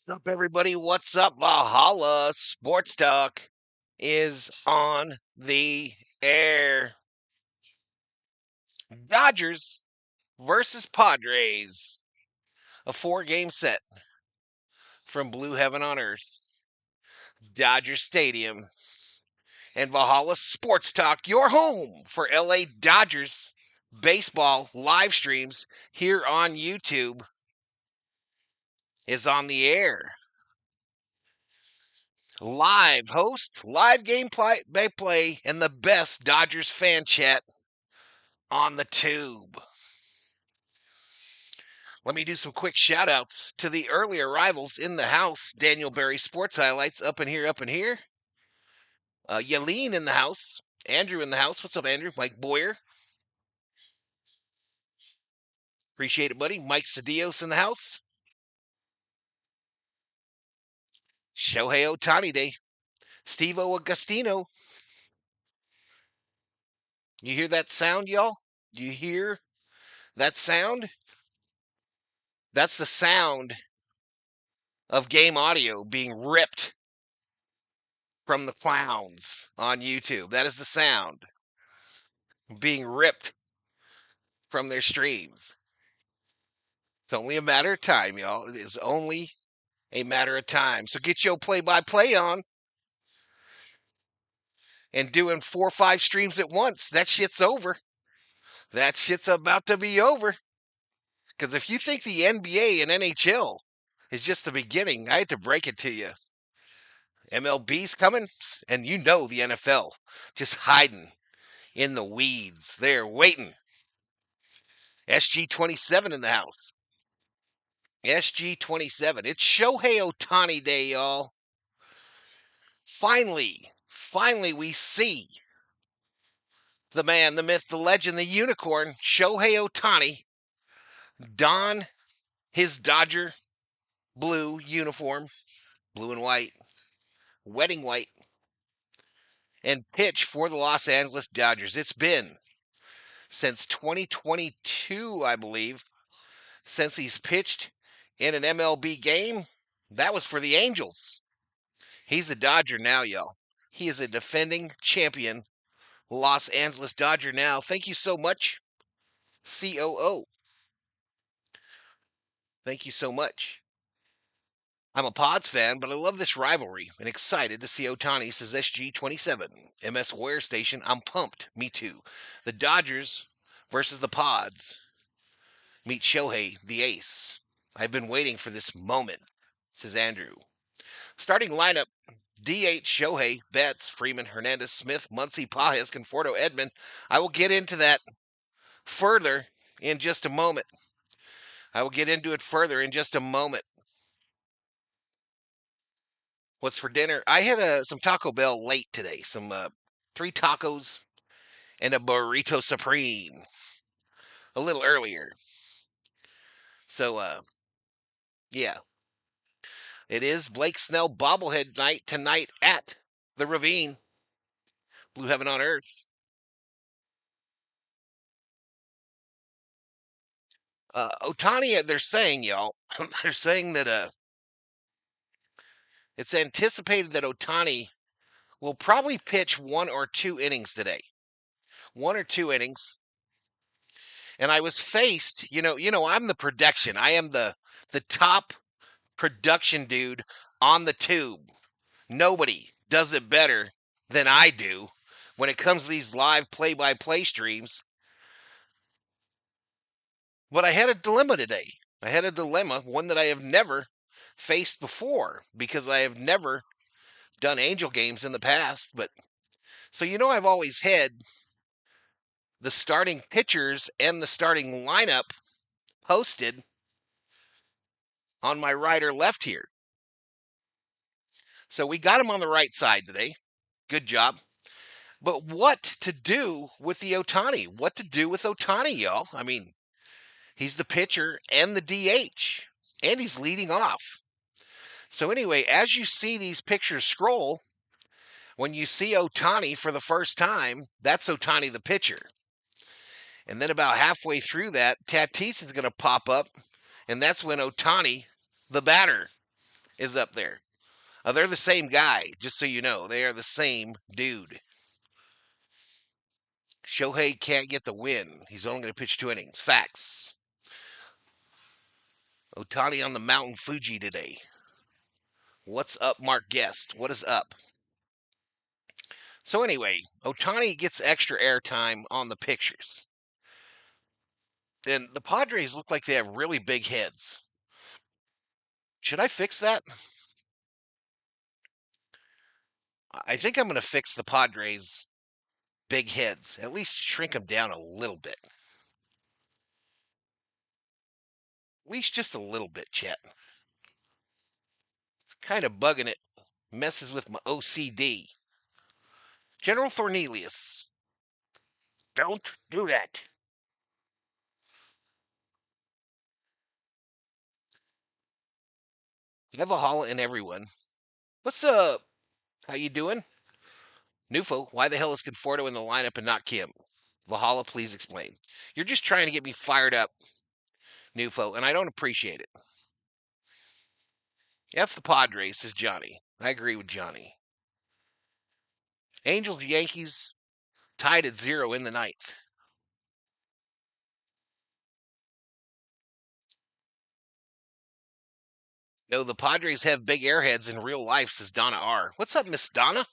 What's up, everybody? What's up? Valhalla Sports Talk is on the air. Dodgers versus Padres. A 4-game set from Blue Heaven on Earth, Dodger Stadium, and Valhalla Sports Talk, your home for LA Dodgers baseball live streams here on YouTube, is on the air. Live host, live game play, and the best Dodgers fan chat on the tube. Let me do some quick shout outs to the early arrivals in the house. Daniel Berry Sports Highlights up in here. Yaleen in the house. Andrew in the house. What's up, Andrew? Mike Boyer. Appreciate it, buddy. Mike Cedillos in the house. Shohei Otani Day. Steve Agostino. You hear that sound, y'all? You hear that sound? That's the sound of game audio being ripped from the clowns on YouTube. That is the sound being ripped from their streams. It's only a matter of time, y'all. It is only a matter of time. So get your play-by-play on. And doing 4 or 5 streams at once, that shit's over. That shit's about to be over. Because if you think the NBA and NHL is just the beginning, I had to break it to you. MLB's coming, and you know the NFL just hiding in the weeds. They're waiting. SG27 in the house. SG27. It's Shohei Otani Day, y'all. Finally, we see the man, the myth, the legend, the unicorn, Shohei Otani, don his Dodger blue uniform, blue and white, wedding white, and pitch for the Los Angeles Dodgers. It's been since 2022, I believe, since he's pitched in an MLB game. That was for the Angels. He's a Dodger now, y'all. He is a defending champion Los Angeles Dodger now. Thank you so much, COO. Thank you so much. I'm a Pods fan, but I love this rivalry and excited to see Otani, says SG27. MS Wear Station, I'm pumped. Me too. The Dodgers versus the Pods. Meet Shohei, the ace. I've been waiting for this moment, says Andrew. Starting lineup, DH Shohei, Betts, Freeman, Hernandez, Smith, Muncy, Pajes, Conforto, Edman. I will get into that further in just a moment. What's for dinner? I had some Taco Bell late today. Some 3 tacos and a burrito supreme a little earlier. So, yeah. It is Blake Snell bobblehead night tonight at the Ravine. Blue Heaven on Earth. Otani, they're saying, y'all, they're saying that it's anticipated that Otani will probably pitch 1 or 2 innings today. 1 or 2 innings. And I was faced, I'm the production. I am the top production dude on the tube. Nobody does it better than I do when it comes to these live play-by-play streams. But I had a dilemma today. One that I have never faced before, because I have never done Angel games in the past. But so I've always had the starting pitchers and the starting lineup posted on my right or left here. So we got him on the right side today. Good job. But what to do with the Otani? What to do with Otani, y'all? I mean, he's the pitcher and the DH, and he's leading off. So anyway, as you see these pictures scroll, when you see Otani for the first time, that's Otani the pitcher. And then about halfway through that, Tatis is going to pop up, and that's when Otani the batter is up there. They're the same guy, just so you know. They are the same dude. Shohei can't get the win. He's only going to pitch 2 innings. Facts. Otani on the Mountain Fuji today. What's up, Mark Guest? What is up? So anyway, Otani gets extra airtime on the pictures. And the Padres look like they have really big heads. Should I fix that? I think I'm going to fix the Padres' big heads. At least shrink them down a little bit. At least just a little bit, Chet. It's kind of bugging it. Messes with my OCD. General Thornelius. Don't do that. I have a holla in everyone. What's up? How you doing? Nufo, why the hell is Conforto in the lineup and not Kim? Valhalla, please explain. You're just trying to get me fired up, Nufo, and I don't appreciate it. F the Padres, says Johnny. I agree with Johnny. Angels, Yankees tied at 0 in the ninth. No, the Padres have big airheads in real life, says Donna R. What's up, Miss Donna?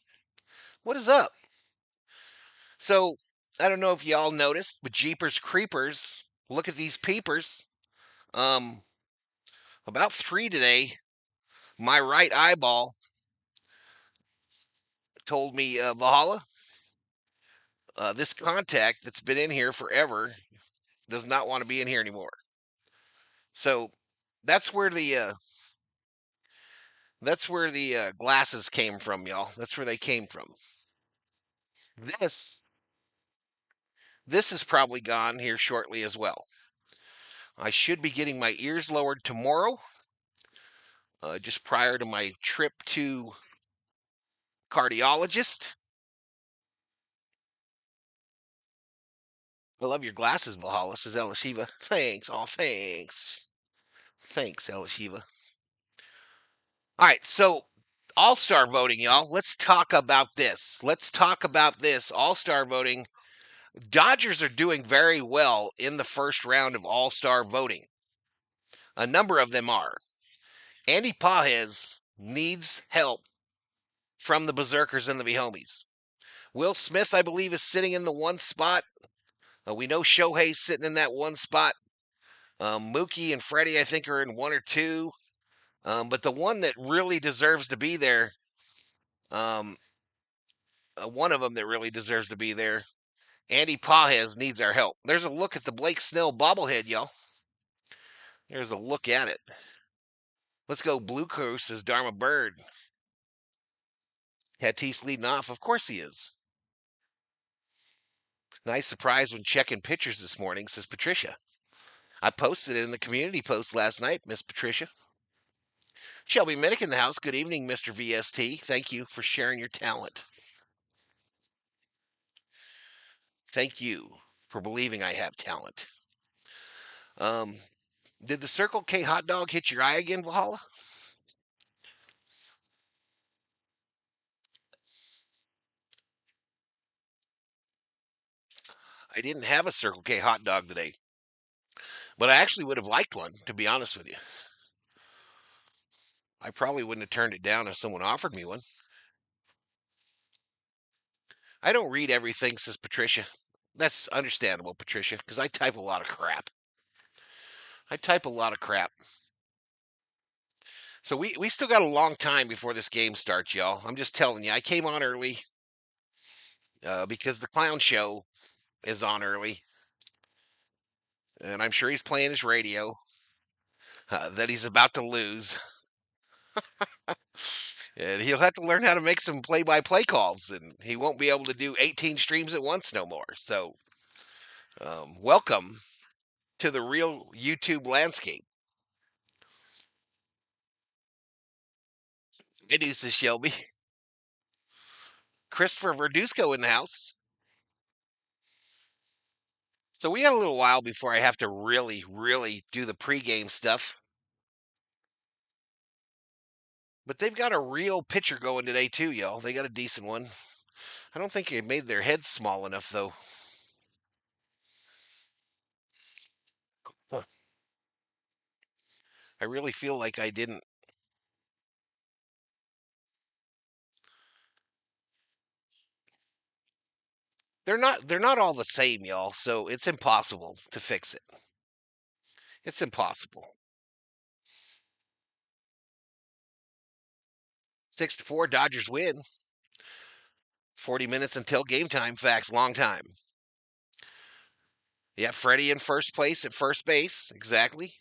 What is up? So, I don't know if y'all noticed, but Jeepers Creepers, look at these peepers. About 3 today, my right eyeball told me, Valhalla, this contact that's been in here forever does not want to be in here anymore. So that's where the glasses came from, y'all. That's where they came from. This this is probably gone here shortly as well. I should be getting my ears lowered tomorrow, just prior to my trip to cardiologist. I love your glasses, Valhalla, says Elishiva. Thanks. Oh, thanks. Thanks, Elishiva. All right, so all-star voting, y'all. Let's talk about this. All-star voting. Dodgers are doing very well in the first round of all-star voting. A number of them are. Andy Pages needs help from the Berserkers and the Behomies. Will Smith, I believe, is sitting in the one spot. We know Shohei's sitting in that one spot. Mookie and Freddie, I think, are in one or two. But the one that really deserves to be there, one of them that really deserves to be there, Andy Pages needs our help. There's a look at the Blake Snell bobblehead, y'all. There's a look at it. Let's go Blue Crew, says Dharma Bird. Tatis leading off. Of course he is. Nice surprise when checking pictures this morning, says Patricia. I posted it in the community post last night, Miss Patricia. Shelby Minnick in the house. Good evening, Mr. VST. Thank you for sharing your talent. Thank you for believing I have talent. Did the Circle K hot dog hit your eye again, Valhalla? I didn't have a Circle K hot dog today, but I actually would have liked one, to be honest with you. I probably wouldn't have turned it down if someone offered me one. I don't read everything, says Patricia. That's understandable, Patricia, because I type a lot of crap. So we still got a long time before this game starts, y'all. I'm just telling you. I came on early because the clown show is on early, and I'm sure he's playing his radio that he's about to lose, and he'll have to learn how to make some play-by-play calls, and he won't be able to do 18 streams at once no more. So, welcome to the real YouTube landscape. I do, says Shelby. Christopher Verduzco in the house. So we got a little while before I have to really, really do the pregame stuff. But they've got a real pitcher going today too, y'all. They got a decent one. I don't think they made their heads small enough though. Huh. I really feel like I didn't. They're not all the same, y'all. So it's impossible to fix it. It's impossible. 6-4, Dodgers win. 40 minutes until game time. Facts, long time. Yeah, Freddie in first place at first base. Exactly.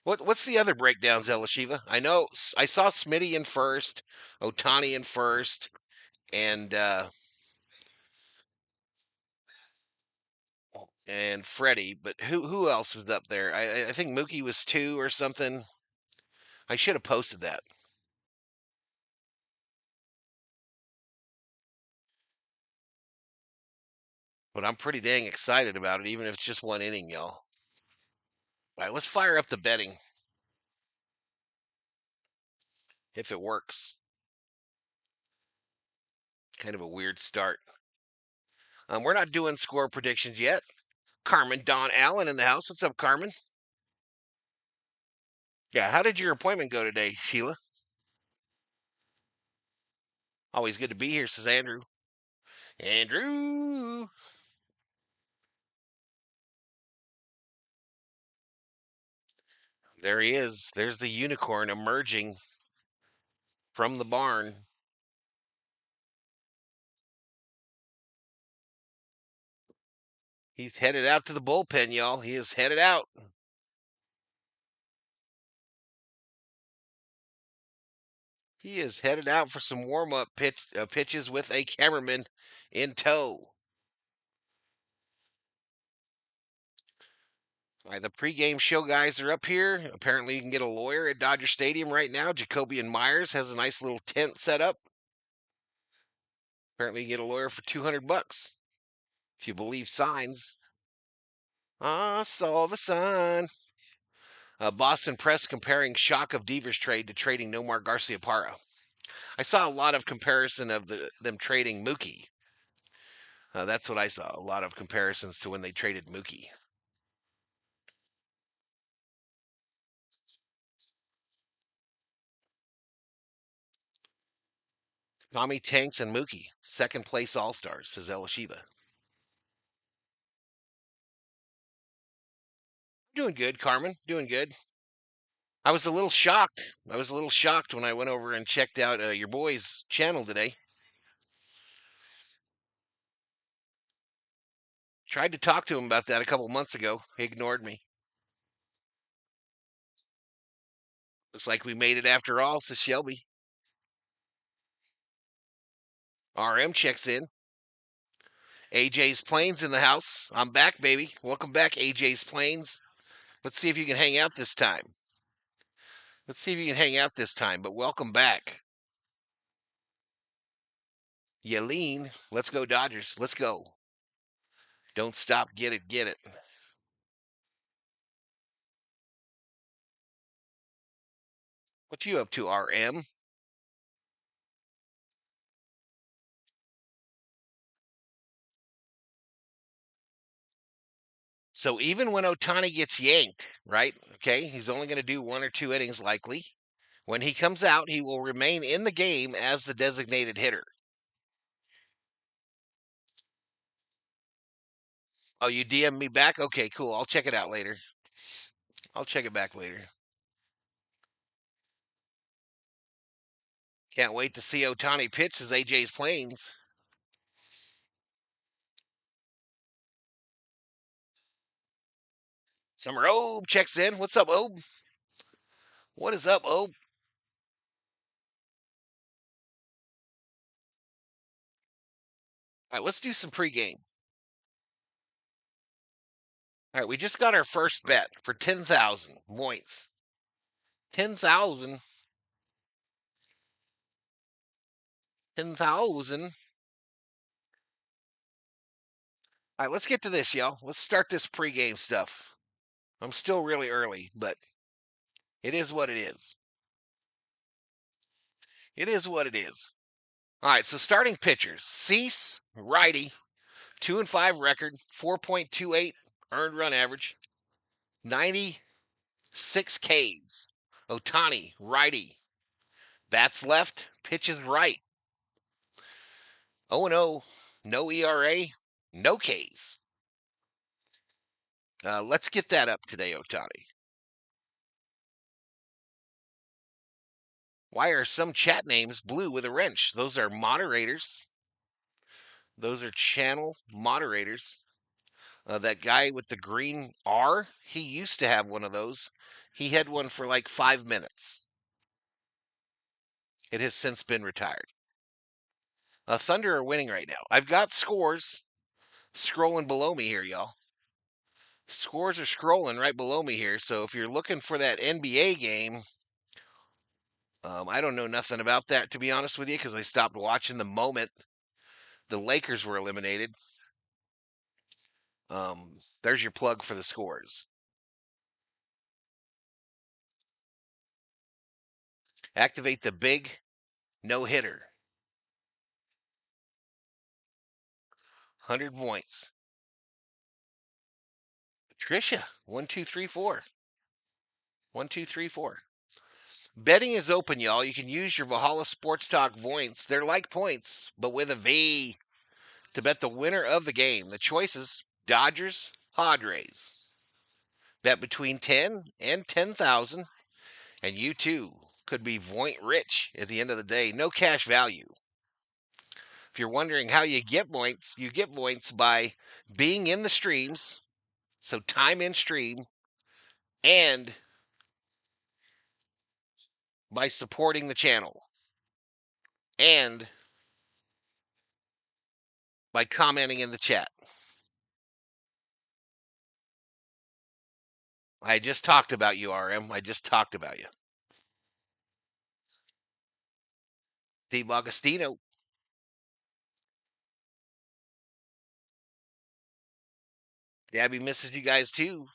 What's the other breakdowns, Elashiva? I know I saw Smitty in first, Otani in first, and Freddie. But who else was up there? I think Mookie was two or something. I should have posted that. But I'm pretty dang excited about it, even if it's just one inning, y'all. All right, let's fire up the betting if it works. Kind of a weird start. We're not doing score predictions yet. Carmen Don Allen in the house. What's up, Carmen? Yeah, how did your appointment go today, Sheila? Always good to be here, says Andrew. Andrew. There he is. There's the unicorn emerging from the barn. He's headed out to the bullpen, y'all. He is headed out. He is headed out for some warm-up pitches with a cameraman in tow. All right, the pregame show guys are up here. Apparently, you can get a lawyer at Dodger Stadium right now. Jacoby and Myers has a nice little tent set up. Apparently, you get a lawyer for $200 if you believe signs. I saw the sign. Boston Press comparing shock of Devers trade to trading Nomar Garciaparra. I saw a lot of comparison of them trading Mookie. That's what I saw. A lot of comparisons to when they traded Mookie. Tommy Tanks and Mookie, second place All Stars, says Elashiva. Doing good, Carmen. Doing good. I was a little shocked. I was a little shocked when I went over and checked out your boy's channel today. Tried to talk to him about that a couple months ago. He ignored me. Looks like we made it after all, says Shelby. RM checks in. AJ's Planes in the house. I'm back, baby. Welcome back, AJ's Planes. Let's see if you can hang out this time. Let's see if you can hang out this time, but welcome back. Yelene, let's go Dodgers. Let's go. Don't stop. Get it. Get it. What you up to, RM? So even when Otani gets yanked, right? Okay, he's only going to do one or two innings likely. When he comes out, he will remain in the game as the designated hitter. Oh, you DM me back? Okay, cool. I'll check it out later. I'll check it back later. Can't wait to see Otani pitch as AJ's Planes. Summer Obe checks in. What's up, Obe? What is up, Obe? All right, let's do some pregame. All right, we just got our first bet for 10,000 points. 10,000. 10,000. All right, let's get to this, y'all. Let's start this pregame stuff. I'm still really early, but it is what it is. It is what it is. All right, so starting pitchers. Cease, righty, 2-5 record, 4.28 earned run average, 96 Ks. Otani, righty, bats left, pitches right. 0-0, no ERA, no Ks. Let's get that up today, Otani. Why are some chat names blue with a wrench? Those are moderators. Those are channel moderators. That guy with the green R, he used to have one of those. He had one for like 5 minutes. It has since been retired. Thunder are winning right now. I've got scores scrolling below me here, y'all. Scores are scrolling right below me here. So if you're looking for that NBA game, I don't know nothing about that, to be honest with you, because I stopped watching the moment the Lakers were eliminated. There's your plug for the scores. Activate the big no-hitter. 100 points. Patricia, 1, 2, 3, 4. 1, 2, 3, 4. Betting is open, y'all. You can use your Valhalla Sports Talk points. They're like points, but with a V, to bet the winner of the game. The choices: Dodgers, Padres. Bet between 10 and 10,000, and you too could be point rich at the end of the day. No cash value. If you're wondering how you get points by being in the streams, so time in stream, and by supporting the channel, and by commenting in the chat. I just talked about you, RM. I just talked about you. Steve Augustino. Gabby misses you guys too.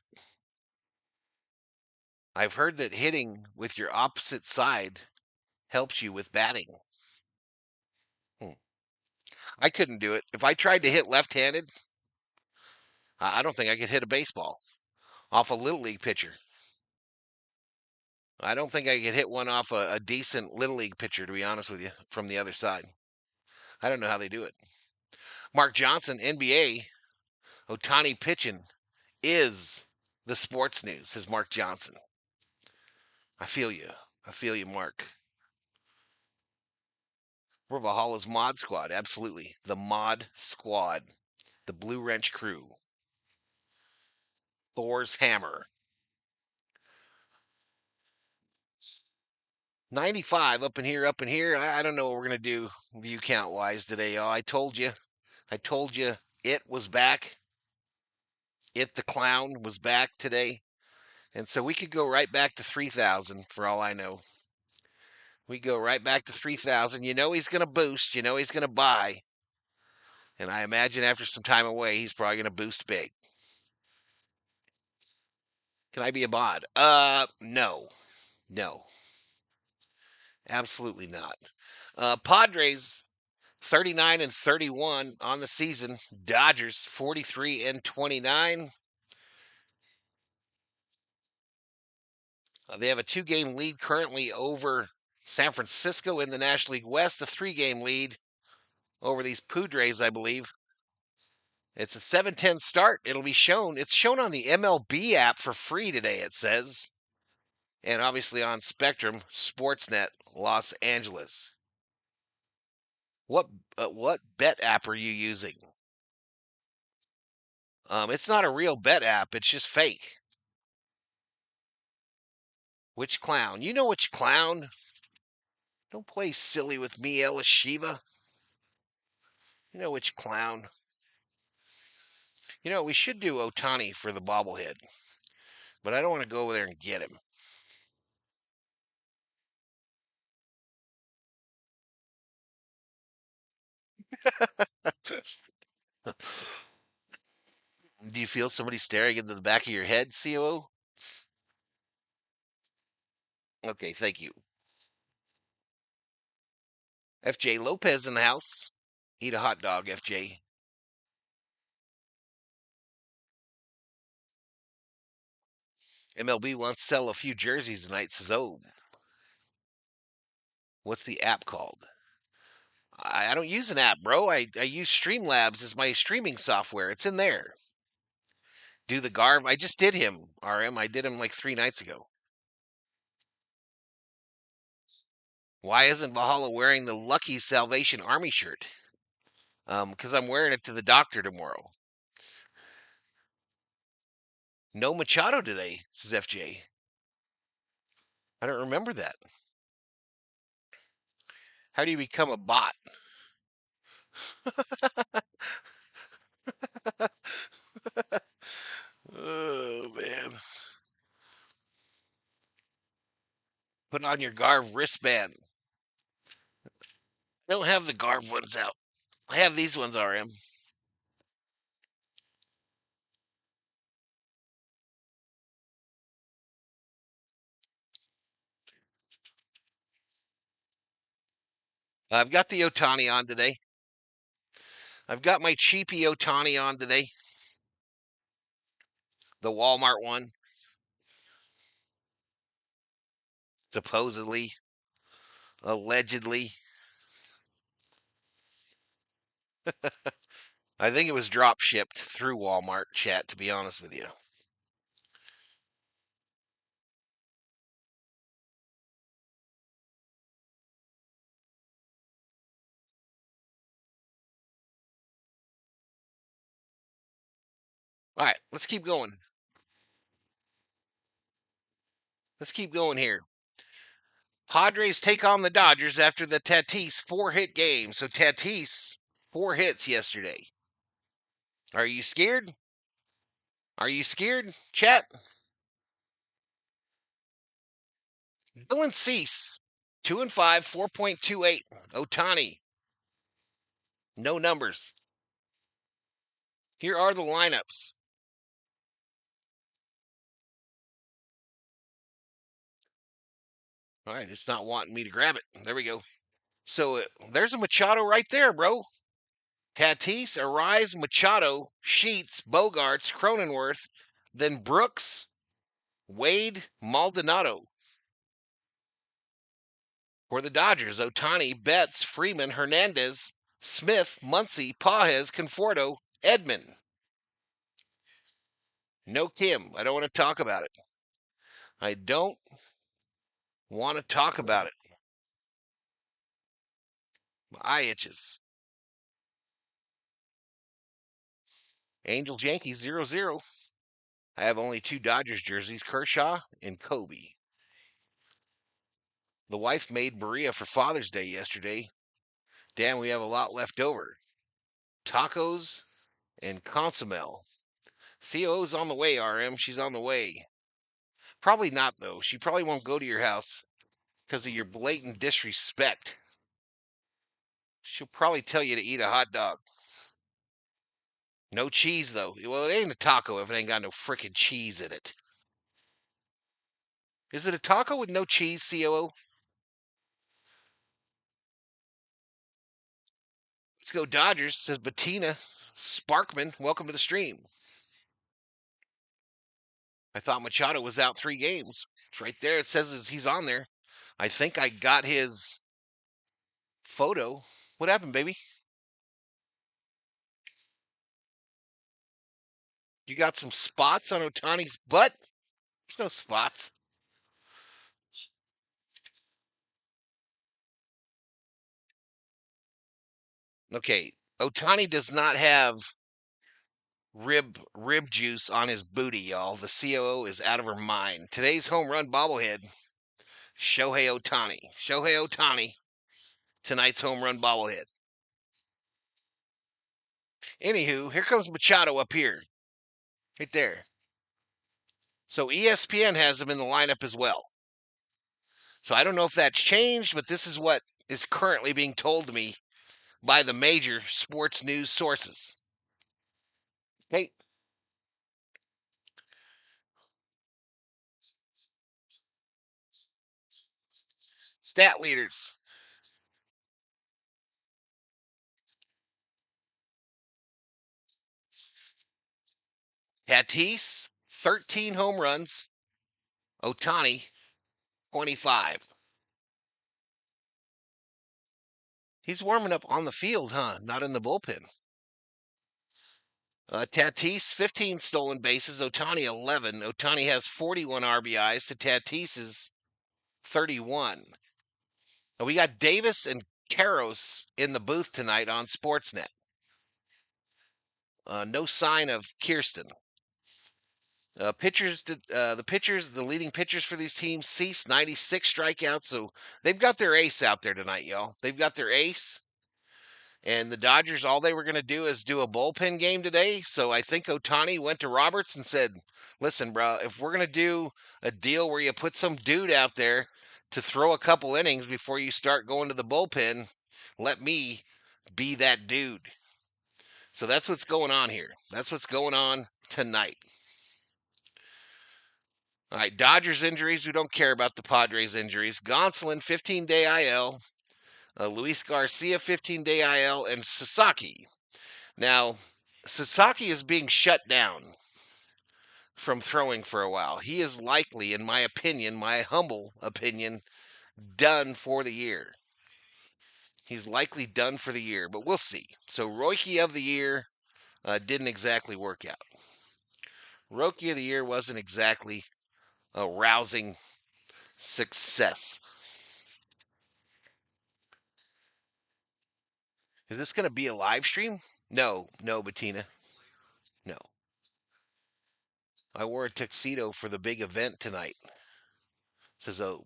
I've heard that hitting with your opposite side helps you with batting. I couldn't do it. If I tried to hit left-handed, I don't think I could hit a baseball off a Little League pitcher. I don't think I could hit one off a decent Little League pitcher, to be honest with you, from the other side. I don't know how they do it. Mark Johnson, NBA, Otani pitching is the sports news, says Mark Johnson. I feel you. I feel you, Mark. We're Valhalla's mod squad. Absolutely. The mod squad. The Blue Wrench crew. Thor's hammer. 95 up in here, up in here. I don't know what we're going to do view count wise today, y'all. I told you. It was back. It, the clown, was back today. And so we could go right back to 3,000 for all I know. We go right back to 3,000. You know he's going to boost. You know he's going to buy. And I imagine after some time away, he's probably going to boost big. Can I be a mod? No. No. Absolutely not. Padres 39 and 31 on the season. Dodgers 43 and 29. They have a 2-game lead currently over San Francisco in the National League West, a 3-game lead over these Padres, I believe. It's a 7:10 start. It'll be shown. It's shown on the MLB app for free today, it says. And obviously on Spectrum, Sportsnet, Los Angeles. What bet app are you using? It's not a real bet app. It's just fake. Which clown? You know which clown? Don't play silly with me, Elishiva. You know which clown. You know, we should do Otani for the bobblehead, but I don't want to go over there and get him. Do you feel somebody staring into the back of your head, COO? Okay, thank you. FJ Lopez in the house. Eat a hot dog, FJ. MLB wants to sell a few jerseys tonight, says, oh, what's the app called? I don't use an app, bro. I use Streamlabs as my streaming software. It's in there. Do the Garv. I just did him, RM. I did him like 3 nights ago. Why isn't Valhalla wearing the Lucky Salvation Army shirt? Because I'm wearing it to the doctor tomorrow. No Machado today, says FJ. I don't remember that. How do you become a bot? Oh, man. Put on your Garv wristband. I don't have the Garv ones out. I have these ones, RM. I've got the Otani on today. I've got my cheapy Otani on today. The Walmart one. Supposedly. Allegedly. I think it was drop shipped through Walmart, chat, to be honest with you. All right, let's keep going. Let's keep going here. Padres take on the Dodgers after the Tatis 4-hit game. So Tatis, 4 hits yesterday. Are you scared? Are you scared, chat? Dylan Cease, 2 and 5, 4.28. Otani, no numbers. Here are the lineups. All right, it's not wanting me to grab it. There we go. So there's a Machado right there, bro. Tatis, Arise, Machado, Sheets, Bogarts, Cronenworth, then Brooks, Wade, Maldonado. For the Dodgers, Otani, Betts, Freeman, Hernandez, Smith, Muncy, Pajes, Conforto, Edman. No Kim. I don't want to talk about it. I don't want to talk about it. My eye itches. Angels, Yankees, 0-0. I have only 2 Dodgers jerseys, Kershaw and Kobe. The wife made Maria for Father's Day yesterday. Damn, we have a lot left over. Tacos and consommel. CO's on the way, RM. She's on the way. Probably not, though. She probably won't go to your house because of your blatant disrespect. She'll probably tell you to eat a hot dog. No cheese, though. Well, it ain't a taco if it ain't got no frickin' cheese in it. Is it a taco with no cheese, COO? Let's go Dodgers, says Bettina Sparkman. Welcome to the stream. I thought Machado was out 3 games. It's right there. It says he's on there. I think I got his photo. What happened, baby? You got some spots on Otani's butt? There's no spots. Okay, Otani does not have rib juice on his booty, y'all. The COO is out of her mind. Today's home run bobblehead, Shohei Otani. Shohei Otani, tonight's home run bobblehead. Anywho, here comes Machado up here. Right there. So ESPN has him in the lineup as well. So I don't know if that's changed, but this is what is currently being told to me by the major sports news sources. Hey, stat leaders. Tatis, 13 home runs. Otani, 25. He's warming up on the field, huh? Not in the bullpen. Tatis, 15 stolen bases. Otani, 11. Otani has 41 RBIs to Tatis's 31. We got Davis and Karros in the booth tonight on Sportsnet. No sign of Kirsten. The leading pitchers for these teams, Cease, 96 strikeouts. So they've got their ace out there tonight, y'all. They've got their ace. And the Dodgers, all they were going to do is do a bullpen game today. So I think Otani went to Roberts and said, listen, bro, if we're going to do a deal where you put some dude out there to throw a couple innings before you start going to the bullpen, let me be that dude. So that's what's going on here. That's what's going on tonight. All right, Dodgers injuries. We don't care about the Padres injuries. Gonsolin, 15-day IL. Luis Garcia, 15-day IL. And Sasaki. Now, Sasaki is being shut down from throwing for a while. He is likely, in my opinion, my humble opinion, done for the year. He's likely done for the year, but we'll see. So Rookie of the Year didn't exactly work out. Rookie of the Year wasn't exactly a rousing success. Is this going to be a live stream? No, Bettina. No. I wore a tuxedo for the big event tonight. Says, oh.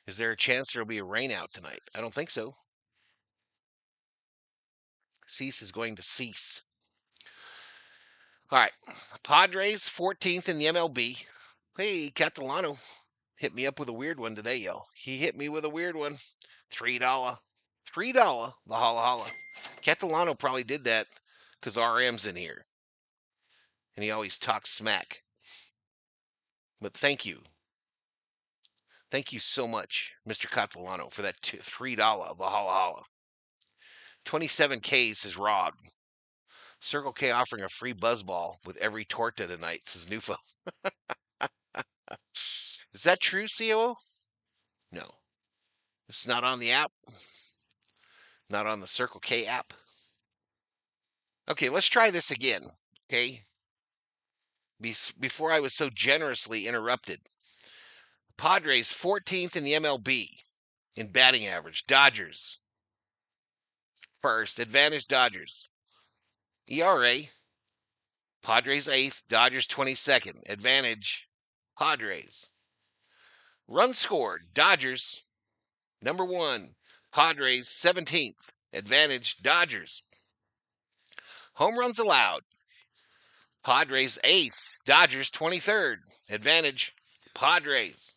Is there a chance there'll be a rain out tonight? I don't think so. Cease is going to cease. All right. Padres, 14th in the MLB. Hey, Catalano hit me up with a weird one today, yo. He hit me with a weird one. $3. $3 Valhalla Holla. Catalano probably did that because RM's in here. And he always talks smack. But thank you. Thank you so much, Mr. Catalano, for that $3 Valhalla Holla. 27Ks is Rob. Circle K offering a free buzzball with every torta tonight, says Nufo. Is that true, COO? No. It's not on the app. Not on the Circle K app. Okay, let's try this again. Okay. Before I was so generously interrupted. Padres 14th in the MLB in batting average. Dodgers first. Advantage Dodgers. ERA. Padres 8th. Dodgers 22nd. Advantage Padres. Runs scored. Dodgers number 1. Padres 17th. Advantage Dodgers. Home runs allowed. Padres 8th. Dodgers 23rd. Advantage Padres.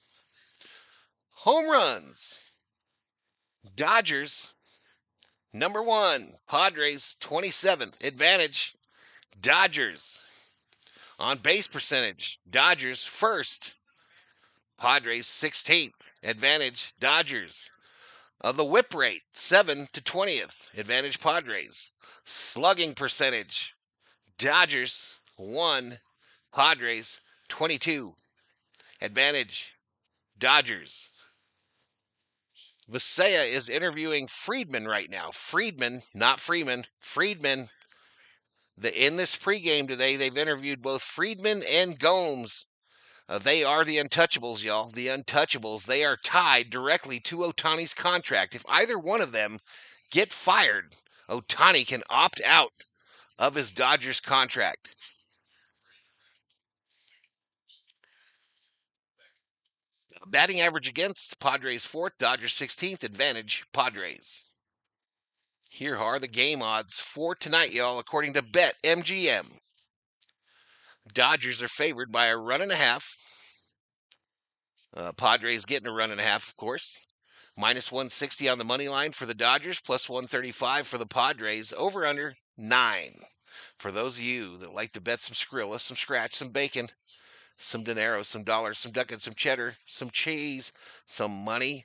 Home runs. Dodgers number 1. Padres 27th. Advantage Dodgers. On base percentage. Dodgers first. Padres 16th. Advantage Dodgers. The whip rate 7 to 20th. Advantage Padres. Slugging percentage. Dodgers 1. Padres 22. Advantage Dodgers. Visaya is interviewing Friedman right now. Friedman, not Freeman. Friedman. In this pregame today, they've interviewed both Friedman and Gomes. They are the untouchables, y'all. The untouchables. They are tied directly to Otani's contract. If either one of them get fired, Otani can opt out of his Dodgers contract. Batting average against, Padres 4th, Dodgers 16th, advantage Padres. Here are the game odds for tonight, y'all, according to BetMGM. Dodgers are favored by a run and a half. Padres getting a run and a half, of course. Minus 160 on the money line for the Dodgers, plus 135 for the Padres. Over under 9. For those of you that like to bet some Skrilla, some scratch, some bacon, some dinero, some dollars, some ducats, some cheddar, some cheese, some money,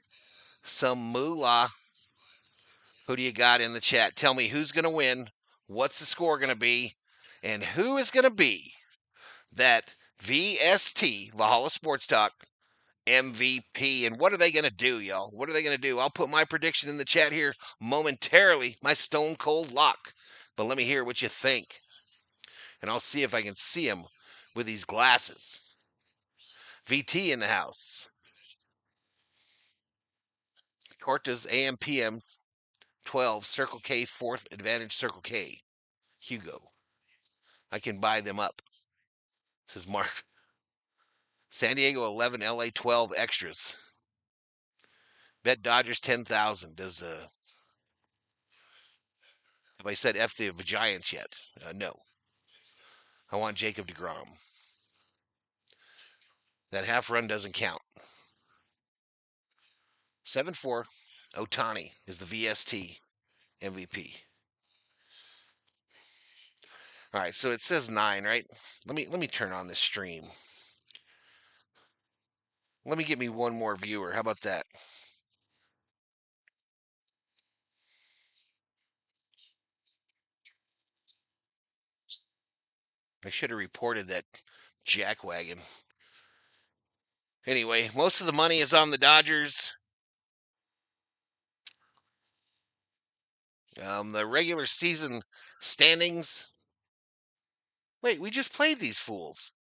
some moolah. Who do you got in the chat? Tell me who's going to win, what's the score going to be, And who is going to be that VST, Valhalla Sports Talk, MVP? And what are they going to do, y'all? What are they going to do? I'll put my prediction in the chat here momentarily, my stone cold lock. But let me hear what you think. And I'll see if I can see him with these glasses. VT in the house. Cortez AM PM 12, Circle K, 4th Advantage Circle K. Hugo. I can buy them up. Says Mark. San Diego 11, LA 12 extras. Bet Dodgers 10,000. Have I said F the Giants yet? No. I want Jacob deGrom. That half run doesn't count. 7-4. Otani is the VST MVP. All right, so it says 9, right? Let me turn on this stream. Let me get me one more viewer. How about that? I should have reported that jackwagon. Anyway, most of the money is on the Dodgers. The regular season standings. Wait, we just played these fools.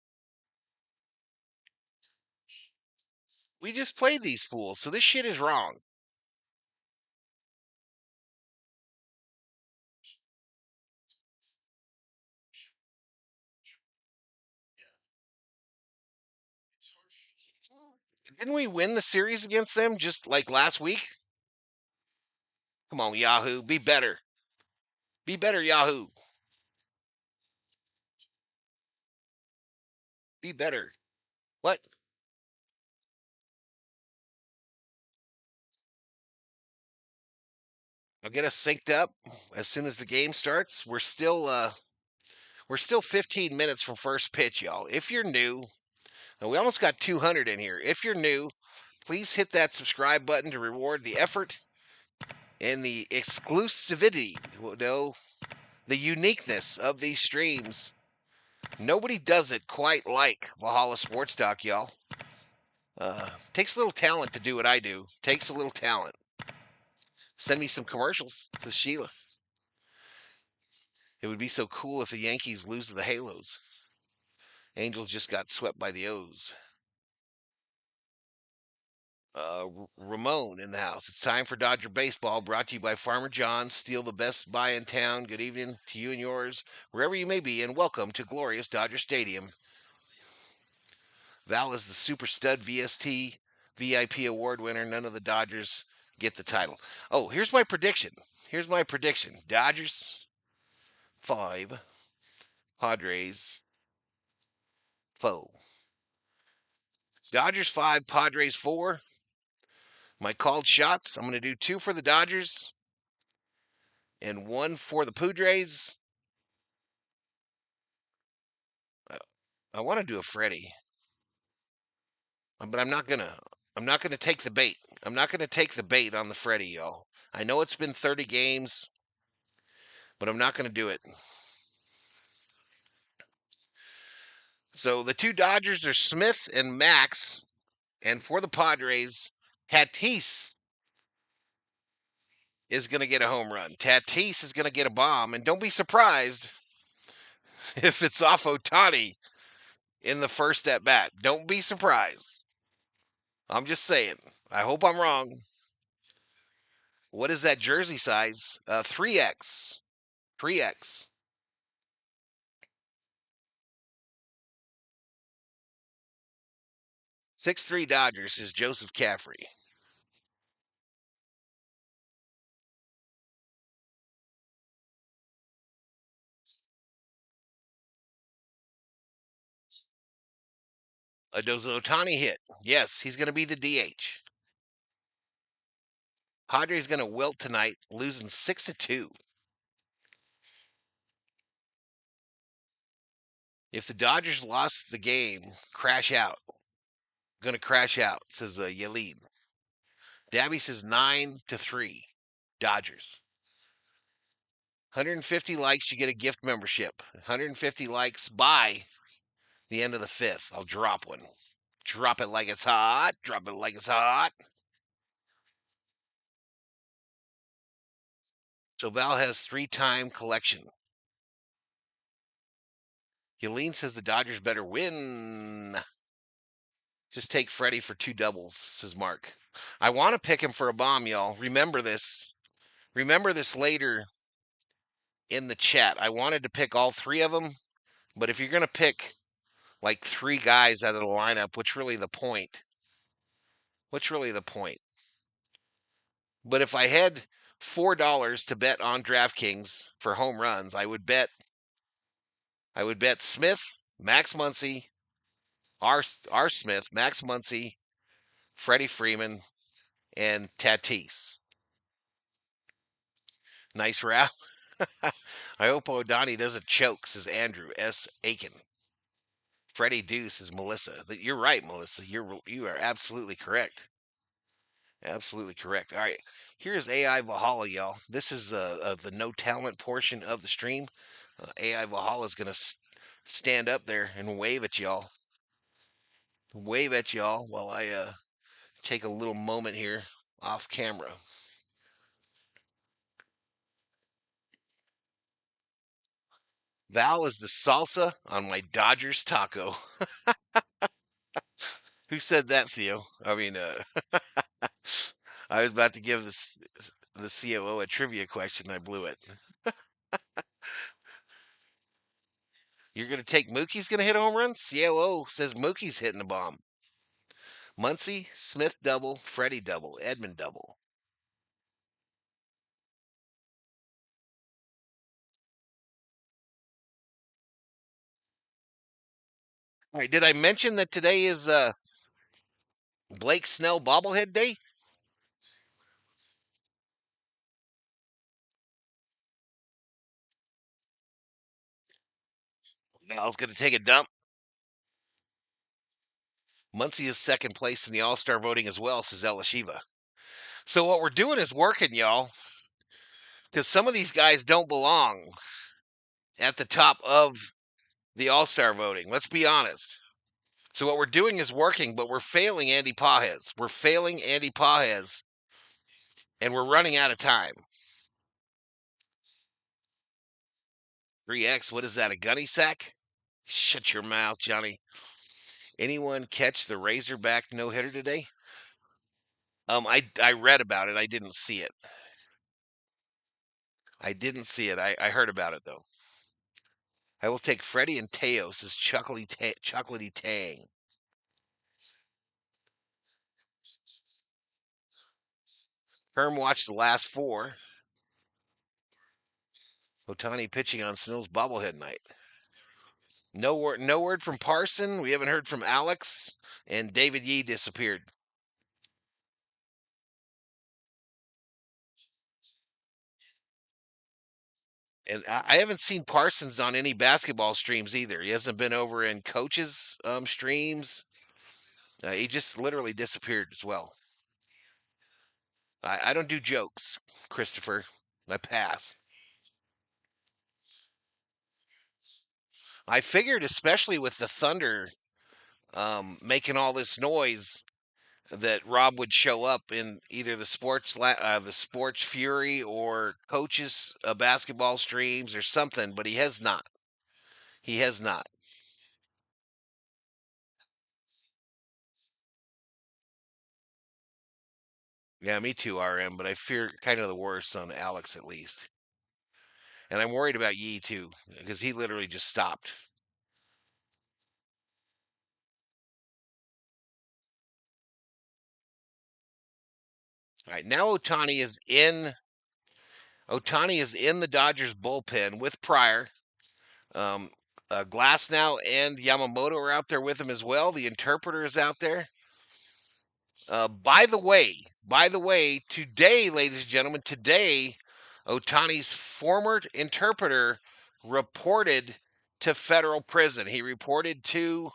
We just played these fools, so this shit is wrong. Didn't we win the series against them just like last week? Come on, Yahoo. Be better. Be better, Yahoo. Be better. What? I'll get us synced up as soon as the game starts. We're still 15 minutes from first pitch, y'all. If you're new, and we almost got 200 in here. If you're new, please hit that subscribe button to reward the effort and the exclusivity, the uniqueness of these streams. Nobody does it quite like Valhalla Sports Talk, y'all. Takes a little talent to do what I do. Takes a little talent. Send me some commercials, says Sheila. It would be so cool if the Yankees lose to the Halos. Angels just got swept by the O's. Ramon in the house. It's time for Dodger Baseball, brought to you by Farmer John. Steal the best buy in town. Good evening to you and yours, wherever you may be, and welcome to glorious Dodger Stadium. Val is the super stud VST VIP award winner. None of the Dodgers get the title. Oh, here's my prediction. Dodgers 5, Padres 4. Dodgers 5, Padres 4. My called shots, I'm going to do 2 for the Dodgers and 1 for the Padres. I want to do a Freddie, but I'm not gonna take the bait. I'm not gonna take the bait on the Freddie, y'all. I know it's been 30 games, but I'm not gonna do it. So the 2 Dodgers are Smith and Max, and for the Padres, Tatis is gonna get a home run. Tatis is gonna get a bomb, and don't be surprised if it's off Otani in the first at bat. Don't be surprised. I'm just saying. I hope I'm wrong. What is that jersey size? 3X. 3X. 6'3" Dodgers is Joseph Caffrey. Does Otani hit? Yes, he's going to be the DH. Padres going to wilt tonight, losing 6-2. If the Dodgers lost the game, crash out. Going to crash out, says Yelene. Dabby says 9-3. Dodgers. 150 likes, you get a gift membership. 150 likes by the end of the 5th. I'll drop one. Drop it like it's hot. Drop it like it's hot. So Val has 3-time collection. Yelene says the Dodgers better win. Just take Freddie for 2 doubles, says Mark. I want to pick him for a bomb, y'all. Remember this. Remember this later in the chat. I wanted to pick all 3 of them, but if you're going to pick like 3 guys out of the lineup, what's really the point? What's really the point? But if I had $4 to bet on DraftKings for home runs, I would bet Smith, Max Muncy, R. Smith, Max Muncy, Freddie Freeman, and Tatis. Nice route. I hope Otani doesn't choke, says Andrew S. Aiken. Freddie Deuce is Melissa. You're right, Melissa. You are absolutely correct. Absolutely correct. All right, here's AI Valhalla, y'all. This is the no talent portion of the stream. AI Valhalla is gonna stand up there and wave at y'all. Wave at y'all while I take a little moment here off camera. Val is the salsa on my Dodgers taco. Who said that, Theo? I mean, I was about to give the COO a trivia question. I blew it. You're going to take Mookie's going to hit a home run? COO says Mookie's hitting a bomb. Muncy, Smith double, Freddie double, Edmund double. All right, did I mention that today is Blake Snell bobblehead day? Val's going to take a dump. Muncy is second place in the All-Star voting as well, says Elishiva. So what we're doing is working, y'all, because some of these guys don't belong at the top of the All-Star voting. Let's be honest. So what we're doing is working, but we're failing Andy Pajes. We're failing Andy Pajes, and we're running out of time. 3X, what is that, a gunny sack? Shut your mouth, Johnny. Anyone catch the Razorback no-hitter today? I read about it. I didn't see it. I didn't see it. I heard about it, though. I will take Freddie and Teos as chocolatey tang. Herm watched the last 4. Otani pitching on Snell's bobblehead night. No word from Parson. We haven't heard from Alex, and David Yee disappeared. And I haven't seen Parsons on any basketball streams either. He hasn't been over in coaches' streams. He just literally disappeared as well. I don't do jokes, Christopher. I pass. I figured, especially with the Thunder making all this noise, that Rob would show up in either the Sports Fury or coaches basketball streams or something, but he has not. He has not. Yeah, me too, RM. But I fear kind of the worst on Alex at least, and I'm worried about Yee too because he literally just stopped. All right, now Otani is in the Dodgers bullpen with Pryor. Glass now and Yamamoto are out there with him as well. The interpreter is out there. By the way, today, ladies and gentlemen, today, Otani's former interpreter reported to federal prison. He reported to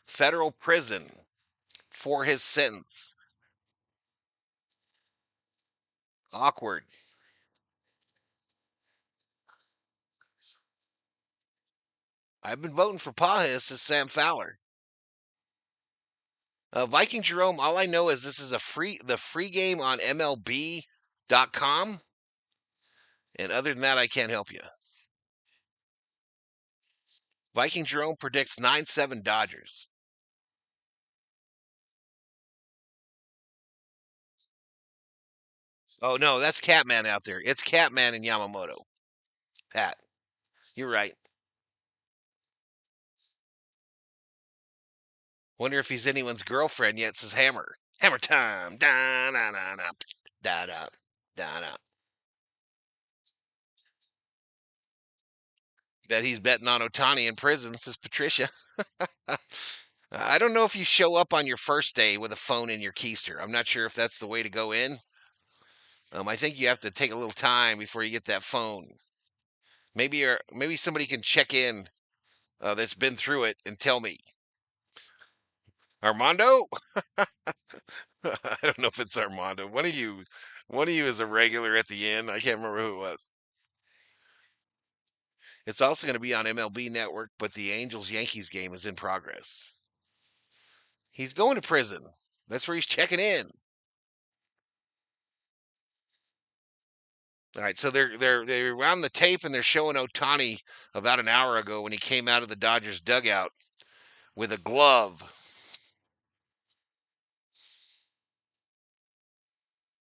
federal prison for his sentence. Awkward. I've been voting for Pajas as Sam Fowler. Viking Jerome, all I know is this is the free game on MLB.com. And other than that, I can't help you. Viking Jerome predicts 9-7 Dodgers. Oh, no, that's Catman out there. It's Catman and Yamamoto. Pat, you're right. Wonder if he's anyone's girlfriend yet. Says Hammer. Hammer time. Da da da da da da da da. Bet he's betting on Otani in prison, says Patricia. I don't know if you show up on your first day with a phone in your keister. I'm not sure if that's the way to go in. I think you have to take a little time before you get that phone. Maybe somebody can check in that's been through it and tell me. Armando? I don't know if it's Armando. One of you is a regular at the inn. I can't remember who it was. It's also going to be on MLB Network, but the Angels Yankees game is in progress. He's going to prison. That's where he's checking in. All right, so they're around the tape and they're showing Otani about an hour ago when he came out of the Dodgers dugout with a glove.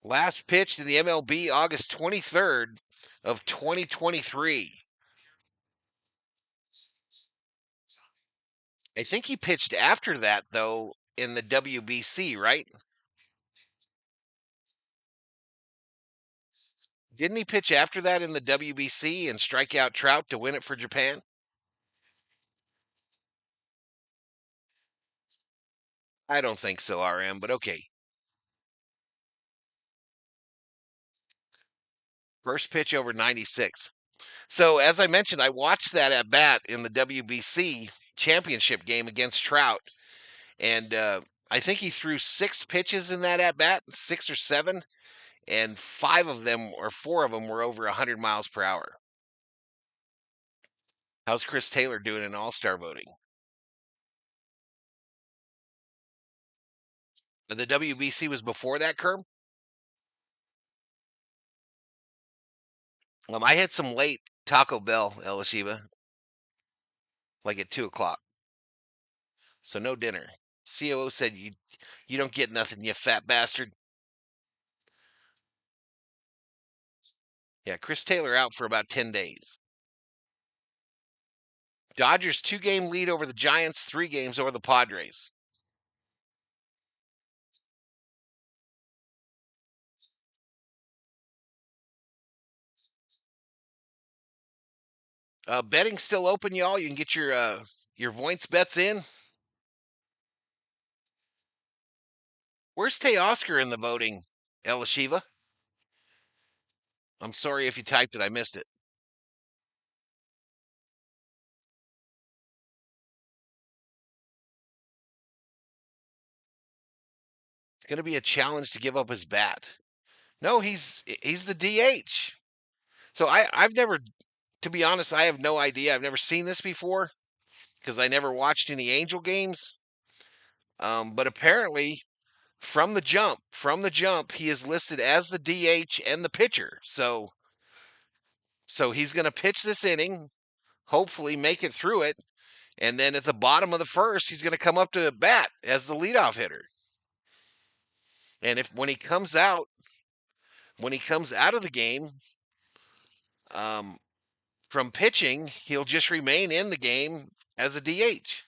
Last pitched in the MLB August 23rd of 2023. I think he pitched after that though in the WBC, right? Didn't he pitch after that in the WBC and strike out Trout to win it for Japan? I don't think so, RM, but okay. First pitch over 96. So, as I mentioned, I watched that at bat in the WBC championship game against Trout, and I think he threw 6 pitches in that at bat, 6 or 7, and 5 of them or 4 of them were over 100 miles per hour. How's Chris Taylor doing in All-Star voting? The WBC was before that, Kerm? I had some late Taco Bell, Elishiba, like at 2 o'clock. So no dinner. COO said you don't get nothing, you fat bastard. Yeah, Chris Taylor out for about 10 days. Dodgers 2-game lead over the Giants, 3 games over the Padres. Betting's still open, y'all. You can get your Voints bets in. Where's Teoscar in the voting, Elishiva? I'm sorry if you typed it, I missed it. It's going to be a challenge to give up his bat. No, he's the DH. So I've never, to be honest, I have no idea. I've never seen this before because I never watched any Angel games. But apparently, from the jump, he is listed as the DH and the pitcher. So he's going to pitch this inning, hopefully make it through it, and then at the bottom of the first, he's going to come up to bat as the leadoff hitter. And if when he comes out of the game, um, from pitching, he'll just remain in the game as a DH.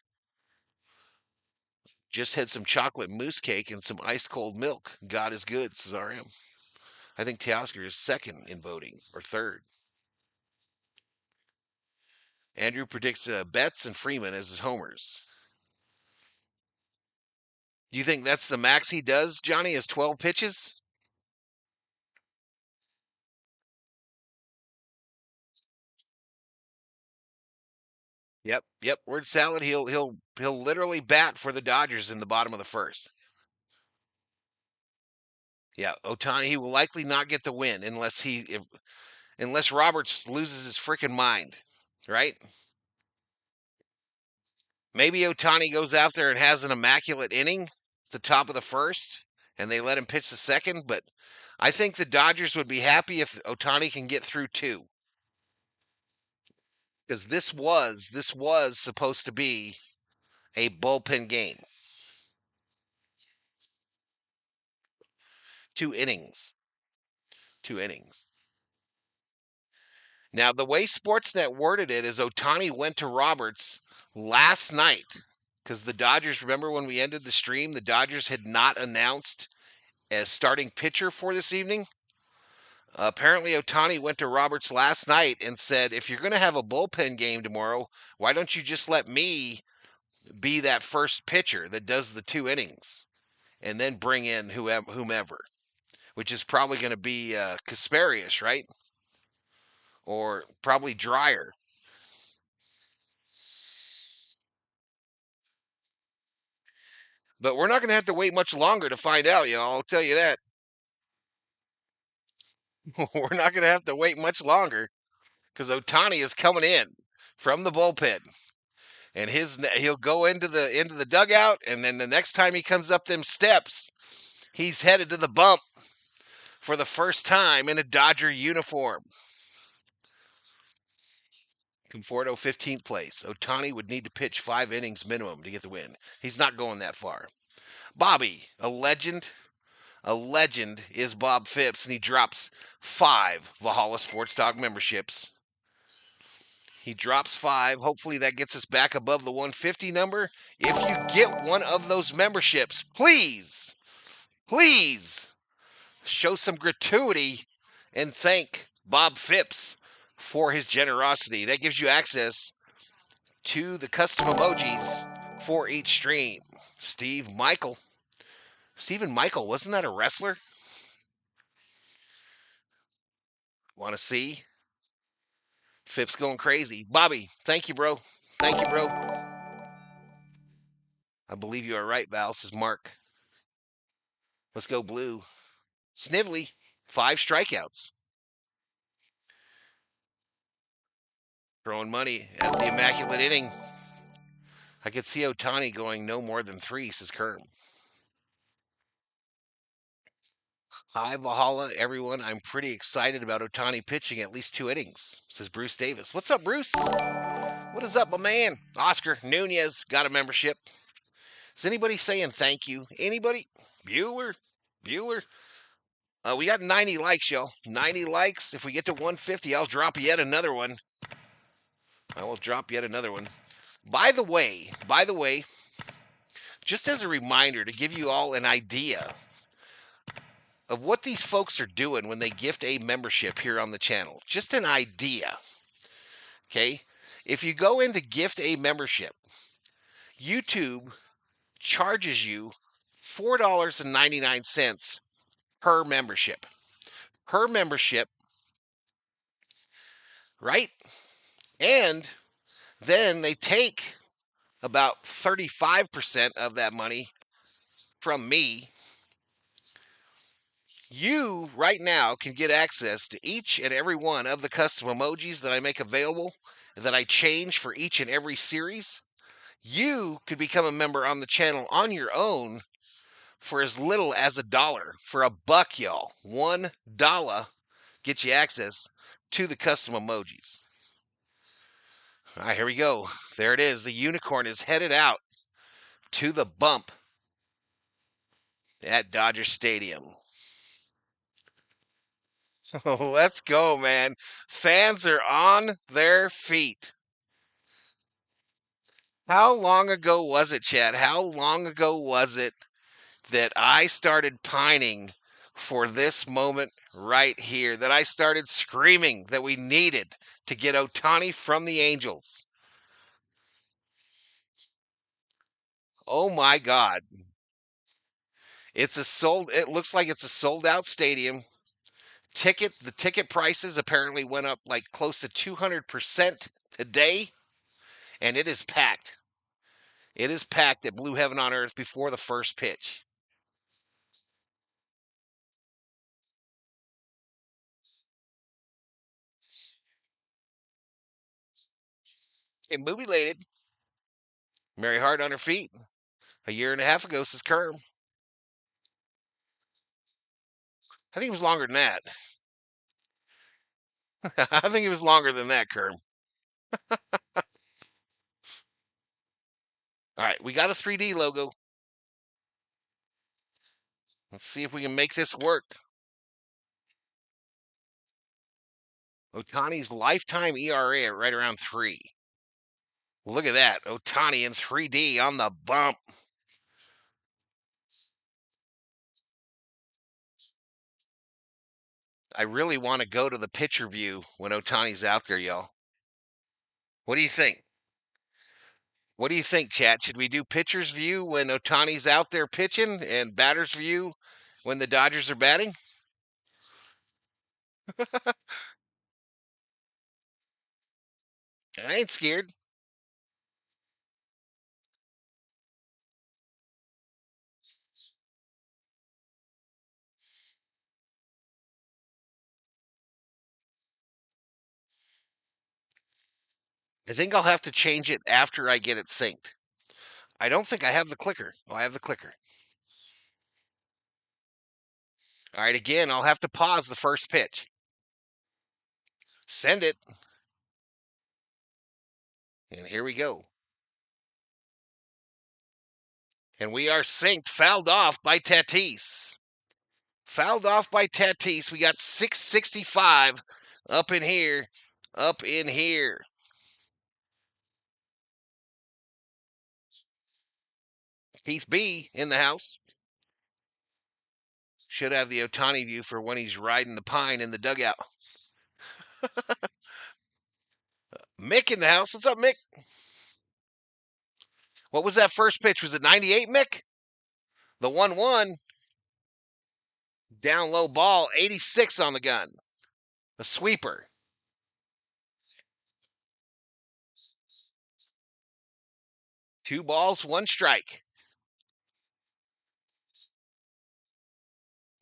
Just had some chocolate mousse cake and some ice cold milk. God is good, says RM. I think Teoscar is second in voting or third. Andrew predicts Betts and Freeman as his homers. Do you think that's the max he does, Johnny, is 12 pitches? Yep. Word salad. He'll literally bat for the Dodgers in the bottom of the first. Yeah, Otani. He will likely not get the win unless Roberts loses his freaking mind, right? Maybe Otani goes out there and has an immaculate inning at the top of the first, and they let him pitch the second. But I think the Dodgers would be happy if Otani can get through two, because this was supposed to be a bullpen game. 2 innings. 2 innings. Now, the way Sportsnet worded it is Otani went to Roberts last night because the Dodgers, remember when we ended the stream, the Dodgers had not announced as starting pitcher for this evening. Apparently, Otani went to Roberts last night and said, if you're going to have a bullpen game tomorrow, why don't you just let me be that first pitcher that does the 2 innings and then bring in whomever, which is probably going to be Kasparius, right? Or probably Dryer. But we're not going to have to wait much longer to find out, I'll tell you that. We're not going to have to wait much longer because Otani is coming in from the bullpen, and he'll go into the dugout, and then the next time he comes up them steps, he's headed to the bump for the first time in a Dodger uniform. Conforto 15th place. Otani would need to pitch 5 innings minimum to get the win. He's not going that far. Bobby, a legend. A legend is Bob Phipps, and he drops 5 Valhalla Sports Talk memberships. He drops 5. Hopefully that gets us back above the 150 number. If you get one of those memberships, please show some gratuity and thank Bob Phipps for his generosity. That gives you access to the custom emojis for each stream. Stephen Michael, wasn't that a wrestler? Want to see? Phipps going crazy. Bobby, thank you, bro. Thank you, bro. I believe you are right, Val. This is Mark. Let's go blue. Snively, 5 strikeouts. Throwing money at the immaculate inning. I could see Otani going no more than 3, says Kerm. Hi, Valhalla, everyone. I'm pretty excited about Otani pitching at least 2 innings, says Bruce Davis. What's up, Bruce? What is up, my man? Oscar Nunez got a membership. Is anybody saying thank you? Anybody? Bueller? We got 90 likes, y'all. 90 likes. If we get to 150, I'll drop yet another one. I will drop yet another one. By the way, just as a reminder to give you all an idea of what these folks are doing when they gift a membership here on the channel. Just an idea. Okay? If you go into gift a membership, YouTube charges you $4.99 per membership. Per membership, right? And then they take about 35% of that money from me. You, right now, can get access to each and every one of the custom emojis that I make available, that I change for each and every series. You could become a member on the channel on your own for as little as $1. For $1, y'all. $1 gets you access to the custom emojis. All right, here we go. There it is. The unicorn is headed out to the bump at Dodger Stadium. Let's go, man. Fans are on their feet. How long ago was it, Chad? How long ago was it that I started pining for this moment right here? That I started screaming that we needed to get Otani from the Angels? Oh my God. It looks like it's a sold out stadium. The ticket prices apparently went up like close to 200% today, and it is packed. It is packed at Blue Heaven on Earth before the first pitch. And movie related, Mary Hart on her feet. A year and a half ago, says Kerm. I think it was longer than that. I think it was longer than that, Kerm. All right, we got a 3D logo. Let's see if we can make this work. Otani's lifetime ERA at right around 3. Look at that. Otani in 3D on the bump. I really want to go to the pitcher view when Otani's out there, y'all. What do you think? What do you think, chat? Should we do pitcher's view when Otani's out there pitching and batter's view when the Dodgers are batting? I ain't scared. I think I'll have to change it after I get it synced. I don't think I have the clicker. Oh, I have the clicker. All right, again, I'll have to pause the first pitch. Send it. And here we go. And we are synced, fouled off by Tatis. Fouled off by Tatis. We got 665 up in here. Up in here. Keith B in the house. Should have the Otani view for when he's riding the pine in the dugout. Mick in the house. What's up, Mick? What was that first pitch? Was it 98, Mick? The 1-1. Down low ball. 86 on the gun. A sweeper. Two balls, one strike.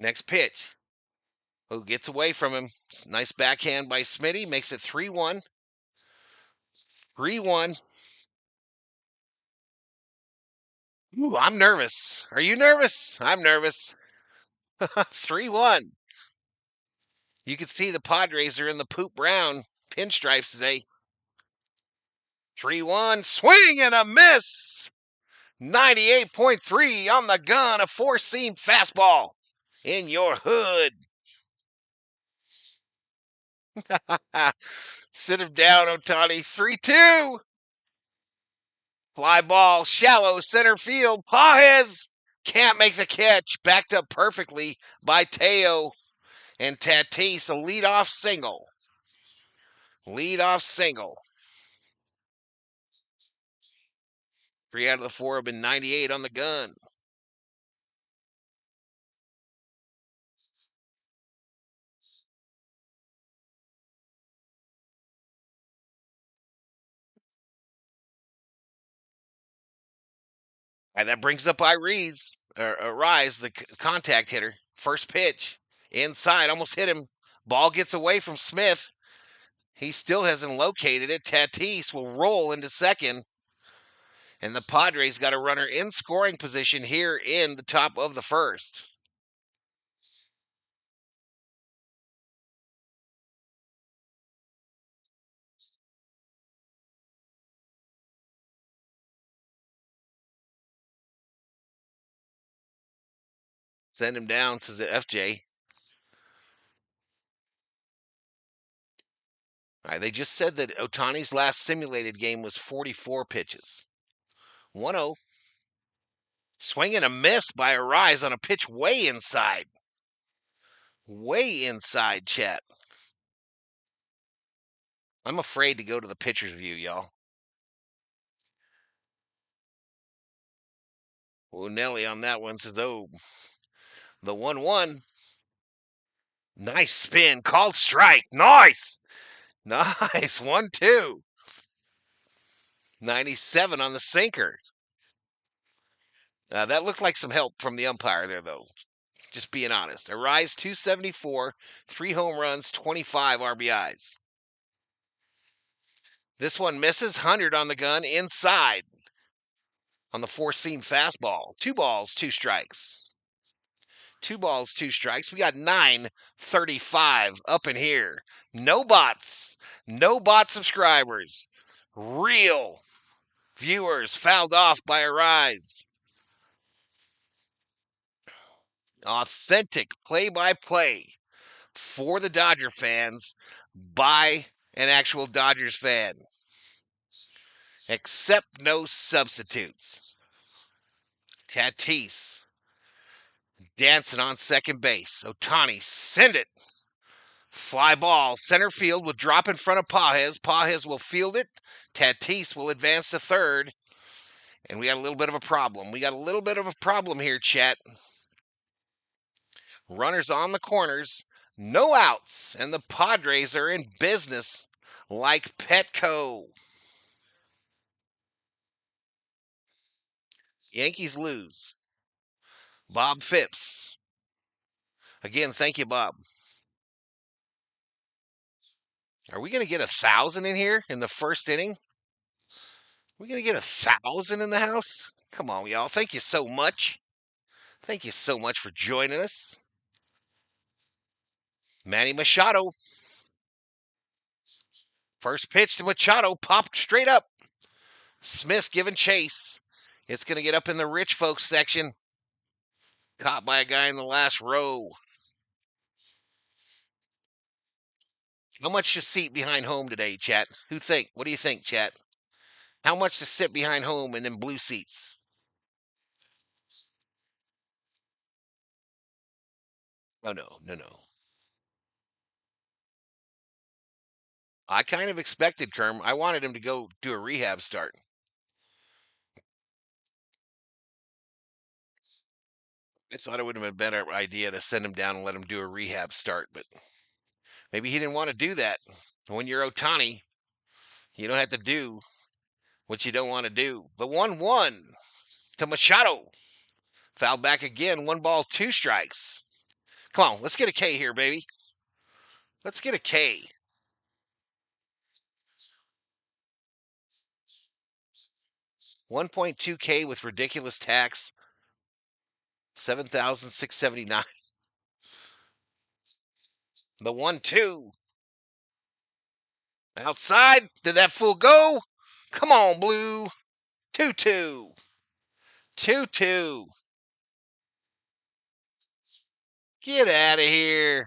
Next pitch. Oh, gets away from him. Nice backhand by Smitty. Makes it 3-1. 3-1. Ooh, I'm nervous. Are you nervous? I'm nervous. 3-1. You can see the Padres are in the poop brown pinstripes today. 3-1. Swing and a miss. 98.3 on the gun. A four-seam fastball in your hood. Sit him down, Otani. 3-2. Fly ball, shallow center field. Pages can't make the catch. Backed up perfectly by Teo and Tatis. A leadoff single. Leadoff single. 3 out of the 4 have been 98 on the gun. And that brings up Rise, the contact hitter. First pitch. Inside. Almost hit him. Ball gets away from Smith. He still hasn't located it. Tatis will roll into second. And the Padres got a runner in scoring position here in the top of the first. Send him down, says the FJ. All right, they just said that Otani's last simulated game was 44 pitches. 1-0. Swing and a miss by Rise on a pitch way inside. Way inside, chat. I'm afraid to go to the pitcher's view, y'all. Oh, Nelly on that one says, oh, the 1-1. Nice spin. Called strike. Nice. Nice. 1-2. 97 on the sinker. That looked like some help from the umpire there, though. Just being honest. Arise 274, 3 home runs, 25 RBIs. This one misses. 100 on the gun inside. on the four-seam fastball. 2 balls, 2 strikes. 2 balls, 2 strikes. We got 9:35 up in here. No bots. No bot subscribers. Real viewers fouled off by a rise. Authentic play-by-play for the Dodger fans by an actual Dodgers fan. Except no substitutes. Tatis dancing on second base. Otani, send it. Fly ball, center field will drop in front of Pages. Pages will field it. Tatis will advance to third. And we got a little bit of a problem. We got a little bit of a problem here, chat. Runners on the corners. No outs. And the Padres are in business like Petco. Yankees lose. Bob Phipps. Again, thank you, Bob. Are we going to get 1,000 in here in the first inning? We're going to get 1,000 in the house? Come on, y'all. Thank you so much. Thank you so much for joining us. Manny Machado. First pitch to Machado, popped straight up. Smith giving chase. It's going to get up in the rich folks section. Caught by a guy in the last row. How much to seat behind home today, chat? Who think? What do you think, chat? How much to sit behind home in them blue seats? Oh, no. I kind of expected Kerm. I wanted him to go do a rehab start. I thought it would have been a better idea to send him down and let him do a rehab start, but maybe he didn't want to do that. When you're Otani, you don't have to do what you don't want to do. The 1-1 to Machado. Foul back again. 1 ball, 2 strikes. Come on, let's get a K here, baby. Let's get a K. $1.2K with ridiculous tax. 7,679. The 1-2. Outside. Did that fool go? Come on, Blue. 2-2. 2-2. Get out of here.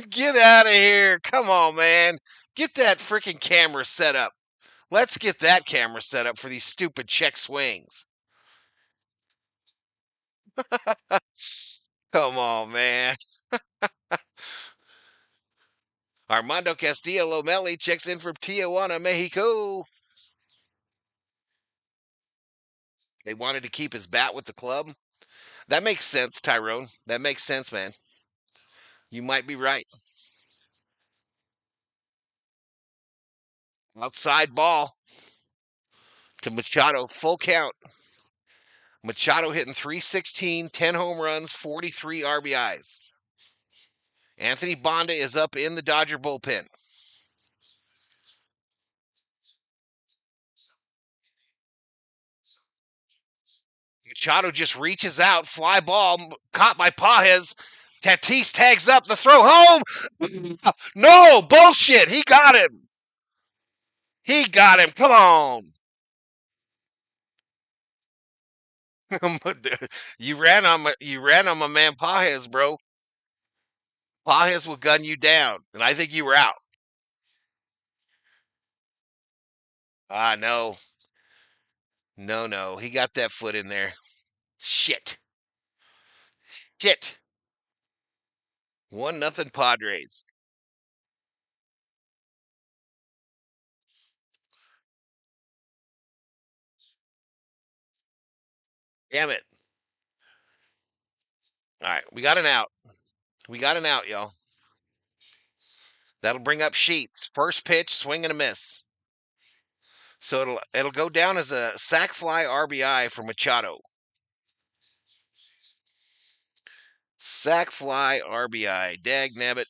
Get out of here. Come on, man. Get that freaking camera set up. Let's get that camera set up for these stupid check swings. Come on, man. Armando Castillo Lomeli checks in from Tijuana, Mexico. They wanted to keep his bat with the club. That makes sense, Tyrone. That makes sense, man. You might be right. Outside ball to Machado, full count. Machado hitting 316, 10 home runs, 43 RBIs. Anthony Bonda is up in the Dodger bullpen. Machado just reaches out, fly ball, caught by Pages. Tatis tags up the throw home. No, bullshit. He got him. He got him. Come on. you ran on my man Pages, bro. Pages will gun you down, and I think you were out. No. No. He got that foot in there. Shit. 1-0 Padres. Damn it. All right, we got an out. Y'all. That'll bring up Sheets. First pitch, swing and a miss. So it'll go down as a sac fly RBI for Machado. Sac fly RBI. Dag nabbit.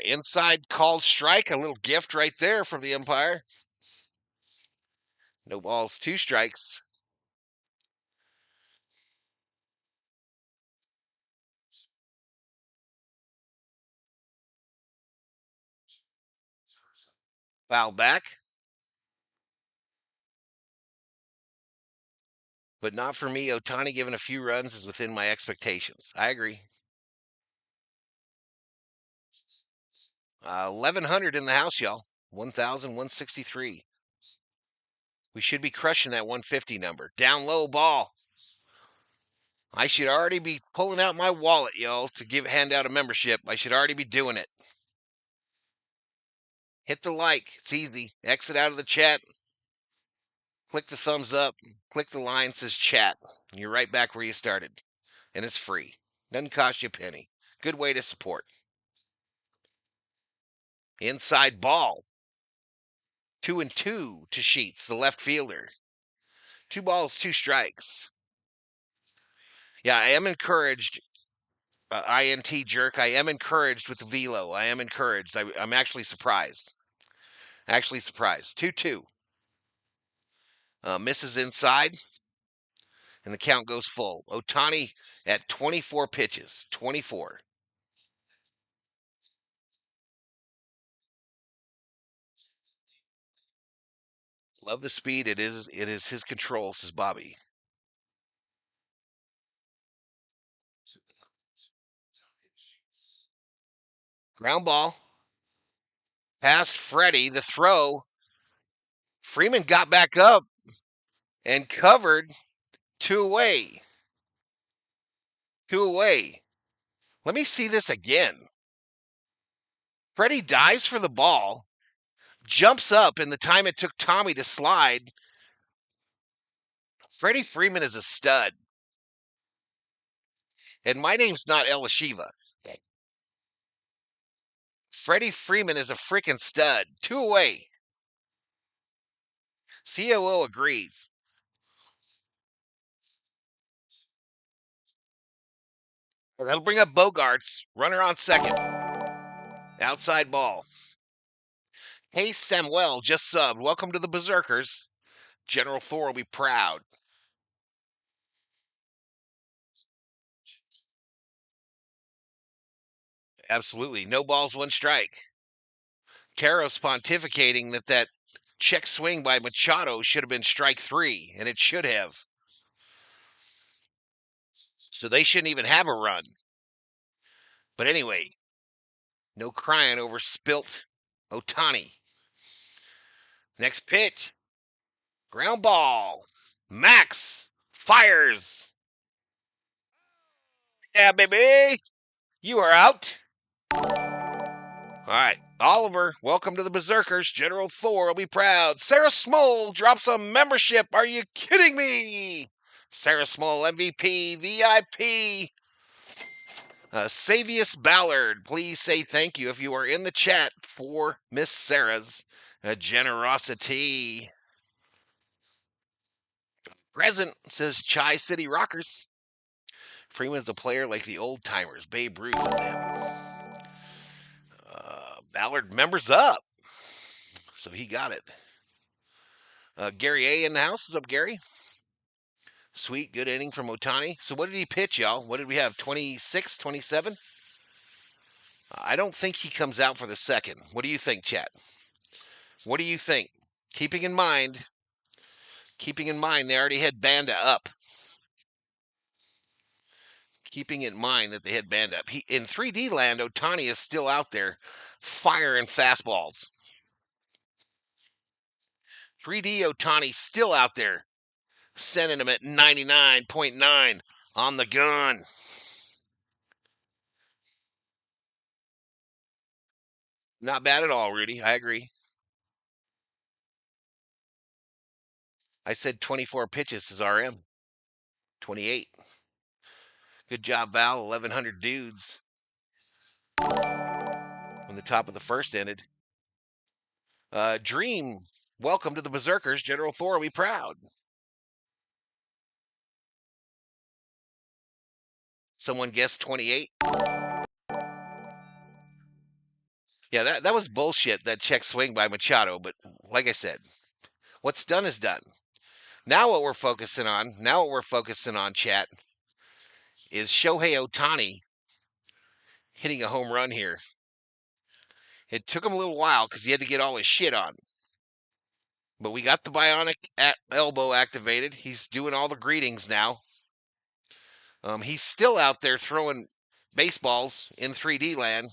Inside called strike, a little gift right there from the umpire. No balls, 2 strikes. Foul back. But not for me. Otani giving a few runs is within my expectations. I agree. 1,100 in the house, y'all. 1,163. We should be crushing that 150 number. Down low ball. I should already be pulling out my wallet, y'all, to hand out a membership. I should already be doing it. Hit the like. It's easy. Exit out of the chat. Click the thumbs up. Click the line that says chat. And you're right back where you started. And it's free. Doesn't cost you a penny. Good way to support. Inside ball. 2-2 to Sheets, the left fielder. 2 balls, 2 strikes. Yeah, I am encouraged. INT jerk. I am encouraged with the velo. I am encouraged. I'm actually surprised. 2-2. Misses inside, and the count goes full. Otani at 24 pitches. 24. Love the speed. It is his control, says Bobby. Ground ball. Past Freddie. The throw. Freeman got back up and covered. 2 away. 2 away. Let me see this again. Freddie dives for the ball, jumps up in the time it took Tommy to slide. Freddie Freeman is a stud. And my name's not Elishiva. Freddie Freeman is a freaking stud. 2 away. COO agrees. That'll bring up Bogarts. Runner on second. Outside ball. Hey, Samuel just subbed. Welcome to the Berserkers. General Thor will be proud. Absolutely. No balls, 1 strike. Caros pontificating that check swing by Machado should have been strike 3, and it should have. So they shouldn't even have a run. But anyway, no crying over spilt Otani. Next pitch. Ground ball. Max fires. Yeah, baby. You are out. All right. Oliver, welcome to the Berserkers. General Thor will be proud. Sarah Small drops a membership. Are you kidding me? Sarah Small, MVP, VIP. Savius Ballard, please say thank you if you are in the chat for Miss Sarah's generosity. Present, says Chai City Rockers. Freeman's a player like the old timers, Babe Ruth and them. Ballard members up. So he got it. Gary A in the house. What's up, Gary? Sweet, good inning from Otani. So what did he pitch, y'all? What did we have? 26, 27? I don't think he comes out for the second. What do you think, chat? What do you think? Keeping in mind they already had Banda up. Keeping in mind that they had Banda up. In 3D land, Otani is still out there firing fastballs. 3D Otani still out there sending him at 99.9 on the gun. Not bad at all, Rudy. I agree. I said 24 pitches is RM. 28. Good job, Val. 1,100 dudes. When the top of the first ended. Dream, welcome to the Berserkers. General Thor, be proud. Someone guessed 28. Yeah, that was bullshit, that check swing by Machado. But like I said, what's done is done. Now what we're focusing on, chat, is Shohei Otani hitting a home run here. It took him a little while because he had to get all his shit on. But we got the bionic elbow activated. He's doing all the greetings now. He's still out there throwing baseballs in 3D land.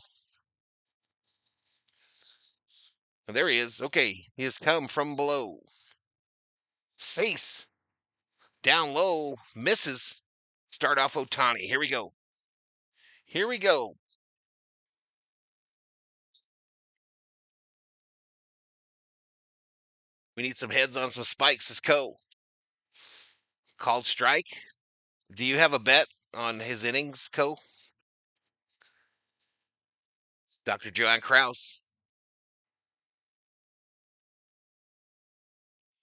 And there he is. Okay, he has come from below. Space. Down low. Misses. Start off Otani. Here we go. Here we go. We need some heads on some spikes. Let's go. Called strike. Do you have a bet on his innings, Co? Dr. Joanne Krause.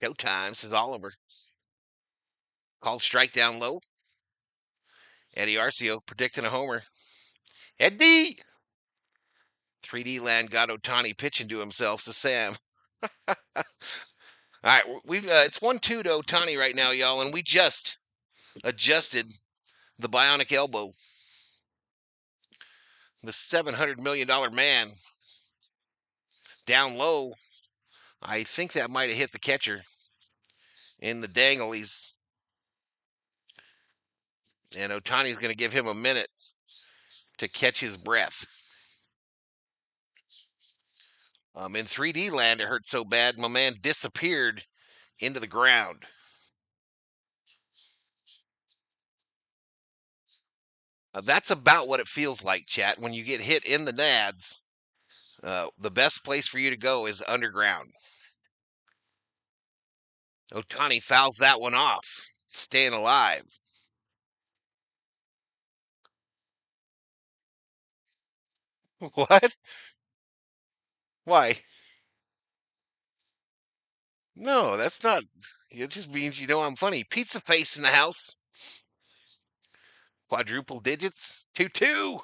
Go time, says Oliver. Called strike down low. Eddie Arcio predicting a homer. Eddie! 3D land got Otani pitching to himself, says Sam. All right, we've it's 1-2 to Otani right now, y'all, and we just adjusted the bionic elbow. The $700 million man down low. I think that might have hit the catcher in the danglies. And Otani's going to give him a minute to catch his breath. In 3D land, it hurt so bad, my man disappeared into the ground. That's about what it feels like, chat. When you get hit in the nads, the best place for you to go is underground. Otani fouls that one off, staying alive. What? Why? No, that's not. It just means you know I'm funny. Pizza face in the house. Quadruple digits. 2-2.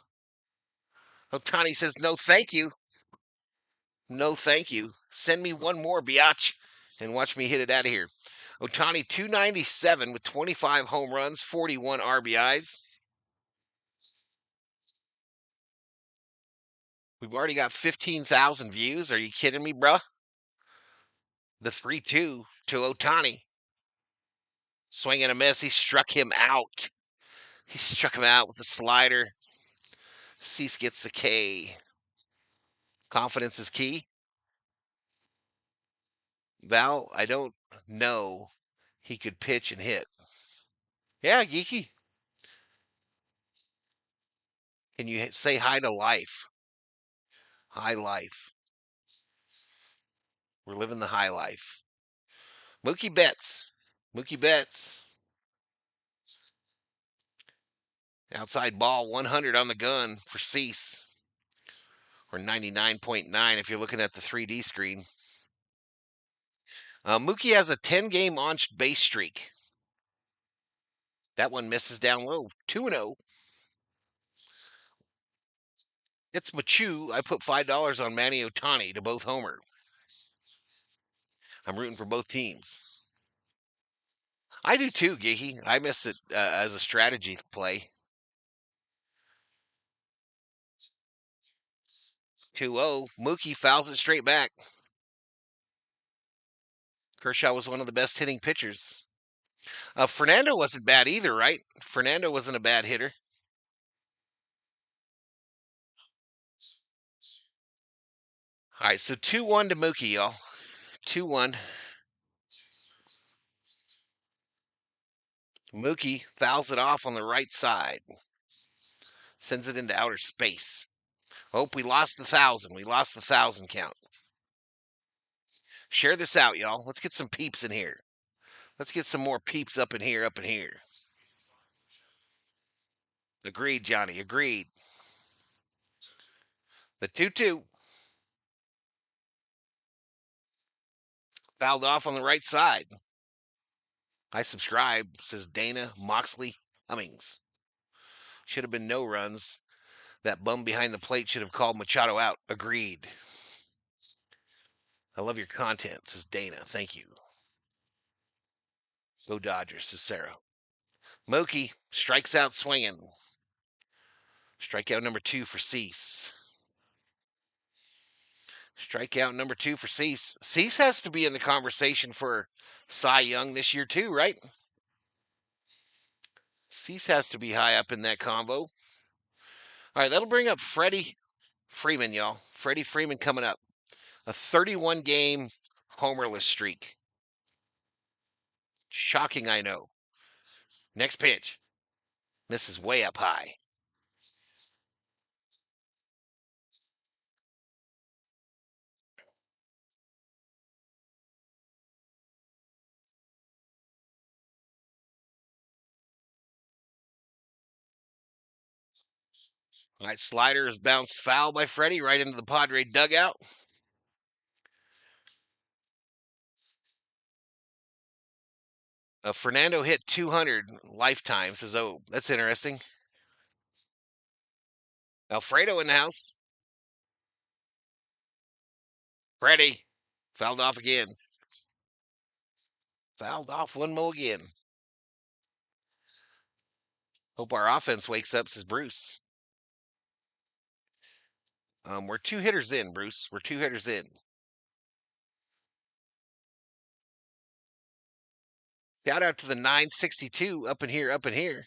Otani says no, thank you. No, thank you. Send me one more, biatch, and watch me hit it out of here. Otani 297 with 25 home runs, 41 RBIs. We've already got 15,000 views. Are you kidding me, bruh? The 3-2 to Otani. Swing and a miss. He struck him out. He struck him out with the slider. Cease gets the K. Confidence is key. Val, I don't know he could pitch and hit. Yeah, Geeky. Can you say hi to life? High life. We're living the high life. Mookie Betts. Mookie Betts. Outside ball, 100 on the gun for Cease. Or 99.9 if you're looking at the 3D screen. Mookie has a 10-game on base streak. That one misses down low. 2-0. It's Machu. I put $5 on Manny Otani to both homer. I'm rooting for both teams. I do too, Geeky. I miss it as a strategy play. 2-0. Mookie fouls it straight back. Kershaw was one of the best hitting pitchers. Fernando wasn't bad either, right? Fernando wasn't a bad hitter. All right, so 2-1 to Mookie, y'all. 2-1. Mookie fouls it off on the right side. Sends it into outer space. Oh, we lost the 1,000. We lost the 1,000 count. Share this out, y'all. Let's get some peeps in here. Let's get some more peeps up in here, up in here. Agreed, Johnny. Agreed. The 2-2. Fouled off on the right side. I subscribe, says Dana Moxley Hummings. Should have been no runs. That bum behind the plate should have called Machado out. Agreed. I love your content, says Dana. Thank you. Go Dodgers, says Sarah. Mookie strikes out swinging. Strikeout number 2 for Cease. Strikeout number 2 for Cease. Cease has to be in the conversation for Cy Young this year too, right? Cease has to be high up in that combo. All right, that'll bring up Freddie Freeman, y'all. Freddie Freeman coming up. A 31-game homerless streak. Shocking, I know. Next pitch. Misses way up high. All right, slider is bounced foul by Freddie right into the Padre dugout. Fernando hit 200 lifetimes. Says, oh, that's interesting. Alfredo in the house. Freddie fouled off again. Fouled off one more again. Hope our offense wakes up, says Bruce. We're 2 hitters in, Bruce. We're 2 hitters in. Shout out to the 962 up in here, up in here.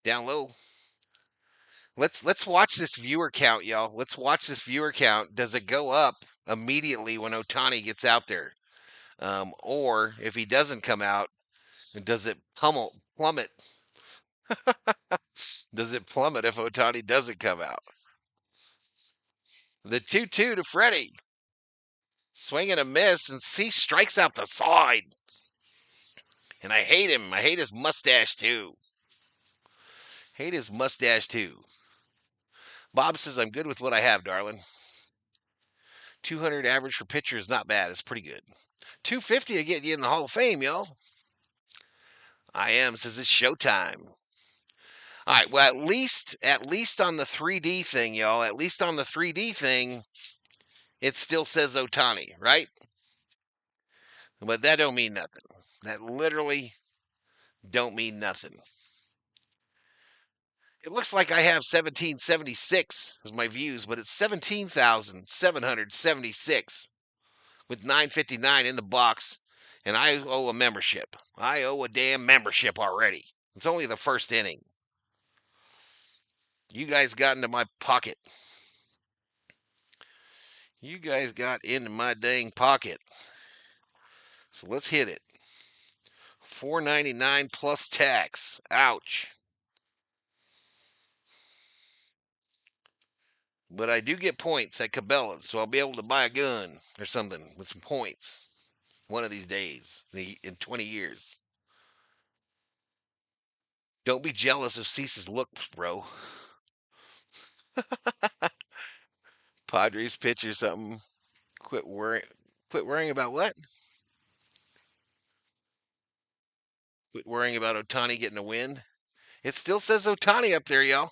Down low. Let's watch this viewer count, y'all. Let's watch this viewer count. Does it go up immediately when Otani gets out there? Or if he doesn't come out, does it plummet? Does it plummet if Otani doesn't come out? The 2-2 to Freddie. Swing and a miss, and C strikes out the side. And I hate him. I hate his mustache, too. Hate his mustache, too. Bob says, I'm good with what I have, darling. 200 average for pitcher is not bad. It's pretty good. 250 to get you in the Hall of Fame, y'all. I am, says it's showtime. All right, well, at least on the 3D thing, y'all, at least on the 3D thing, it still says Otani, right? But that don't mean nothing. That literally don't mean nothing. It looks like I have 1776 as my views, but it's 17,776 with 959 in the box, and I owe a membership. I owe a damn membership already. It's only the first inning. You guys got into my pocket. You guys got into my dang pocket. So let's hit it. $4.99 plus tax. Ouch. But I do get points at Cabela's, so I'll be able to buy a gun or something with some points one of these days in 20 years. Don't be jealous of Cease's looks, bro. Padres pitch or something. Quit worrying about what? Quit worrying about Otani getting a win. It still says Otani up there, y'all.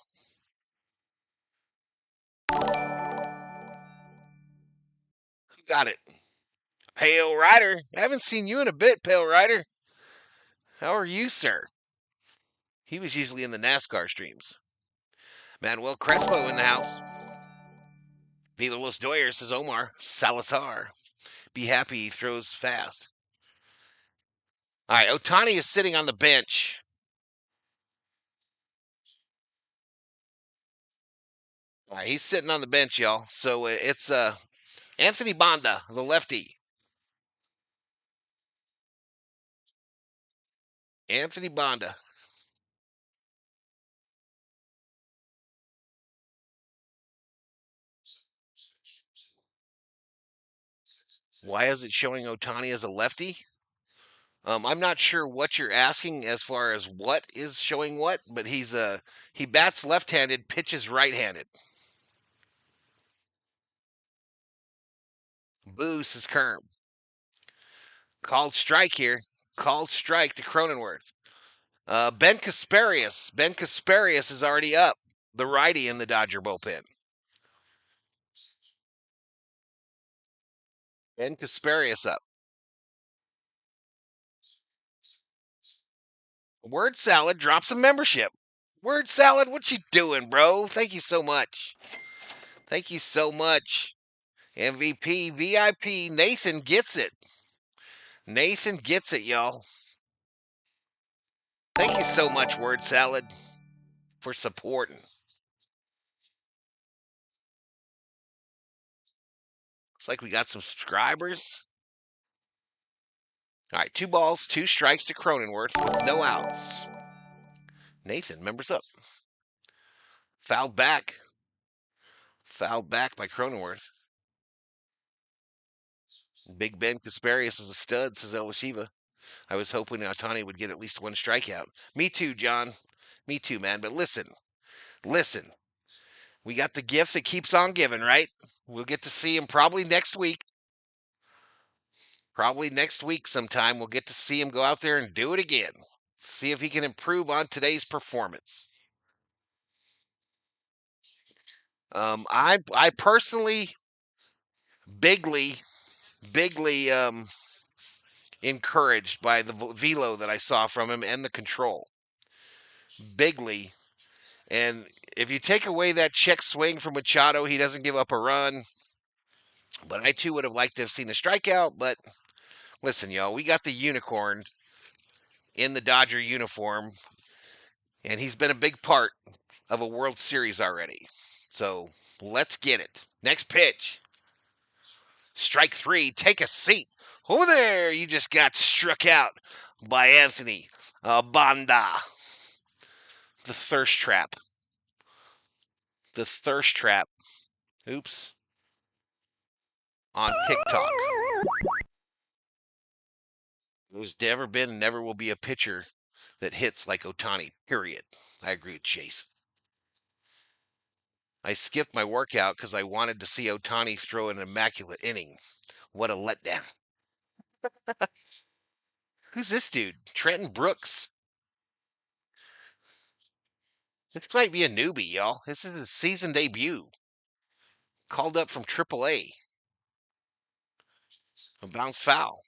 Who got it? Pale Rider. I haven't seen you in a bit, Pale Rider. How are you, sir? He was usually in the NASCAR streams. Manuel Crespo in the house. Viva Los Doyers, says Omar Salazar. Be happy he throws fast. All right, Otani is sitting on the bench. All right, he's sitting on the bench, y'all. So it's Anthony Banda, the lefty. Anthony Banda. Why is it showing Otani as a lefty? I'm not sure what you're asking as far as what is showing what, but he bats left-handed, pitches right-handed. Boo, says Kerm. Called strike here. Called strike to Cronenworth. Ben Kasparius. Ben Kasparius is already up. The righty in the Dodger bullpen. Ben Kasparius up. Word Salad drops a membership. Word Salad, what you doing, bro? Thank you so much. Thank you so much. MVP, VIP, Nathan gets it. Nathan gets it, y'all. Thank you so much, Word Salad, for supporting. Looks like we got some subscribers. All right, 2 balls, 2 strikes to Cronenworth with no outs. Nathan, members up. Fouled back. Fouled back by Cronenworth. Big Ben Kasparius is a stud, says El Shiva. I was hoping Otani would get at least 1 strikeout. Me too, John. Me too, man. But listen. We got the gift that keeps on giving, right? We'll get to see him probably next week. Probably next week sometime. We'll get to see him go out there and do it again. See if he can improve on today's performance. I personally bigly encouraged by the velo that I saw from him and the control. Bigly. And if you take away that check swing from Machado, he doesn't give up a run. But I too would have liked to have seen a strikeout. But listen, y'all, we got the unicorn in the Dodger uniform, and he's been a big part of a World Series already. So let's get it. Next pitch. Strike 3. Take a seat. Over there, you just got struck out by Anthony Banda. The thirst trap. The thirst trap. Oops. On TikTok. There's never been and never will be a pitcher that hits like Otani, period. I agree with Chase. I skipped my workout because I wanted to see Otani throw an immaculate inning. What a letdown. Who's this dude? Trenton Brooks. This might be a newbie, y'all. This is his season debut. Called up from AAA. A bounced foul.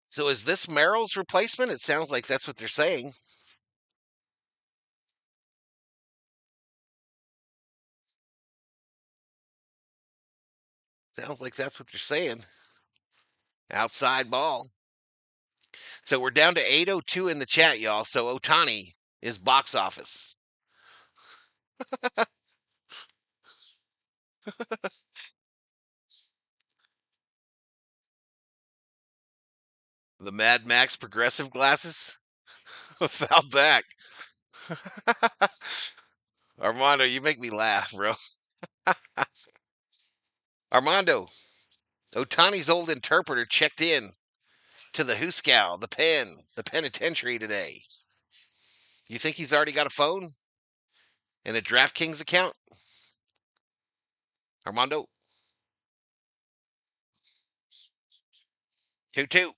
So is this Merrill's replacement? It sounds like that's what they're saying. Sounds like that's what they're saying. Outside ball. So we're down to 8:02 in the chat, y'all. So Otani is box office. The Mad Max progressive glasses. Foul back. Armando, you make me laugh, bro. Armando, Otani's old interpreter checked in to the Hooskow, the penitentiary today. You think he's already got a phone and a DraftKings account? Armando, 2-2.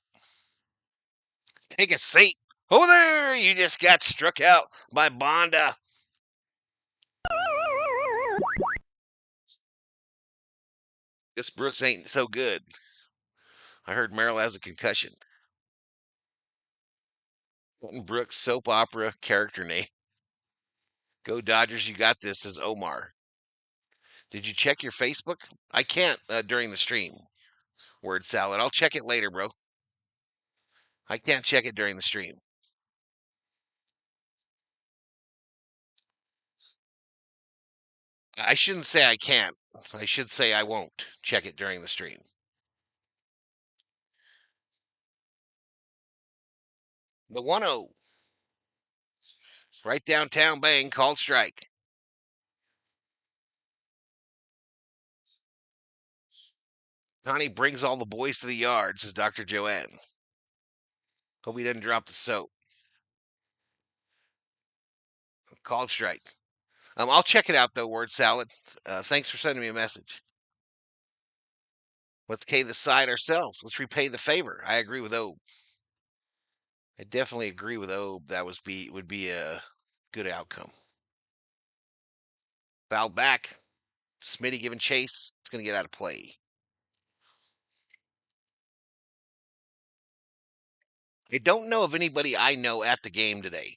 Take a seat. Oh, there! You just got struck out by Bonda. This Brooks ain't so good. I heard Merrill has a concussion. Quentin Brooks soap opera character name. Go Dodgers, you got this, says Omar. Did you check your Facebook? I can't during the stream. Word salad. I'll check it later, bro. I can't check it during the stream. I shouldn't say I can't. I should say I won't check it during the stream. The 1-0. Right downtown bang, called strike. Connie brings all the boys to the yard, says Dr. Joanne. Hope he doesn't drop the soap. Called strike. I'll check it out, though, Word Salad. Thanks for sending me a message. Let's pay the side ourselves. Let's repay the favor. I agree with Obe. I definitely agree with Obe. That would be a good outcome. Foul back. Smitty giving chase. It's going to get out of play. I don't know of anybody I know at the game today.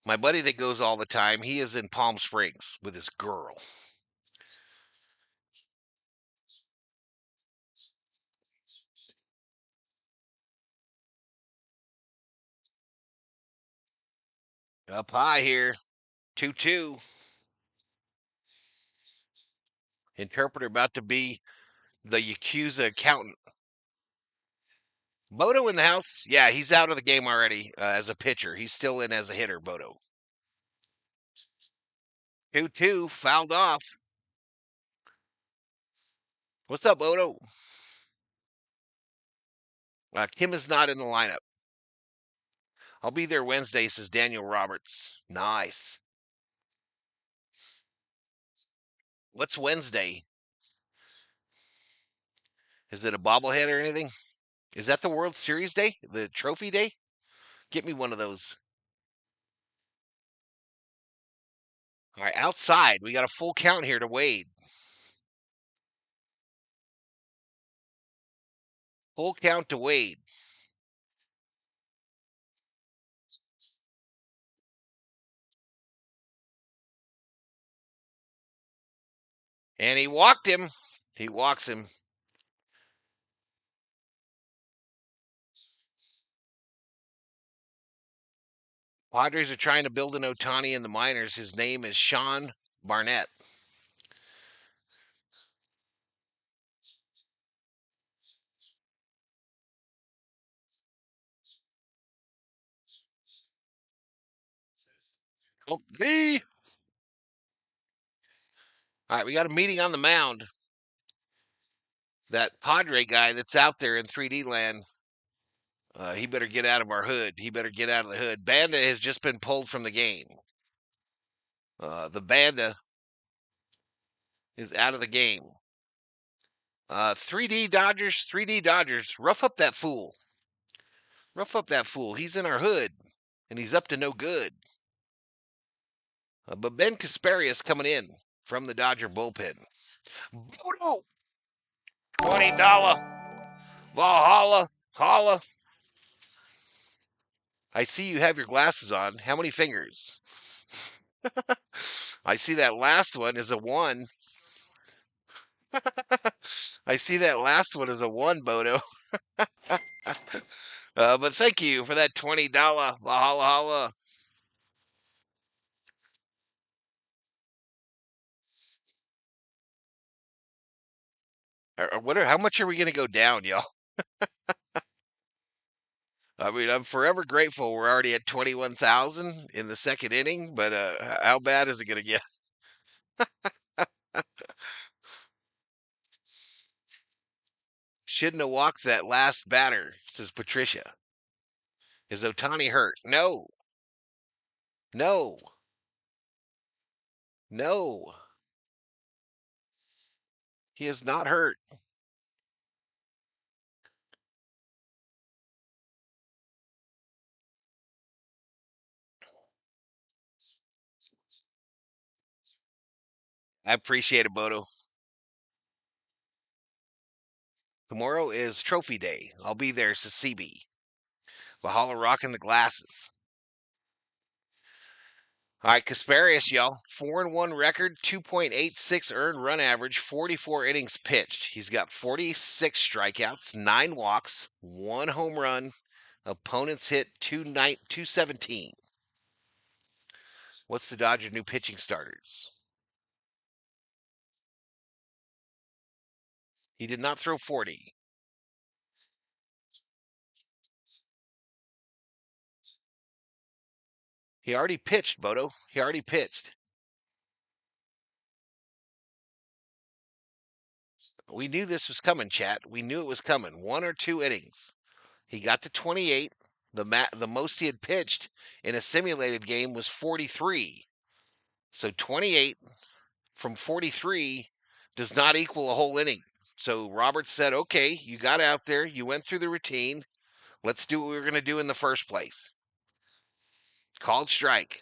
My buddy that goes all the time, he is in Palm Springs with his girl. Up high here. 2-2. Interpreter about to be the Yakuza accountant. Bodo in the house. Yeah, he's out of the game already as a pitcher. He's still in as a hitter, Bodo. 2-2, fouled off. What's up, Bodo? Kim is not in the lineup. I'll be there Wednesday, says Daniel Roberts. Nice. What's Wednesday? Is it a bobblehead or anything? Is that the World Series day? The trophy day? Get me one of those. All right, outside. We got a full count here to Wade. Full count to Wade. And he walked him. He walks him. Padres are trying to build an Otani in the minors. His name is Sean Barnett. Oh, me. All right, we got a meeting on the mound. That Padre guy that's out there in 3D land, he better get out of our hood. He better get out of the hood. Banda has just been pulled from the game. The Banda is out of the game. 3D Dodgers, 3D Dodgers, rough up that fool. Rough up that fool. He's in our hood, and he's up to no good. But Ben Kasparius coming in from the Dodger bullpen. Bodo! $20 Valhalla. Holla. I see you have your glasses on. How many fingers? I see that last one is a 1. I see that last one is a 1, Bodo. But thank you for that $20 Valhalla Holla. How much are we going to go down, y'all? I mean, I'm forever grateful we're already at 21,000 in the second inning, but how bad is it going to get? Shouldn't have walked that last batter, says Patricia. Is Otani hurt? No. No. No. He is not hurt. I appreciate it, Bodo. Tomorrow is Trophy Day. I'll be there, says CB. Valhalla rocking the glasses. All right, Kasparius, y'all. 4-1 record, 2.86 earned run average, 44 innings pitched. He's got 46 strikeouts, 9 walks, 1 home run. Opponents hit 217. What's the Dodger new pitching starters? He did not throw 40. He already pitched, Bodo. He already pitched. We knew this was coming, chat. We knew it was coming. 1 or 2 innings. He got to 28. The most he had pitched in a simulated game was 43. So 28 from 43 does not equal a whole inning. So Robert said, okay, you got out there, you went through the routine. Let's do what we were going to do in the first place. Called strike.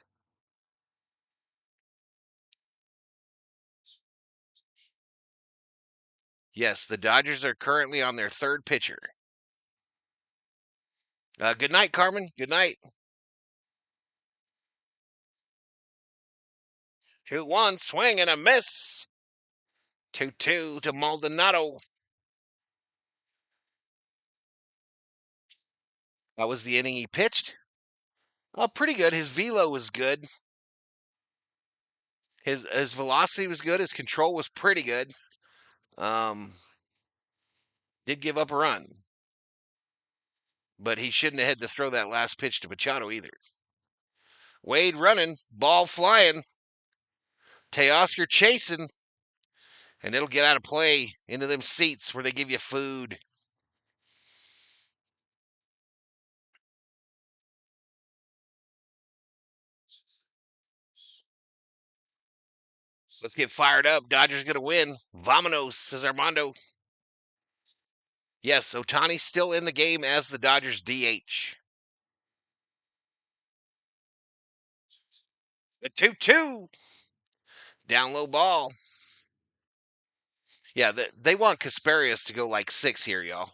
Yes, the Dodgers are currently on their third pitcher. Good night, Carmen. Good night. 2-1, swing and a miss. 2-2 to Maldonado. That was the inning he pitched. Oh, pretty good. His velo was good. His velocity was good. His control was pretty good. Did give up a run, but he shouldn't have had to throw that last pitch to Machado either. Wade running, ball flying. Teoscar chasing, and it'll get out of play into them seats where they give you food. Let's get fired up. Dodgers going to win. Vamonos, says Armando. Yes, Otani's still in the game as the Dodgers DH. The 2-2. Down low ball. Yeah, they want Kasparius to go like 6 here, y'all.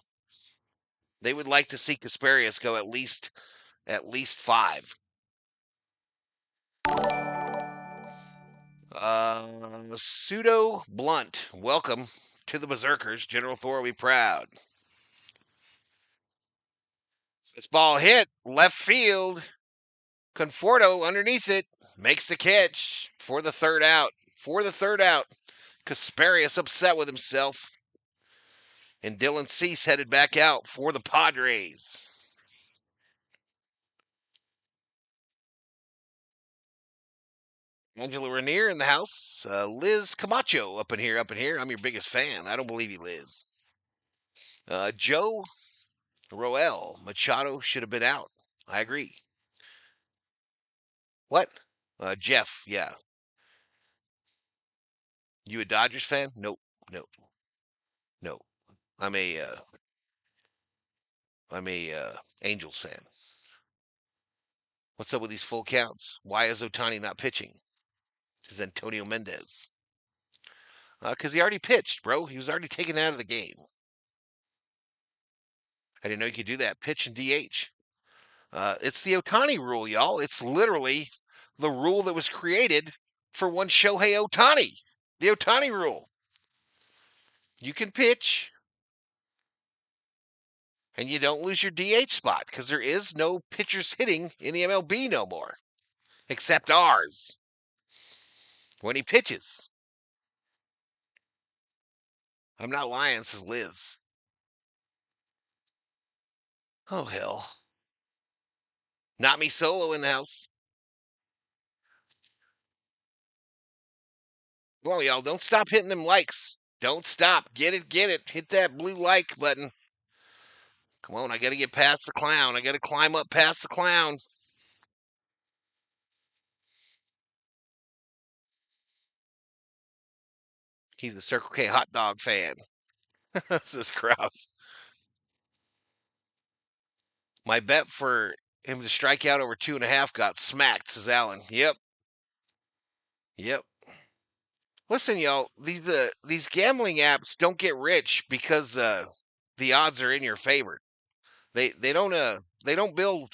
They would like to see Kasparius go at least 5. Pseudo Blunt, welcome to the Berserkers. General Thor, we proud. This ball hit left field. Conforto underneath it makes the catch for the third out. Kasparius upset with himself. And Dylan Cease headed back out for the Padres. Angela Rainier in the house. Liz Camacho up in here. I'm your biggest fan. I don't believe you, Liz. Joe Roel. Machado should have been out. I agree. What? Jeff, yeah. You a Dodgers fan? Nope. No. No. I'm a Angels fan. What's up with these full counts? Why is Otani not pitching? This is Antonio Mendez. Because he already pitched, bro. He was already taken out of the game. I didn't know you could do that. Pitch and DH. It's the Otani rule, y'all. It's literally the rule that was created for one Shohei Otani. The Otani rule. You can pitch, and you don't lose your DH spot because there is no pitchers hitting in the MLB no more, except ours when he pitches. I'm not lying, says Liz. Oh, hell. Not me solo in the house. Come on, y'all. Don't stop hitting them likes. Don't stop. Get it, get it. Hit that blue like button. Come on, I got to get past the clown. I got to climb up past the clown. He's a Circle K hot dog fan. Says Kraus. My bet for him to strike out over 2.5 got smacked, says Allen. Yep. Yep. Listen, y'all, these gambling apps don't get rich because the odds are in your favor. They don't build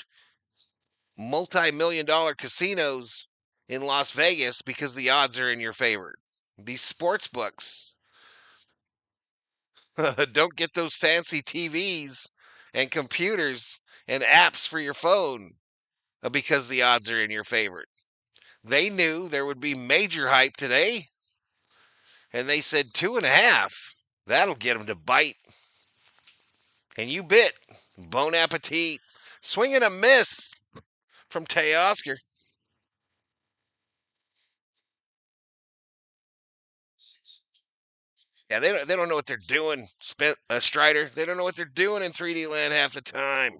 multi-million-dollar casinos in Las Vegas because the odds are in your favor. These sports books don't get those fancy TVs and computers and apps for your phone because the odds are in your favor. They knew there would be major hype today, and they said 2.5. That'll get them to bite. And you bit. Bon appetit. Swing and a miss from Teoscar. Yeah, they don't know what they're doing, Strider. They don't know what they're doing in 3D land half the time.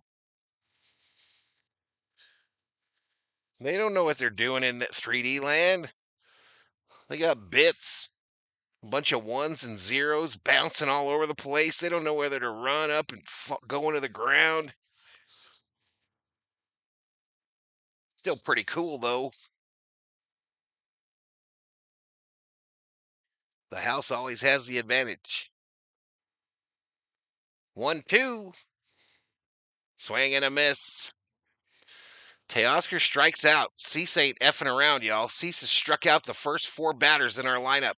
They don't know what they're doing in that 3D land. They got bits. A bunch of ones and zeros bouncing all over the place. They don't know whether to run up and go into the ground. Still pretty cool, though. The house always has the advantage. 1-2. Swing and a miss. Teoscar strikes out. Cease ain't effing around, y'all. Cease has struck out the first 4 batters in our lineup.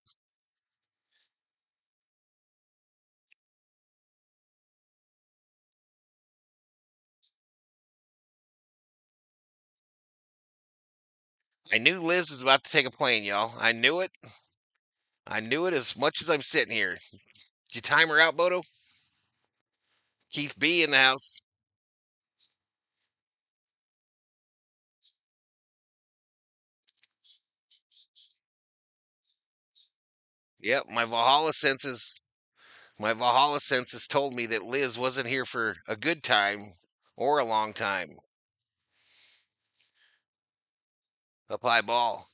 I knew Liz was about to take a plane, y'all. I knew it. I knew it as much as I'm sitting here. Did you time her out, Bodo? Keith B in the house. Yep, my Valhalla senses told me that Liz wasn't here for a good time or a long time. Up high ball.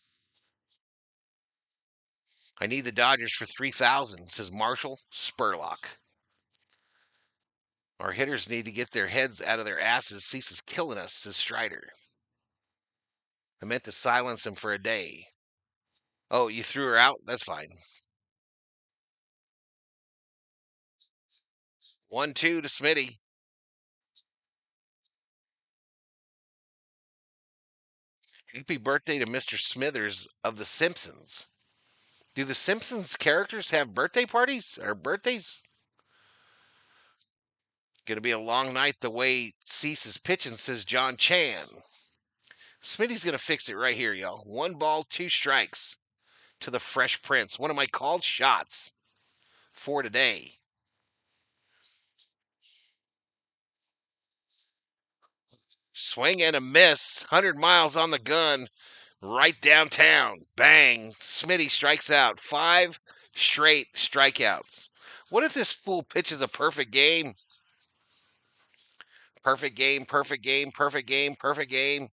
I need the Dodgers for 3,000, says Marshall Spurlock. Our hitters need to get their heads out of their asses. Cease is killing us, says Strider. I meant to silence him for a day. Oh, you threw her out? That's fine. 1-2 to Smitty. Happy birthday to Mr. Smithers of The Simpsons. Do the Simpsons characters have birthday parties or birthdays? Gonna be a long night the way Cease is pitching, says John Chan. Smitty's gonna fix it right here, y'all. 1 ball, 2 strikes to the Fresh Prince. One of my called shots for today. Swing and a miss. 100 miles on the gun. Right downtown. Bang. Smitty strikes out. 5 straight strikeouts. What if this fool pitches a perfect game? Perfect game, perfect game, perfect game, perfect game.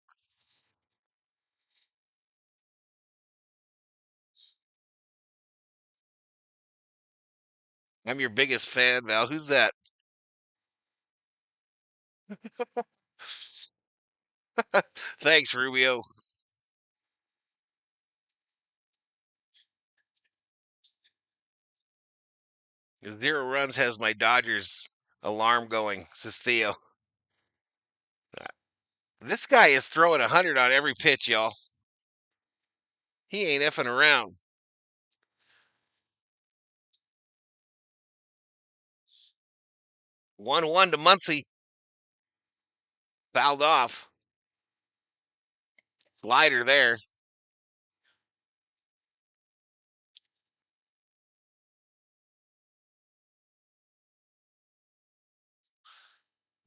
I'm your biggest fan, Val. Who's that? Thanks, Rubio. 0 runs has my Dodgers alarm going, says Theo. This guy is throwing 100 on every pitch, y'all. He ain't effing around. 1-1 to Muncie. Fouled off. Slider there.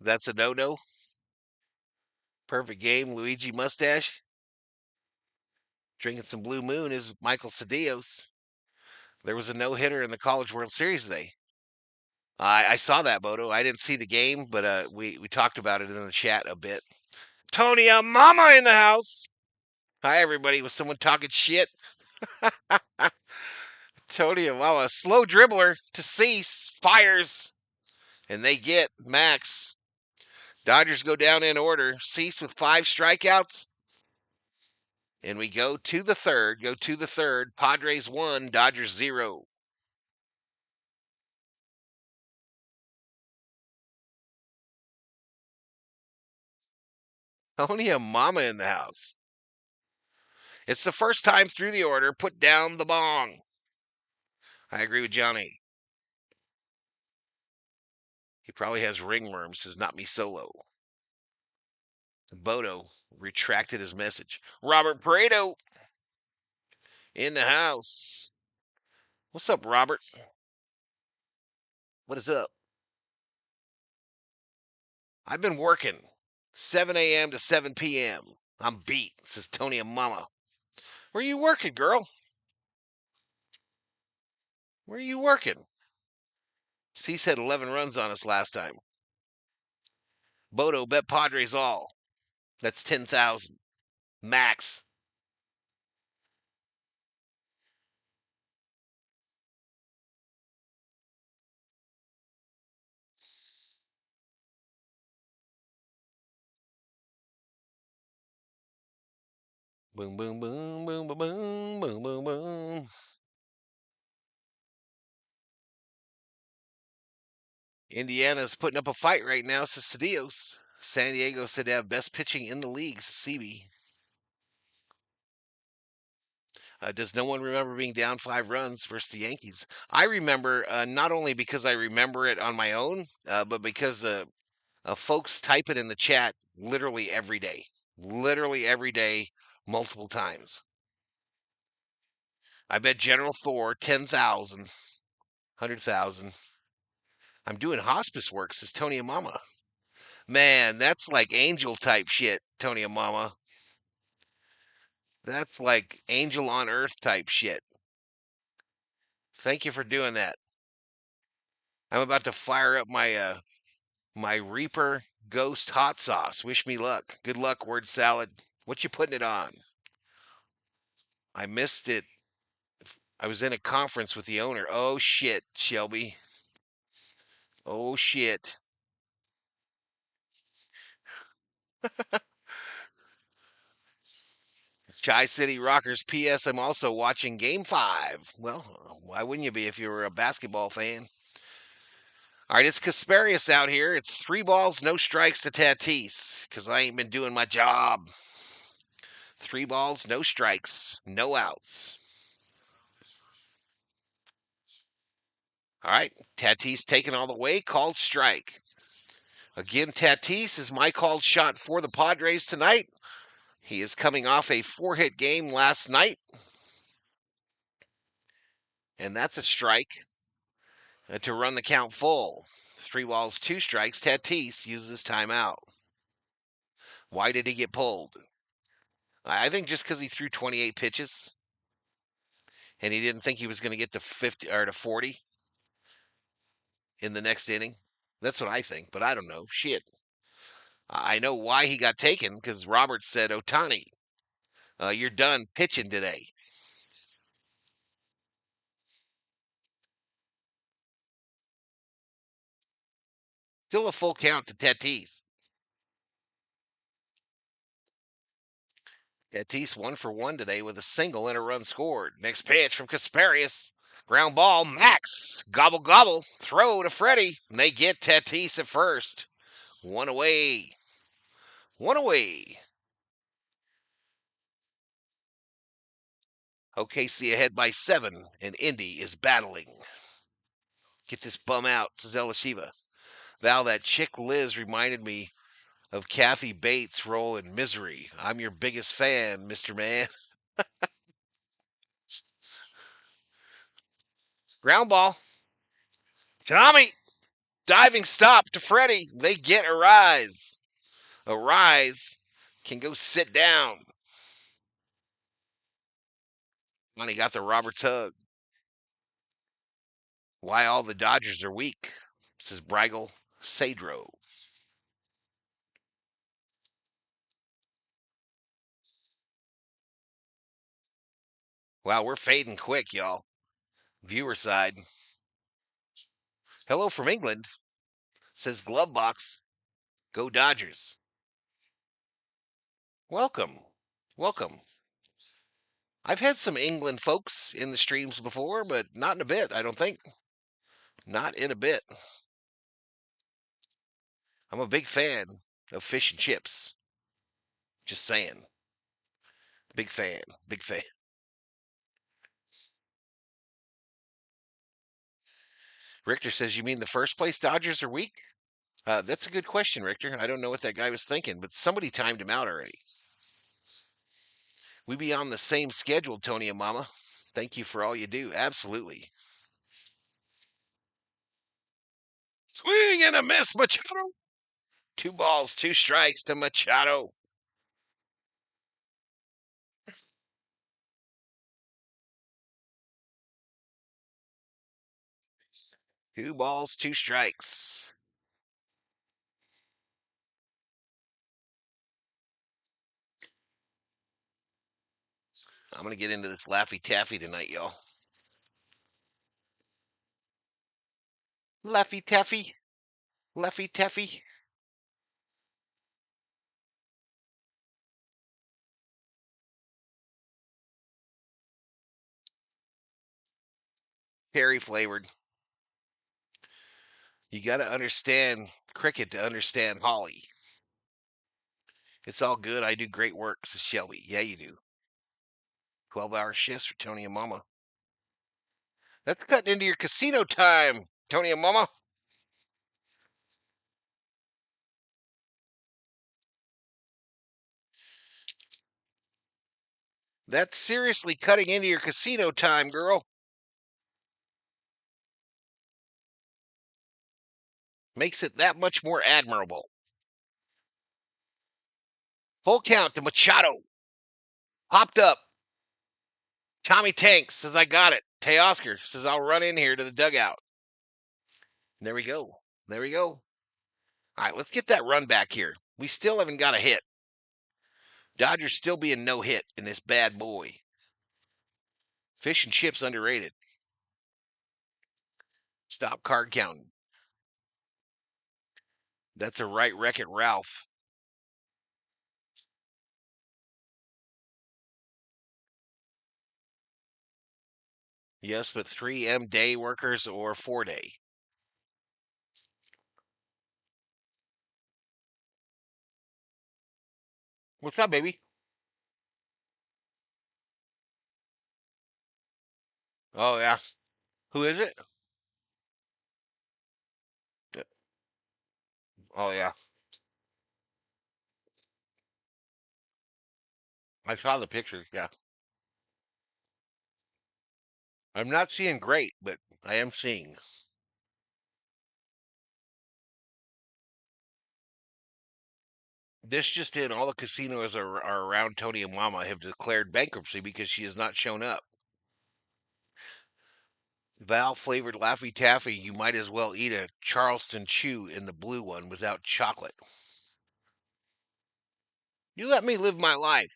That's a no-no. Perfect game. Luigi Mustache. Drinking some Blue Moon is Michael Cedillos. There was a no-hitter in the College World Series today. I saw that, Bodo. I didn't see the game, but we talked about it in the chat a bit. Tony Mama in the house. Hi, everybody. Was someone talking shit? Tony Mama, slow dribbler to Cease, fires, and they get Max. Dodgers go down in order. Cease with 5 strikeouts. And we go to the third. Padres 1, Dodgers 0. Only a mama in the house. It's the first time through the order. Put down the bong. I agree with Johnny. He probably has ringworm, says not me solo. Bodo retracted his message. Robert Prado in the house. What's up, Robert? What is up? I've been working 7 a.m. to 7 p.m. I'm beat, says Tony and Mama. Where you working, girl? Where are you working? Cease had 11 runs on us last time. Bodo bet Padres all. That's 10,000. Max. Boom, boom, boom, boom, boom, boom, boom, boom, boom. Indiana's putting up a fight right now, says Cedillos. San Diego said they have best pitching in the league, says CB. Does no one remember being down 5 runs versus the Yankees? I remember, not only because I remember it on my own, but because folks type it in the chat literally every day. Literally every day, multiple times. I bet General Thor 10,000, 100,000. I'm doing hospice work, says Tony Amama. Man, that's like angel type shit, Tony Amama. That's like angel on earth type shit. Thank you for doing that. I'm about to fire up my Reaper Ghost hot sauce. Wish me luck. Good luck, word salad. What you putting it on? I missed it. I was in a conference with the owner. Oh shit, Shelby. Oh shit. Chi City Rockers. P.S. I'm also watching Game 5. Well, why wouldn't you be if you were a basketball fan? All right, it's Casparius out here. It's 3 balls, no strikes to Tatis because I ain't been doing my job. 3 balls, no strikes, no outs. All right, Tatis taken all the way, called strike. Again, Tatis is my called shot for the Padres tonight. He is coming off a 4-hit game last night, and that's a strike to run the count full. 3 balls, 2 strikes. Tatis uses his timeout. Why did he get pulled? I think just because he threw 28 pitches and he didn't think he was going to get to 50 or to 40 in the next inning. That's what I think, but I don't know. Shit. I know why he got taken because Roberts said, Otani, you're done pitching today. Still a full count to Tatis. Tatis 1-for-1 today with a single and a run scored. Next pitch from Casparius. Ground ball, Max. Gobble, gobble. Throw to Freddie. And they get Tatis at first. One away. One away. OKC ahead by 7, and Indy is battling. Get this bum out, says Elishiva. Val, that chick Liz reminded me of Kathy Bates' role in Misery. I'm your biggest fan, Mr. Man. Ground ball. Tommy. Diving stop to Freddie. They get a rise. A rise can go sit down. Money got the Roberts hug. Why all the Dodgers are weak, says Brigel Cedro. Wow, we're fading quick, y'all. Viewer side. Hello from England, says Glovebox. Go Dodgers. Welcome. Welcome. I've had some England folks in the streams before, but not in a bit, I don't think. Not in a bit. I'm a big fan of fish and chips. Just saying. Big fan. Big fan. Richter says, you mean the first place Dodgers are weak? That's a good question, Richter. I don't know what that guy was thinking, but somebody timed him out already. We be on the same schedule, Tony and Mama. Thank you for all you do. Absolutely. Swing and a miss, Machado. 2 balls, 2 strikes to Machado. Two balls, 2 strikes. I'm going to get into this Laffy Taffy tonight, y'all. Laffy Taffy. Laffy Taffy. cherry flavored. You got to understand cricket to understand holly. It's all good. I do great work, says Shelby. Yeah, you do. 12-hour shifts for Tony and Mama. That's cutting into your casino time, Tony and Mama. That's seriously cutting into your casino time, girl. Makes it that much more admirable. Full count to Machado. Popped up. Tommy Tanks says, I got it. Teoscar says, I'll run in here to the dugout. And there we go. There we go. All right, let's get that run back here. We still haven't got a hit. Dodgers still being no hit in this bad boy. Fish and chips underrated. Stop card counting. That's a right Wreck-It Ralph. Yes, but 3M day workers or 4-day. What's up, baby? Oh, yeah. Who is it? Oh, yeah. I saw the pictures. Yeah. I'm not seeing great, but I am seeing. This just in, all the casinos are around Tony and Mama have declared bankruptcy because she has not shown up. Val flavored Laffy Taffy, you might as well eat a Charleston Chew in the blue one without chocolate. You let me live my life.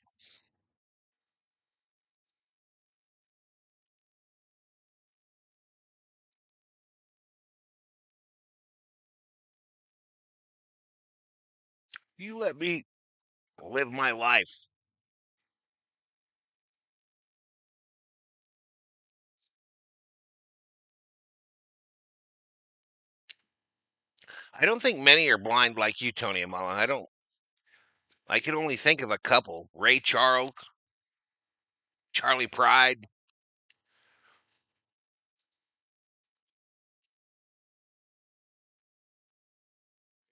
You let me live my life. I don't think many are blind like you, Tony and Mama. I don't. I can only think of a couple. Ray Charles, Charlie Pride.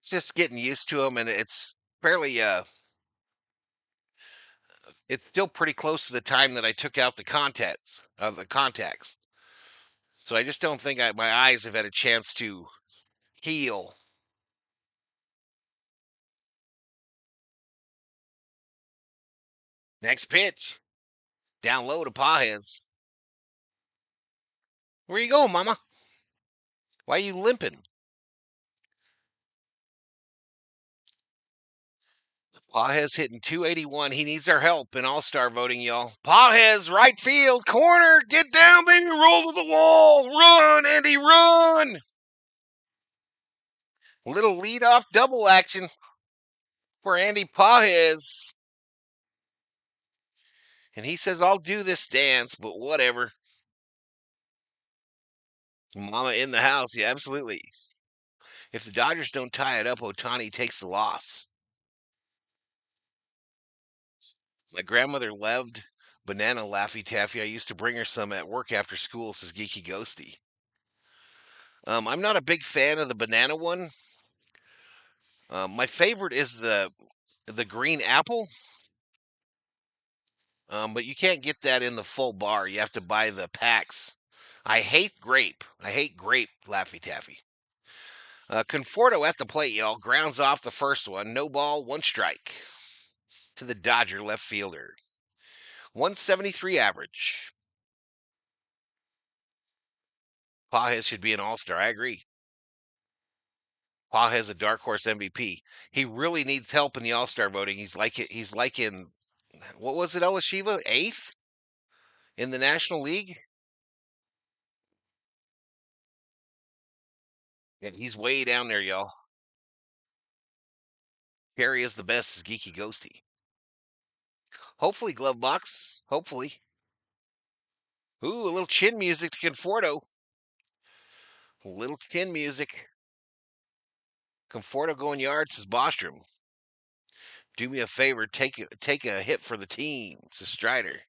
It's just getting used to them, and it's fairly it's still pretty close to the time that I took out the contacts. So I just don't think my eyes have had a chance to heal. Next pitch, down low to Pajes. Where you going, Mama? Why are you limping? Pajes hitting 281. He needs our help in All-Star voting, y'all. Pajes, right field, corner, get down, baby, roll to the wall, run, Andy, run! Little lead-off double action for Andy Pajes. And he says, I'll do this dance, but whatever. Mama in the house. Yeah, absolutely. If the Dodgers don't tie it up, Otani takes the loss. My grandmother loved banana Laffy Taffy. I used to bring her some at work after school, says Geeky Ghosty. I'm not a big fan of the banana one. My favorite is the green apple. But you can't get that in the full bar. You have to buy the packs. I hate grape. I hate grape Laffy Taffy. Conforto at the plate, y'all. Grounds off the first one. No ball, one strike. To the Dodger left fielder. 173 average. Pajes should be an all-star. I agree. Pajes a dark horse MVP. He really needs help in the all-star voting. He's like in what was it, Elashiva? Eighth in the National League? And he's way down there, y'all. Perry is the best, is Geeky Ghosty. Hopefully, glove box. Hopefully. Ooh, a little chin music to Conforto. Little chin music. Conforto going yards, says Bostrom. Do me a favor, take a hit for the team, says Strider.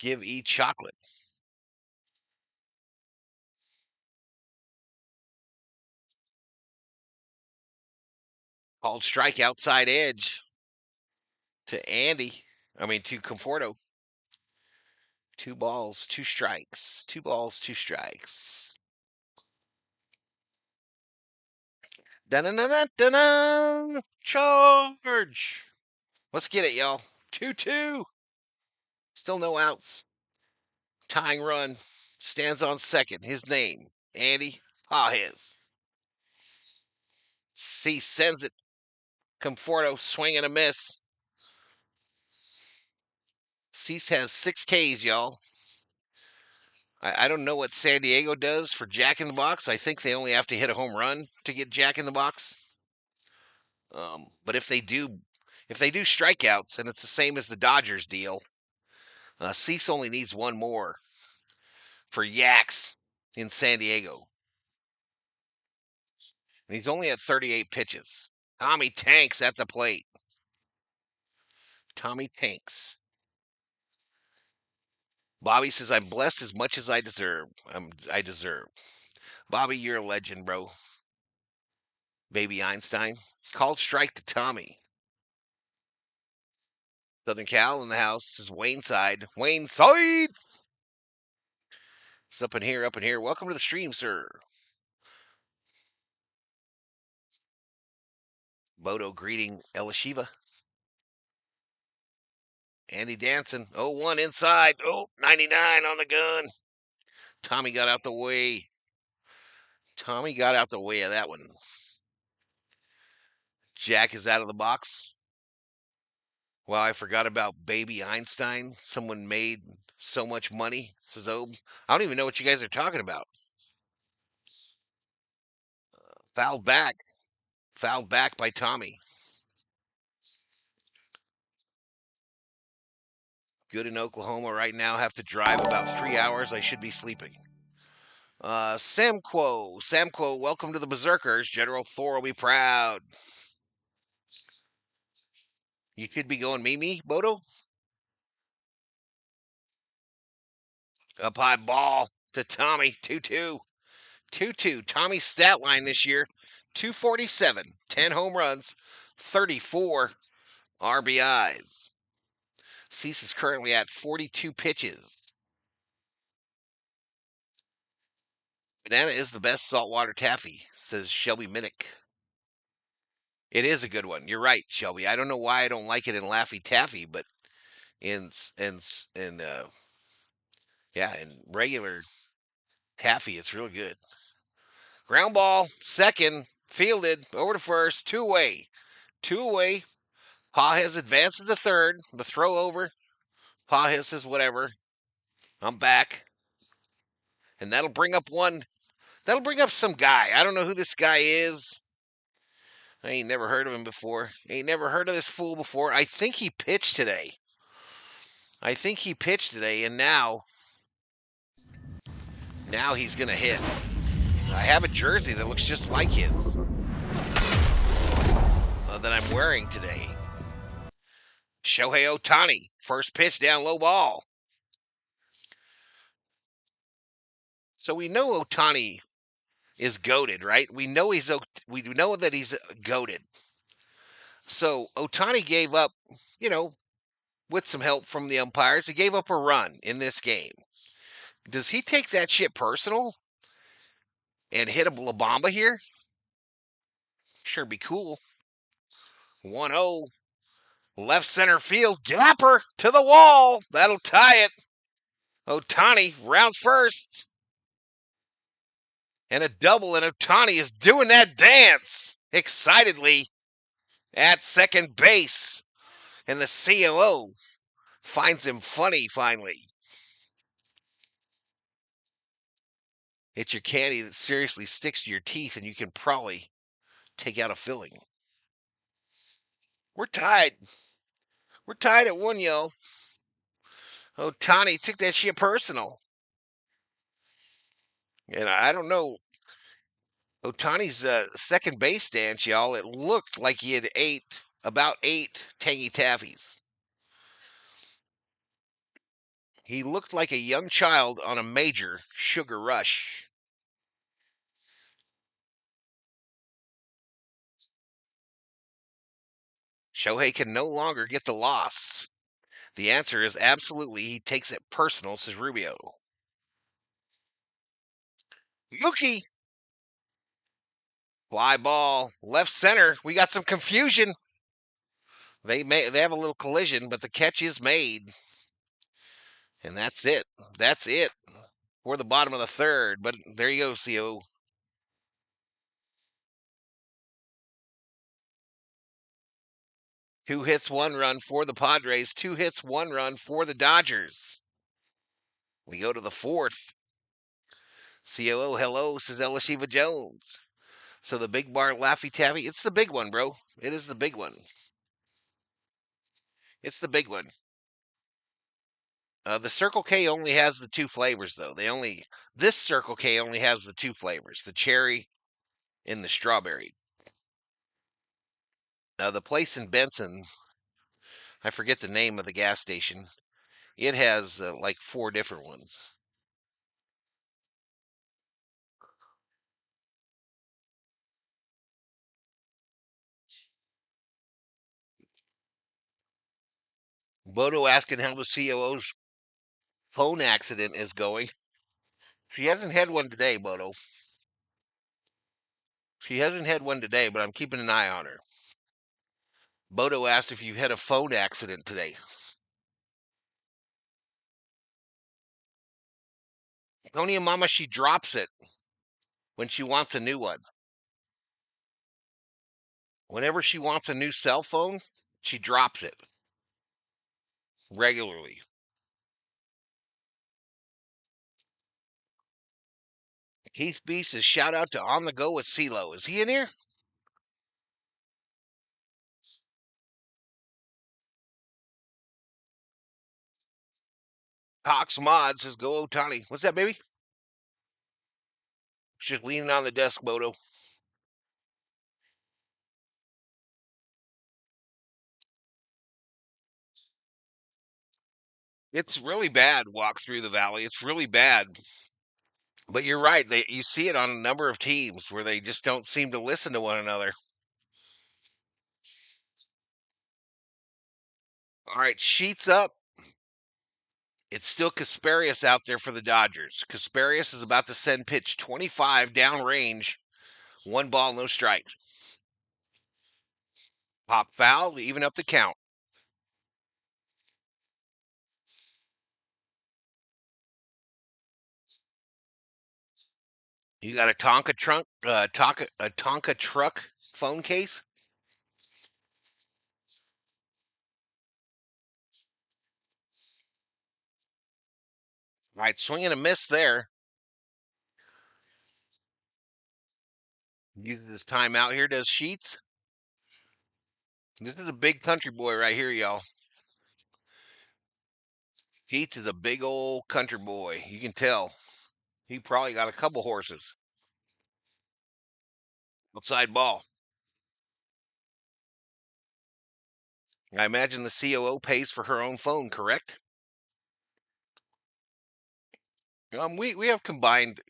Give E chocolate. Called strike outside edge to Andy. To Conforto. 2 balls, 2 strikes. 2 balls, 2 strikes. Dun-dun-dun-dun-dun! Charge! Let's get it, y'all. 2-2. Still no outs. Tying run. Stands on second. His name, Andy Pajes. C sends it. Conforto swing and a miss. Cease has 6 Ks, y'all. I don't know what San Diego does for Jack in the Box. I think they only have to hit a home run to get Jack in the Box. But if they do strikeouts, and it's the same as the Dodgers deal, Cease only needs one more for Yaks in San Diego. And he's only at 38 pitches. Tommy Tanks at the plate. Tommy Tanks. Bobby says, I'm blessed as much as I deserve. I deserve. Bobby, you're a legend, bro. Baby Einstein. Called strike to Tommy. Southern Cal in the house. This is Wayne Side. Wayne Side! It's up in here, up in here. Welcome to the stream, sir. Bodo greeting Elishiva. Andy dancing. 0-1 inside. 99 on the gun. Tommy got out the way. Tommy got out the way of that one. Jack is out of the box. Well, I forgot about Baby Einstein. Someone made so much money, says Obe. I don't even know what you guys are talking about. Fouled back. Fouled back by Tommy. Good in Oklahoma right now. Have to drive about 3 hours. I should be sleeping. Samquo, welcome to the Berserkers. General Thor will be proud. You should be going Mimi, Bodo. Up high ball to Tommy. 2-2. 2-2. Tommy's stat line this year, 247, 10 home runs, 34 RBIs. Cease is currently at 42 pitches. Banana is the best saltwater taffy, says Shelby Minnick. It is a good one. You're right, Shelby. I don't know why I don't like it in Laffy Taffy, but in regular taffy, it's real good. Ground ball, second, fielded, over to first, two away. Pajes advances to third. The throw over. Pajes says, whatever. I'm back. And that'll bring up some guy. I don't know who this guy is. I ain't never heard of him before. Ain't never heard of this fool before. I think he pitched today. And now he's going to hit. I have a jersey that looks just like his that I'm wearing today. Shohei Otani, first pitch down, low ball. So we know Otani is goated, right? We know that he's goated. So Otani gave up, with some help from the umpires, he gave up a run in this game. Does he take that shit personal and hit a La Bamba here? Sure be cool. 1-0. Left center field. Gapper to the wall. That'll tie it. Otani rounds first. And a double, and Otani is doing that dance excitedly at second base. And the COO finds him funny finally. It's your candy that seriously sticks to your teeth, and you can probably take out a filling. We're tied. We're tied at 1, yo. Otani took that shit personal. And I don't know, Otani's second base dance, y'all, it looked like he had about 8 Tangy Taffies. He looked like a young child on a major sugar rush. Shohei can no longer get the loss. The answer is absolutely he takes it personal, says Rubio. Mookie, fly ball, left center. We got some confusion. They have a little collision, but the catch is made. And that's it. That's it for the bottom of the third. But there you go, CO. 2 hits, 1 run for the Padres. 2 hits, 1 run for the Dodgers. We go to the fourth. COO, hello, says Elishiva Jones. So the big bar Laffy Taffy, it's the big one, bro. It is the big one. It's the big one. The Circle K only has the 2 flavors, though. This Circle K only has the 2 flavors, the cherry and the strawberry. Now the place in Benson, I forget the name of the gas station. It has like 4 different ones. Bodo asking how the COO's phone accident is going. She hasn't had one today, Bodo. She hasn't had one today, but I'm keeping an eye on her. Bodo asked if you had a phone accident today. Tony and Mama, she drops it when she wants a new one. Whenever she wants a new cell phone, she drops it regularly. Keith B says, shout out to On the Go with CeeLo. Is he in here? Cox Mod says, go Otani. What's that, baby? She's leaning on the desk, Bodo. It's really bad, walk through the valley. It's really bad. But you're right. You see it on a number of teams where they just don't seem to listen to one another. All right, sheets up. It's still Kasparius out there for the Dodgers. Kasparius is about to send pitch 25 downrange. 1 ball, no strikes. Pop foul to even up the count. You got a Tonka truck phone case. All right, swing and a miss there. Uses his timeout here. Does Sheets? This is a big country boy right here, y'all. Sheets is a big old country boy. You can tell. He probably got a couple horses. Outside ball. I imagine the COO pays for her own phone, correct? We have combined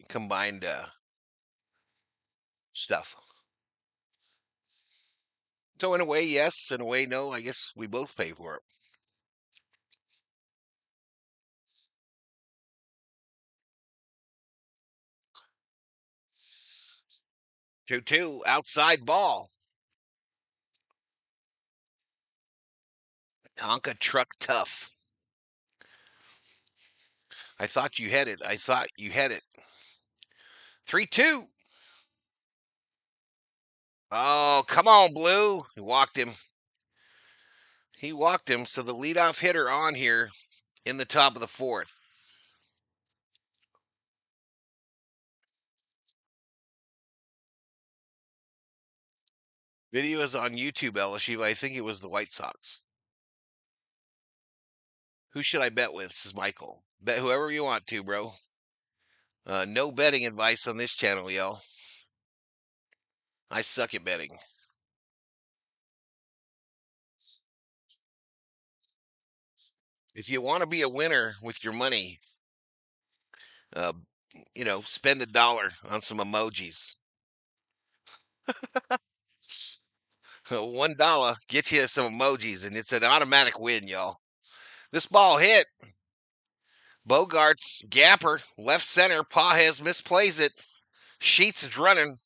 stuff. So in a way, yes. In a way, no. I guess we both pay for it. 2-2 outside ball. Tonka truck tough. I thought you had it. I thought you had it. 3-2. Oh, come on, Blue. He walked him. He walked him. So the leadoff hitter on here in the top of the fourth. Video is on YouTube, LSU. I think it was the White Sox. Who should I bet with? Says Michael. Bet whoever you want to, bro. No betting advice on this channel, y'all. I suck at betting. If you want to be a winner with your money, uh, spend $1 on some emojis. $1 get you some emojis, and it's an automatic win, y'all. This ball hit. Bogart's gapper, left center. Pages misplays it. Sheets is running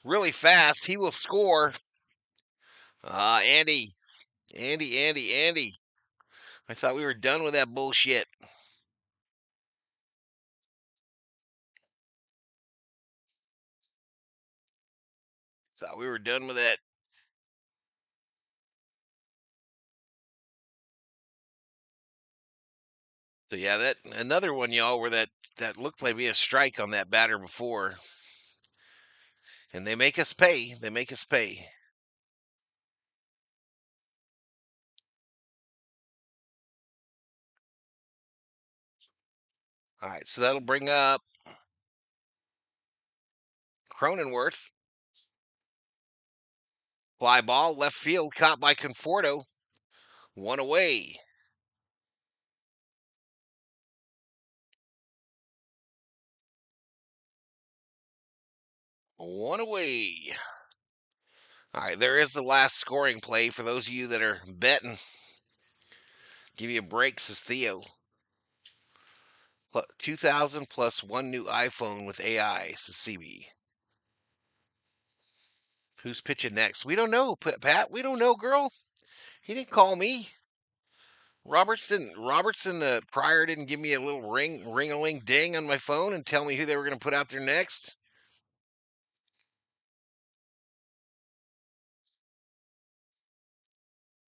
really fast. He will score. Andy. Andy. I thought we were done with that bullshit. Thought we were done with that. So yeah, that another one, y'all, where that looked like be a strike on that batter before, and they make us pay. They make us pay. All right, so that'll bring up Cronenworth. Fly ball, left field, caught by Conforto. One away. One away. All right, there is the last scoring play for those of you that are betting. Give you a break, says Theo. 2,000 plus one new iPhone with AI, says CB. Who's pitching next? We don't know, Pat. We don't know, girl. He didn't call me. Robertson prior didn't give me a little ring-a-ling ding on my phone and tell me who they were going to put out there next.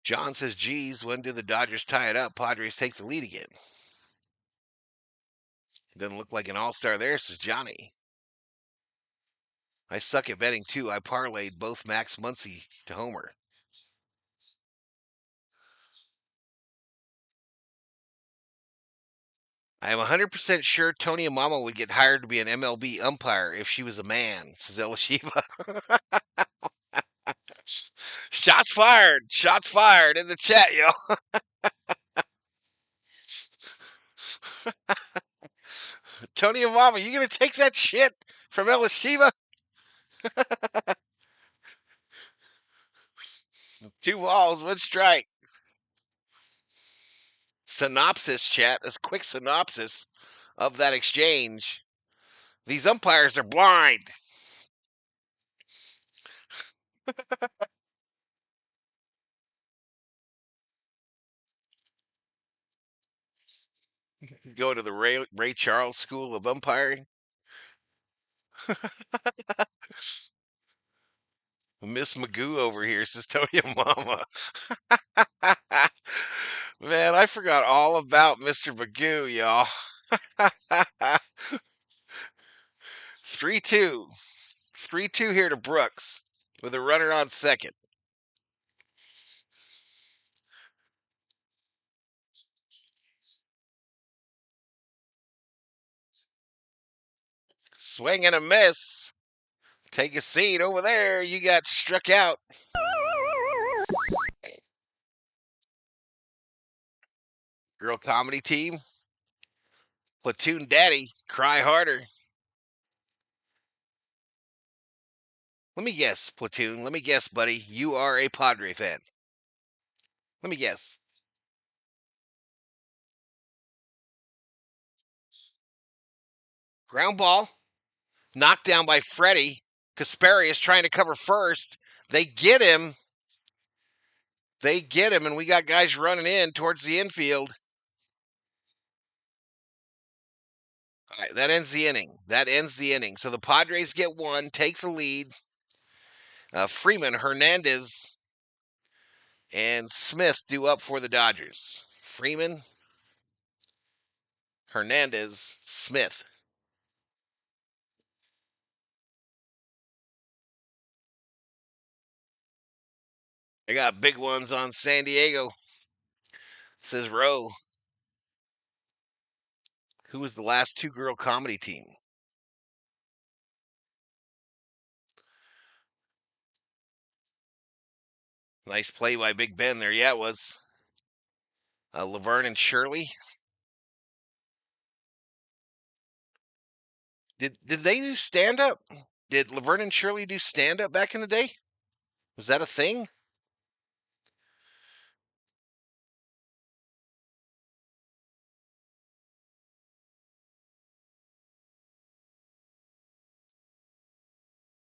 John says, geez, when do the Dodgers tie it up? Padres takes the lead again. Doesn't look like an all-star there, says Johnny. I suck at betting, too. I parlayed both Max Muncy to homer. I am 100% sure Tony Amama would get hired to be an MLB umpire if she was a man, says Elashiva. Shots fired. Shots fired in the chat, yo. Tony Amama, you going to take that shit from Elashiva? 2 balls, 1 strike. Synopsis, chat. A quick synopsis of that exchange. These umpires are blind. Go to the Ray Charles School of Umpiring. Miss Magoo over here, says Tony Mama. Man, I forgot all about Mr. Magoo, y'all. 3-2. 3-2 here to Brooks with a runner on second. Swing and a miss. Take a seat over there. You got struck out. Girl comedy team. Platoon Daddy. Cry harder. Let me guess, Platoon. Let me guess, buddy. You are a Padre fan. Let me guess. Ground ball. Knocked down by Freddie. Kasperi is trying to cover first. They get him. And we got guys running in towards the infield. All right, that ends the inning. So the Padres get one, takes a lead. Freeman, Hernandez, and Smith due up for the Dodgers. Freeman, Hernandez, Smith. I got big ones on San Diego, says Rowe. Who was the last two-girl comedy team? Nice play by Big Ben there. Yeah, it was. Laverne and Shirley. Did they do stand up? Did Laverne and Shirley do stand up back in the day? Was that a thing?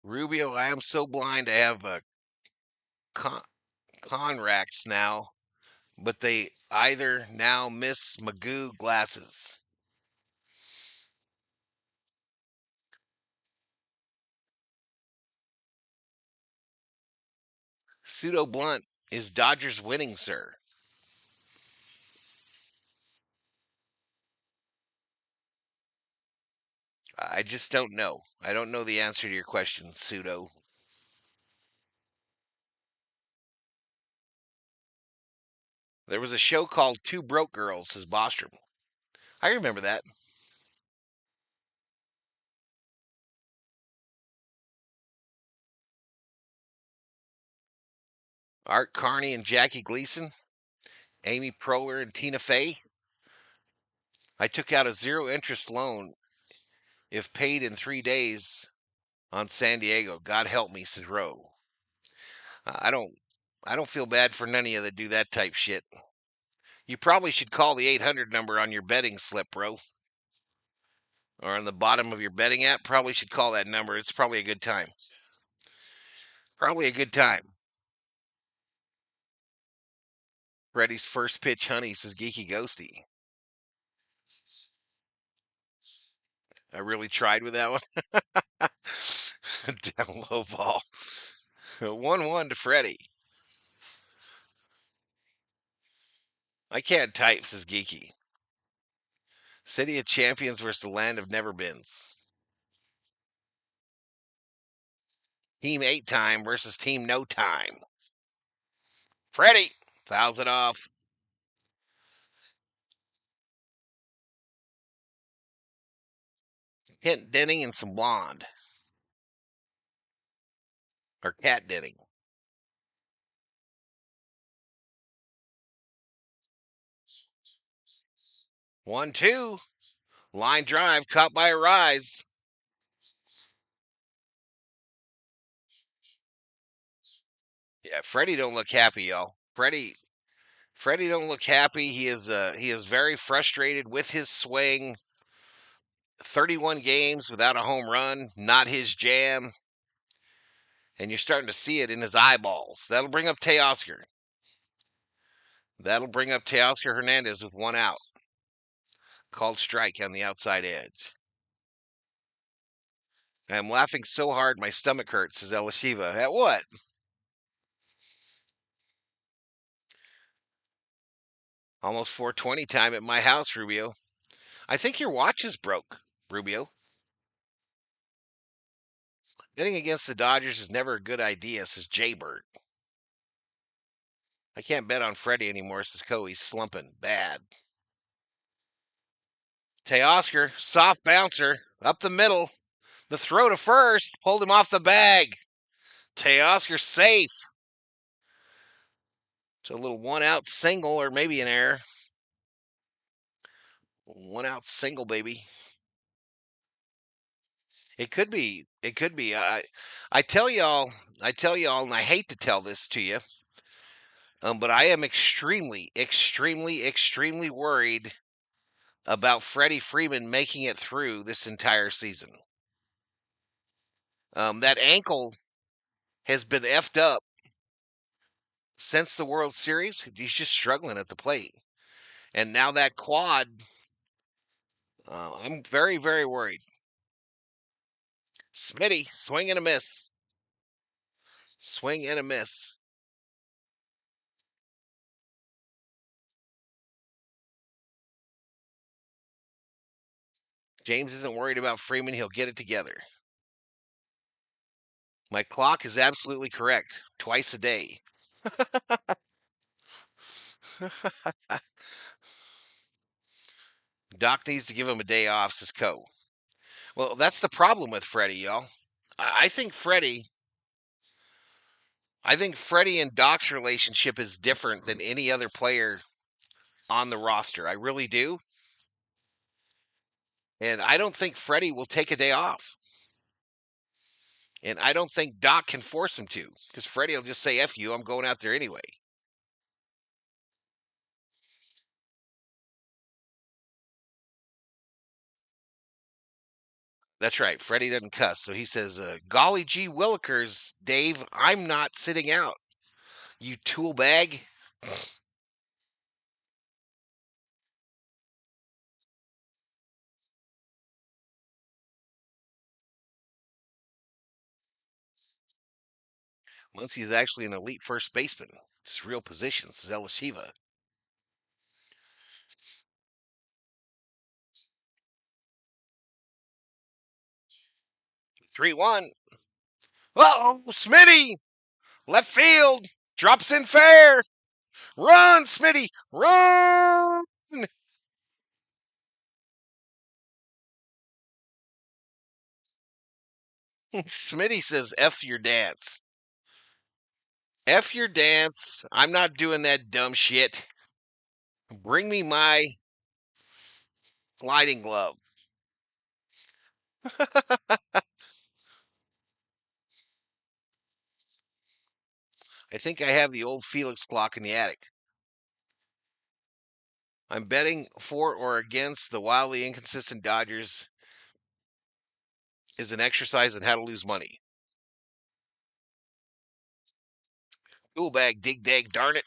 Rubio, I am so blind. I have con- Conrax now, but they either now miss Magoo glasses. Pseudo Blunt, is Dodgers winning, sir? I just don't know. I don't know the answer to your question, Pseudo. There was a show called Two Broke Girls, says Bostrom. I remember that. Art Carney and Jackie Gleason, Amy Proler and Tina Fey. I took out a zero interest loan if paid in 3 days on San Diego. God help me, says Roe. I don't I don't feel bad for none of you that do that type shit. You probably should call the 800 number on your betting slip, bro. Or on the bottom of your betting app. Probably should call that number. It's probably a good time. Probably a good time. Freddie's first pitch, honey, says Geeky Ghosty. I really tried with that one. Down low ball. 1-1 to Freddie. I can't type, says Geeky. City of Champions versus the Land of Never-Beens. Team 8-time versus Team No-Time. Freddie fouls it off. Hint Denning and some blonde. Or cat Denning. 1-2. Line drive caught by a rise. Yeah, Freddie don't look happy, y'all. Freddie don't look happy. He is very frustrated with his swing. 31 games without a home run, not his jam. And you're starting to see it in his eyeballs. That'll bring up Teoscar. That'll bring up Teoscar Hernandez with one out. Called strike on the outside edge. I'm laughing so hard my stomach hurts, says Elishiva. At what? Almost 420 time at my house, Rubio. I think your watch is broke, Rubio. Betting against the Dodgers is never a good idea, says Jaybird. I can't bet on Freddie anymore, says Coe. He's slumping bad. Teoscar, soft bouncer, up the middle. The throw to first pulled him off the bag. Teoscar safe. It's a little one out single or maybe an error. One out single, baby. It could be. It could be. I tell y'all, and I hate to tell this to you, but I am extremely, extremely, extremely worried about Freddie Freeman making it through this entire season. That ankle has been effed up since the World Series. He's just struggling at the plate. And now that quad, I'm very, very worried. Smitty, swing and a miss. Swing and a miss. James isn't worried about Freeman. He'll get it together. My clock is absolutely correct. Twice a day. Doc needs to give him a day off, says Co. Well, that's the problem with Freddie, y'all. I think Freddie and Doc's relationship is different than any other player on the roster. I really do. And I don't think Freddie will take a day off. And I don't think Doc can force him to, because Freddie will just say, F you, I'm going out there anyway. That's right. Freddie doesn't cuss. So he says, golly gee willikers, Dave, I'm not sitting out. You tool bag. Muncie is actually an elite first baseman. It's his real position, says Elashiva. 3-1. Uh-oh, Smitty! Left field! Drops in fair! Run, Smitty! Run! Smitty says, F your dance. F your dance. I'm not doing that dumb shit. Bring me my sliding glove. I think I have the old Felix clock in the attic. I'm betting for or against the wildly inconsistent Dodgers is an exercise in how to lose money. Tool bag, dig dag, darn it.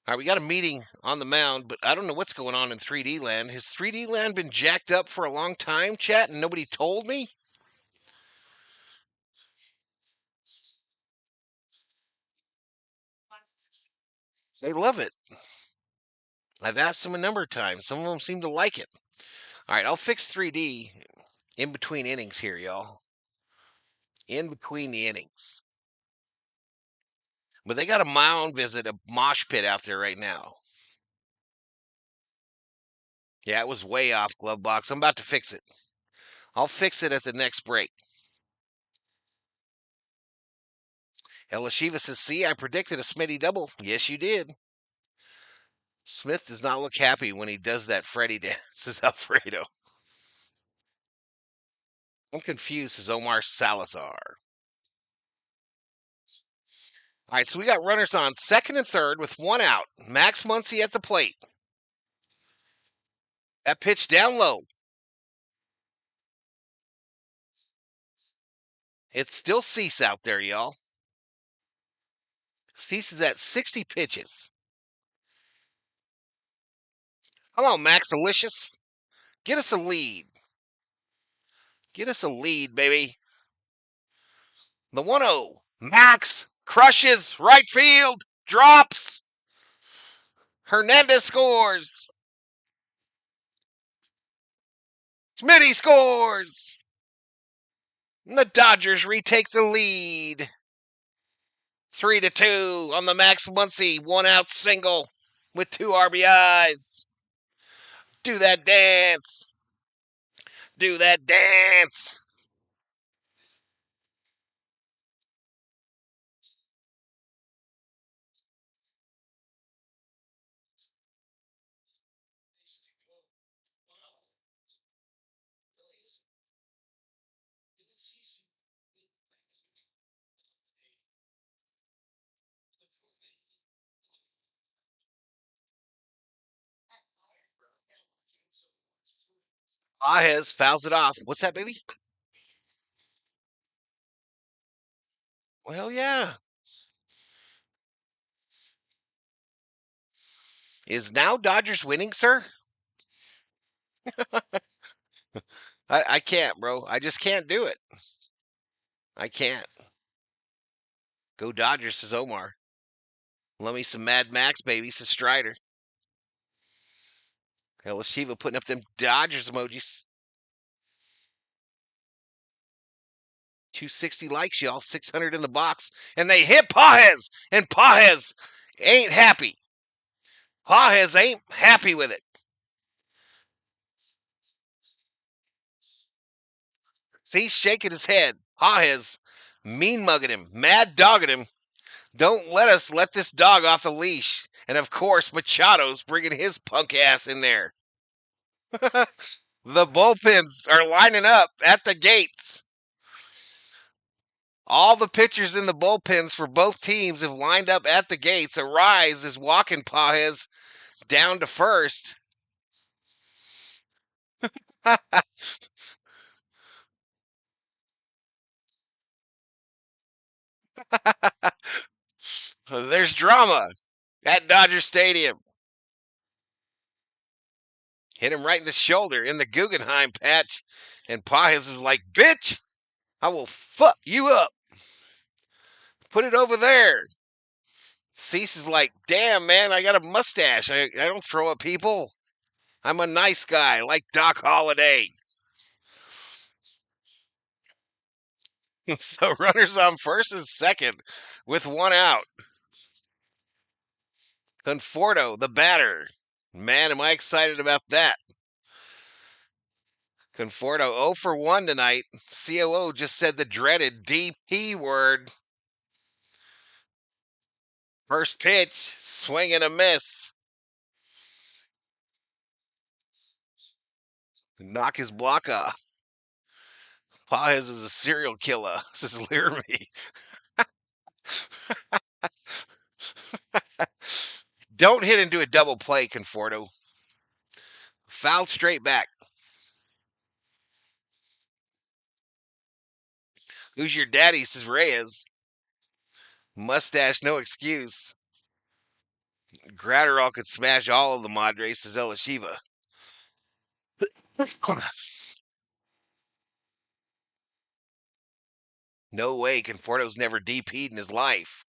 All right, we got a meeting on the mound, but I don't know what's going on in 3D land. Has 3D land been jacked up for a long time, chat, and nobody told me? They love it. I've asked them a number of times. Some of them seem to like it. All right, I'll fix 3D in between innings here, y'all. In between the innings. But they got a mound visit, a mosh pit out there right now. Yeah, it was way off, glove box. I'm about to fix it. I'll fix it at the next break. Elashiva says, see, I predicted a Smitty double. Yes, you did. Smith does not look happy when he does that Freddie dance, says Alfredo. I'm confused, says Omar Salazar. All right, so we got runners on second and third with one out. Max Muncy at the plate. That pitch down low. It's still Cease out there, y'all. Cease is at 60 pitches. Come on, Max Alicious. Get us a lead. Get us a lead, baby. The 1-0. Max crushes right field. Drops. Hernandez scores. Smitty scores. And the Dodgers retake the lead. 3-2 on the Max Muncy 1-out single with 2 RBIs. Do that dance. Do that dance. Ajes fouls it off. What's that, baby? Well, yeah. Is now Dodgers winning, sir? I can't, bro. I just can't do it. I can't. Go Dodgers, says Omar. Love me some Mad Max, baby, says Strider. Hell, Shiva putting up them Dodgers emojis. 260 likes, y'all. 600 in the box. And they hit Pajes. And Pajes ain't happy. Pages ain't happy with it. See, shaking his head. Pages mean mugging him, mad dogging him. Don't let this dog off the leash. And of course, Machado's bringing his punk ass in there. The bullpens are lining up at the gates. All the pitchers in the bullpens for both teams have lined up at the gates. Arise is walking Pages down to first. There's drama at Dodger Stadium. Hit him right in the shoulder in the Guggenheim patch. And Pages was like, bitch, I will fuck you up. Put it over there. Cease is like, damn, man, I got a mustache. I don't throw at people. I'm a nice guy, like Doc Holliday. So runners on first and second with one out. Conforto, the batter. Man, am I excited about that. Conforto 0 for 1 tonight. COO just said the dreaded DP word. First pitch, swing and a miss. Knock his block off. Pages is a serial killer, says Learme. Don't hit into a double play, Conforto. Fouled straight back. Who's your daddy, says Reyes. Mustache, no excuse. Gratterall could smash all of the Madres, says Elishiva. No way, Conforto's never DP'd in his life.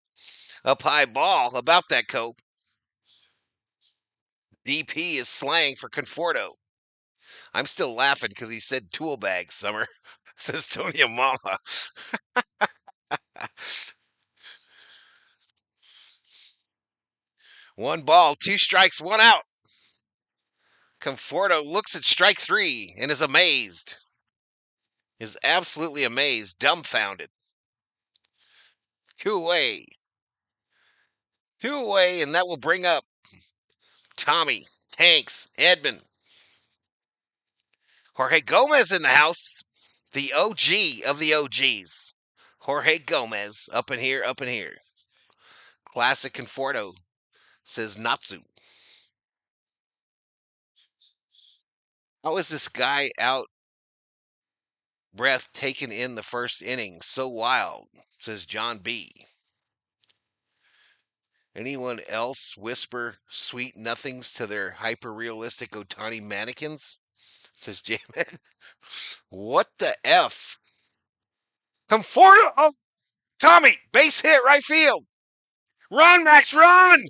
Up high ball, about that, Cope. DP is slang for Conforto. I'm still laughing because he said tool bag, Summer, says Tonya Mama. One ball, 2 strikes, 1 out. Conforto looks at strike 3 and is amazed. Is absolutely amazed, dumbfounded. 2 away. 2 away, and that will bring up Tommy, Hanks, Edmund. Jorge Gomez in the house. The OG of the OGs. Jorge Gomez, up in here, up in here. Classic Conforto, says Natsu. How is this guy out breath taken in the first inning? So wild, says John B. Anyone else whisper sweet nothings to their hyper-realistic Otani mannequins? Says J-Man. What the F? Conforto! Oh, Tommy, base hit, right field. Run, Max, run!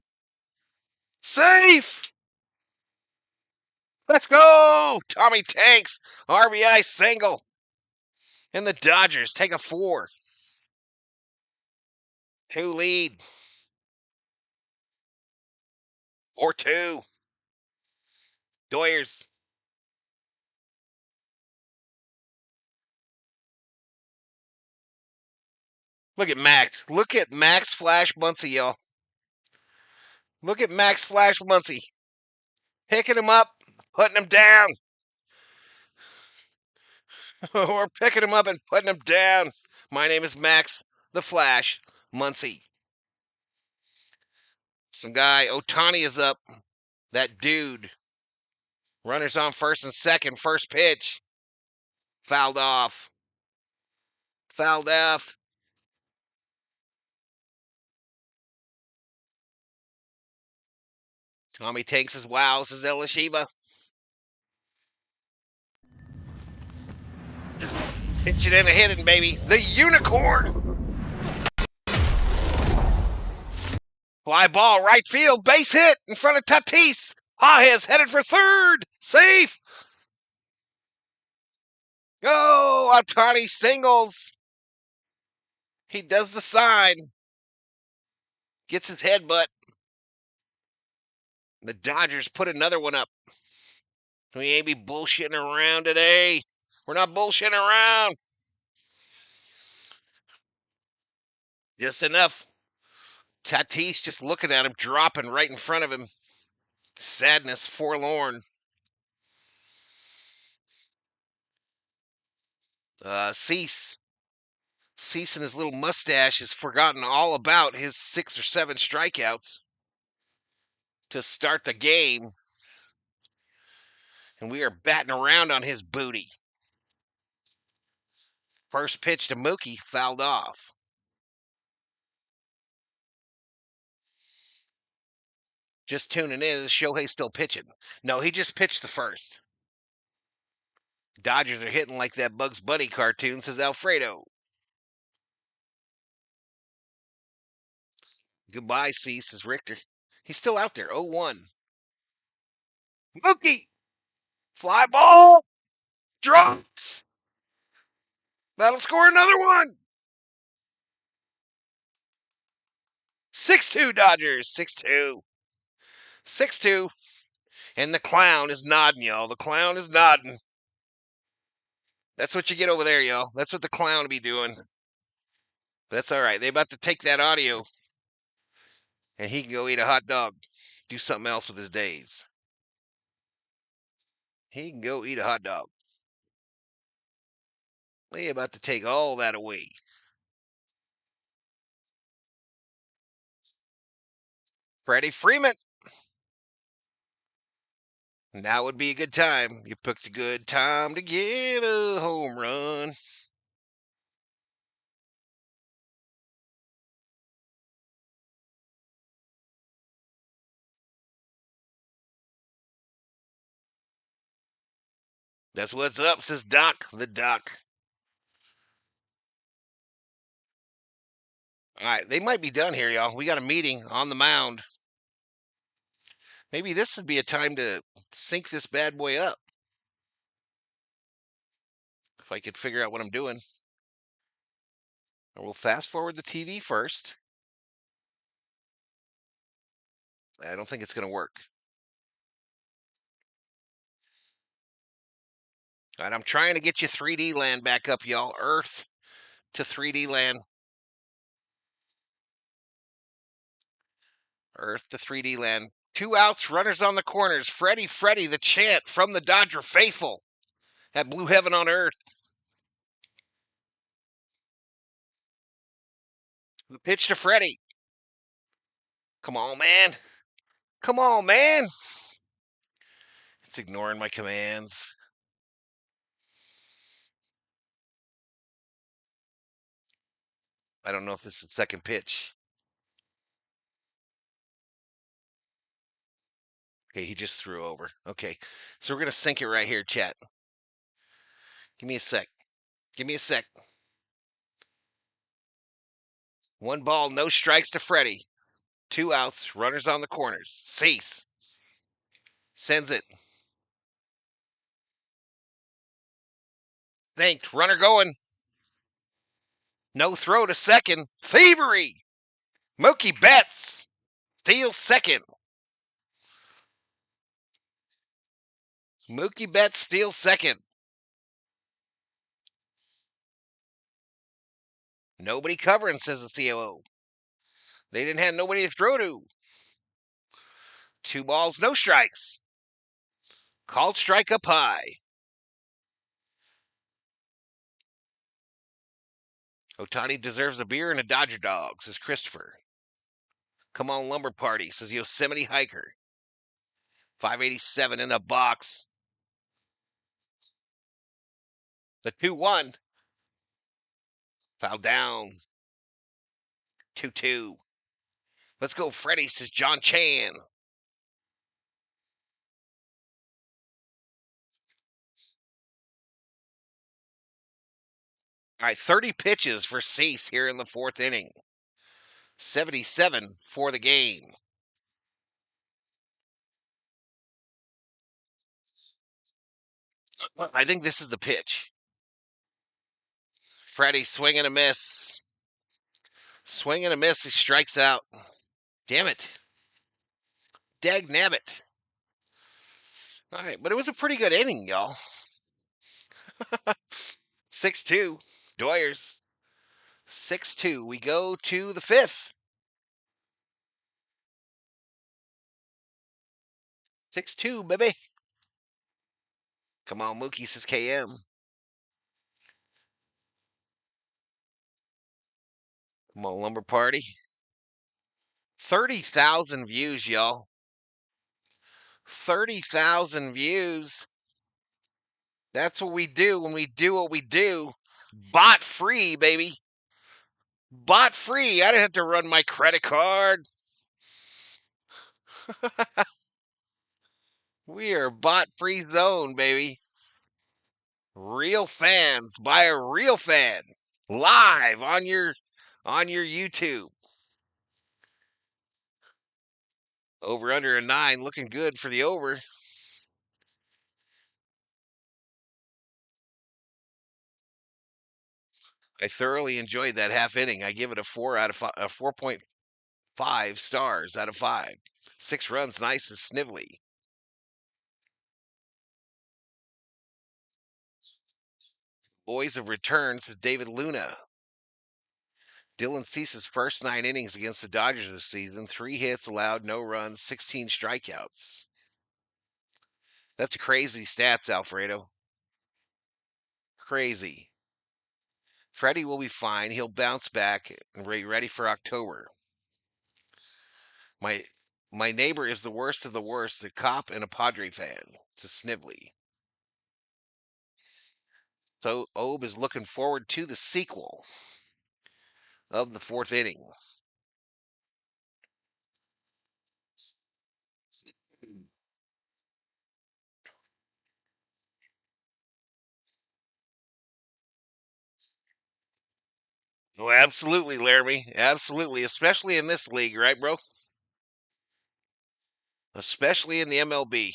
Safe! Let's go! Tommy Tanks, RBI single. And the Dodgers take a 4. 2 lead. 4-2. Doyers. Look at Max. Look at Max Flash Muncy, y'all. Look at Max Flash Muncy. Picking him up, putting him down. We're picking him up and putting him down. My name is Max the Flash Muncy. Some guy, Otani is up. That dude. Runners on first and second. First pitch. Fouled off. Fouled off. Tommy takes his wow, says Elishiba. Pitch it in a hitting, baby. The unicorn. Fly ball, right field, base hit in front of Tatis. Pages headed for third. Safe. Go, Otani singles. He does the sign. Gets his headbutt. The Dodgers put another one up. We ain't be bullshitting around today. We're not bullshitting around. Just enough. Tatis just looking at him, dropping right in front of him. Sadness, forlorn. Cease and his little mustache has forgotten all about his 6 or 7 strikeouts to start the game. And we are batting around on his booty. First pitch to Mookie, fouled off. Just tuning in, is Shohei still pitching? No, he just pitched the first. Dodgers are hitting like that Bugs Bunny cartoon, says Alfredo. Goodbye, Cease, says Richter. He's still out there, 0-1. Mookie! Fly ball! Drops! That'll score another one! 6-2 Dodgers, 6-2. 6-2. And the clown is nodding, y'all. The clown is nodding. That's what you get over there, y'all. That's what the clown will be doing. That's all right. They about to take that audio, and he can go eat a hot dog. Do something else with his days. He can go eat a hot dog. They about to take all that away. Freddie Freeman. Now would be a good time. You picked a good time to get a home run. That's what's up, says Doc, the Doc. All right, they might be done here, y'all. We got a meeting on the mound. Maybe this would be a time to sync this bad boy up. If I could figure out what I'm doing. Or we'll fast forward the TV first. I don't think it's going to work. All right, I'm trying to get you 3D land back up, y'all. Earth to 3D land. Earth to 3D land. 2 outs, runners on the corners. Freddie, the chant from the Dodger faithful at Blue Heaven on Earth. The pitch to Freddie. Come on, man. Come on, man. It's ignoring my commands. I don't know if this is the second pitch. Okay, he just threw over. Okay, so we're going to sync it right here, chat. Give me a sec. Give me a sec. 1 ball, no strikes to Freddie. 2 outs, runners on the corners. Cease. Sends it. Thanked. Runner going. No throw to second. Thievery. Mookie Betts steals second. Mookie Betts steals second. Nobody covering, says the COO. They didn't have nobody to throw to. 2 balls, no strikes. Called strike up high. Otani deserves a beer and a Dodger dog, says Christopher. Come on, Lumber Party, says Yosemite Hiker. 587 in the box. The 2-1. Foul down. 2-2. Let's go, Freddie, says John Chan. All right, 30 pitches for Cease here in the 4th inning. 77 for the game. I think this is the pitch. Freddie, swing and a miss. Swing and a miss. He strikes out. Damn it. Dag nabbit. All right, but it was a pretty good inning, y'all. 6-2, Doyers. 6-2. We go to the fifth. 6-2, baby. Come on, Mookie, says KM. Come on, Lumber Party. 30,000 views, y'all. 30,000 views. That's what we do when we do what we do. Bot free, baby. Bot free. I didn't have to run my credit card. We are bot free zone, baby. Real fans by a real fan. Live on your YouTube. Over under a 9, looking good for the over. I thoroughly enjoyed that half inning. I give it a 4.5 stars out of 5. 6 runs, nice and snively. Boys have returned, says David Luna. Dylan Cease's first 9 innings against the Dodgers this season. 3 hits allowed, no runs, 16 strikeouts. That's crazy stats, Alfredo. Crazy. Freddie will be fine. He'll bounce back and be ready for October. My neighbor is the worst of the worst, a cop and a Padre fan. It's a Snively. So Obe is looking forward to the sequel of the 4th inning. Oh, absolutely, Laramie. Absolutely. Especially in this league, right, bro? Especially in the MLB.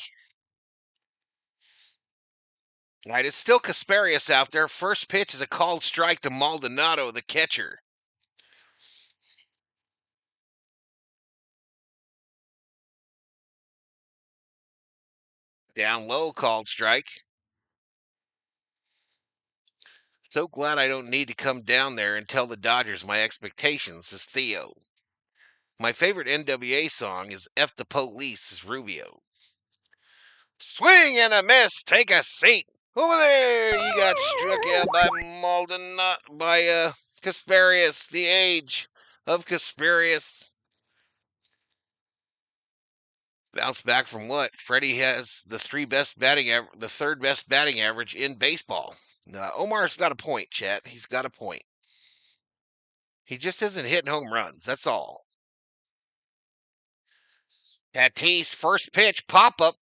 All right, it's still Casparius out there. First pitch is a called strike to Maldonado, the catcher. Down low, called strike. So glad I don't need to come down there and tell the Dodgers my expectations, says Theo. My favorite NWA song is F the Police, says Rubio. Swing and a miss, take a seat. Over there, you got struck out by Casparius, the age of Casparius. Bounce back from what? Freddie has the third best batting average in baseball. Omar's got a point, chat. He's got a point. He just isn't hitting home runs. That's all. Tatis, first pitch, pop up.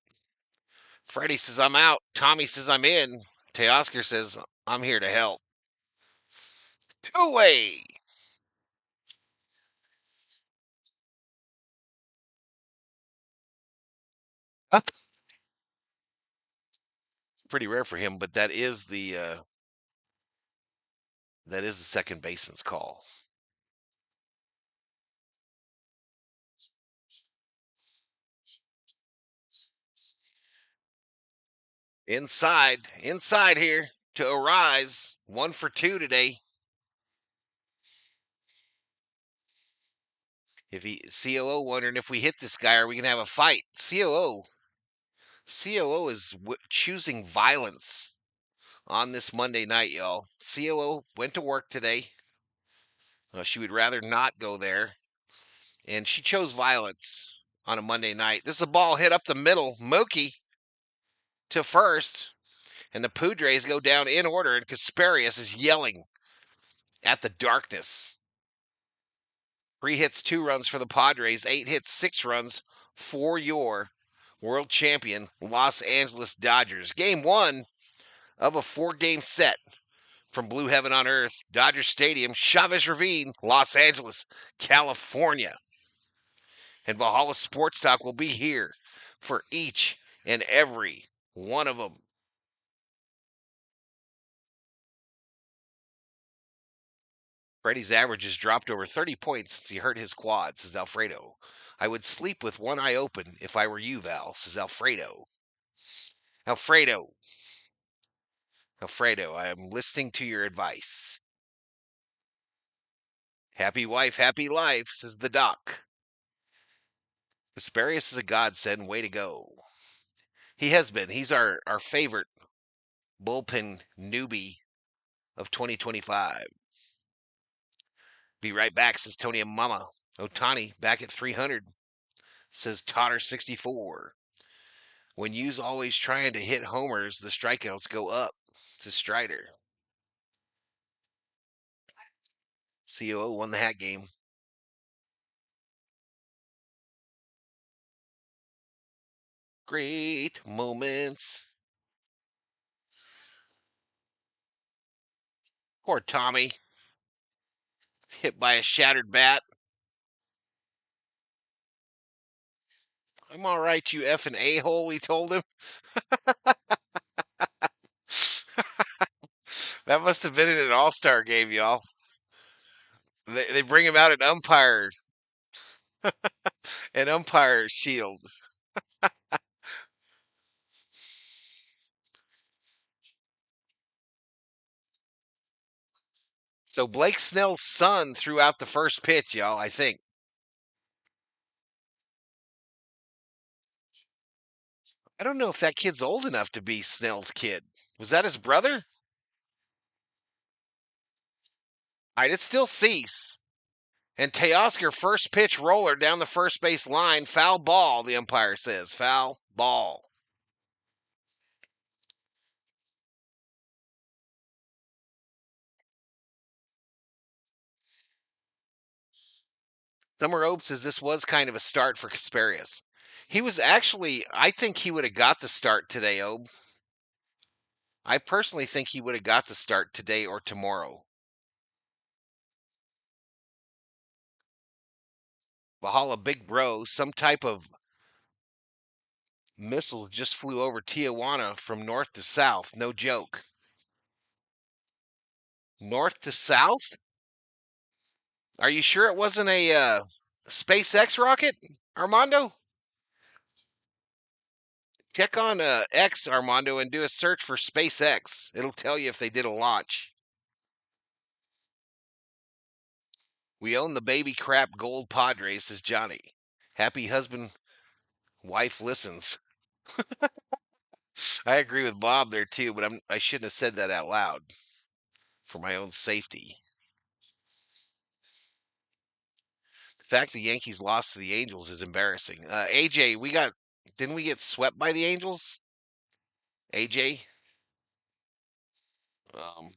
Freddie says, I'm out. Tommy says, I'm in. Teoscar says, I'm here to help. Two-way. It's pretty rare for him, but that is the second baseman's call. Inside here to Arise. 1 for 2 today. If COO wondering if we hit this guy, are we gonna have a fight? COO is choosing violence on this Monday night, y'all. COO went to work today. She would rather not go there, and she chose violence on a Monday night. This is a ball hit up the middle. Mookie to first, and the Padres go down in order, and Casparius is yelling at the darkness. 3 hits, 2 runs for the Padres. 8 hits, 6 runs for your world champion Los Angeles Dodgers. Game 1 of a 4-game set from Blue Heaven on Earth, Dodger Stadium, Chavez Ravine, Los Angeles, California. And Valhalla Sports Talk will be here for each and every one of them. Freddie's average has dropped over 30 points since he hurt his quad, says Alfredo. I would sleep with one eye open if I were you, Val, says Alfredo. Alfredo. Alfredo, I am listening to your advice. Happy wife, happy life, says the doc. Asparius is a godsend. Way to go. He has been. He's our favorite bullpen newbie of 2025. Be right back, says Tony and Mama. Otani back at 300, says Totter64. When you's always trying to hit homers, the strikeouts go up, says Strider. COO won the hat game. Great moments. Poor Tommy. Hit by a shattered bat. I'm all right, you effing a-hole, he told him. That must have been in an all-star game, y'all. They bring him out an umpire shield. So Blake Snell's son threw out the first pitch, y'all, I think. I don't know if that kid's old enough to be Snell's kid. Was that his brother? All right, it's still Cease. And Teoscar first pitch roller down the first base line. Foul ball, the umpire says. Foul ball. Summer Ope says this was kind of a start for Kasparius. He was actually, I think he would have got the start today, Obe. I personally think he would have got the start today or tomorrow. Valhalla Big Bro, some type of missile just flew over Tijuana from north to south. No joke. North to south? Are you sure it wasn't a SpaceX rocket, Armando? Check on X, Armando, and do a search for SpaceX. It'll tell you if they did a launch. We own the baby crap gold Padres, says Johnny. Happy husband, wife listens. I agree with Bob there too, but I shouldn't have said that out loud for my own safety. The fact the Yankees lost to the Angels is embarrassing. AJ, didn't we get swept by the Angels? AJ? Um,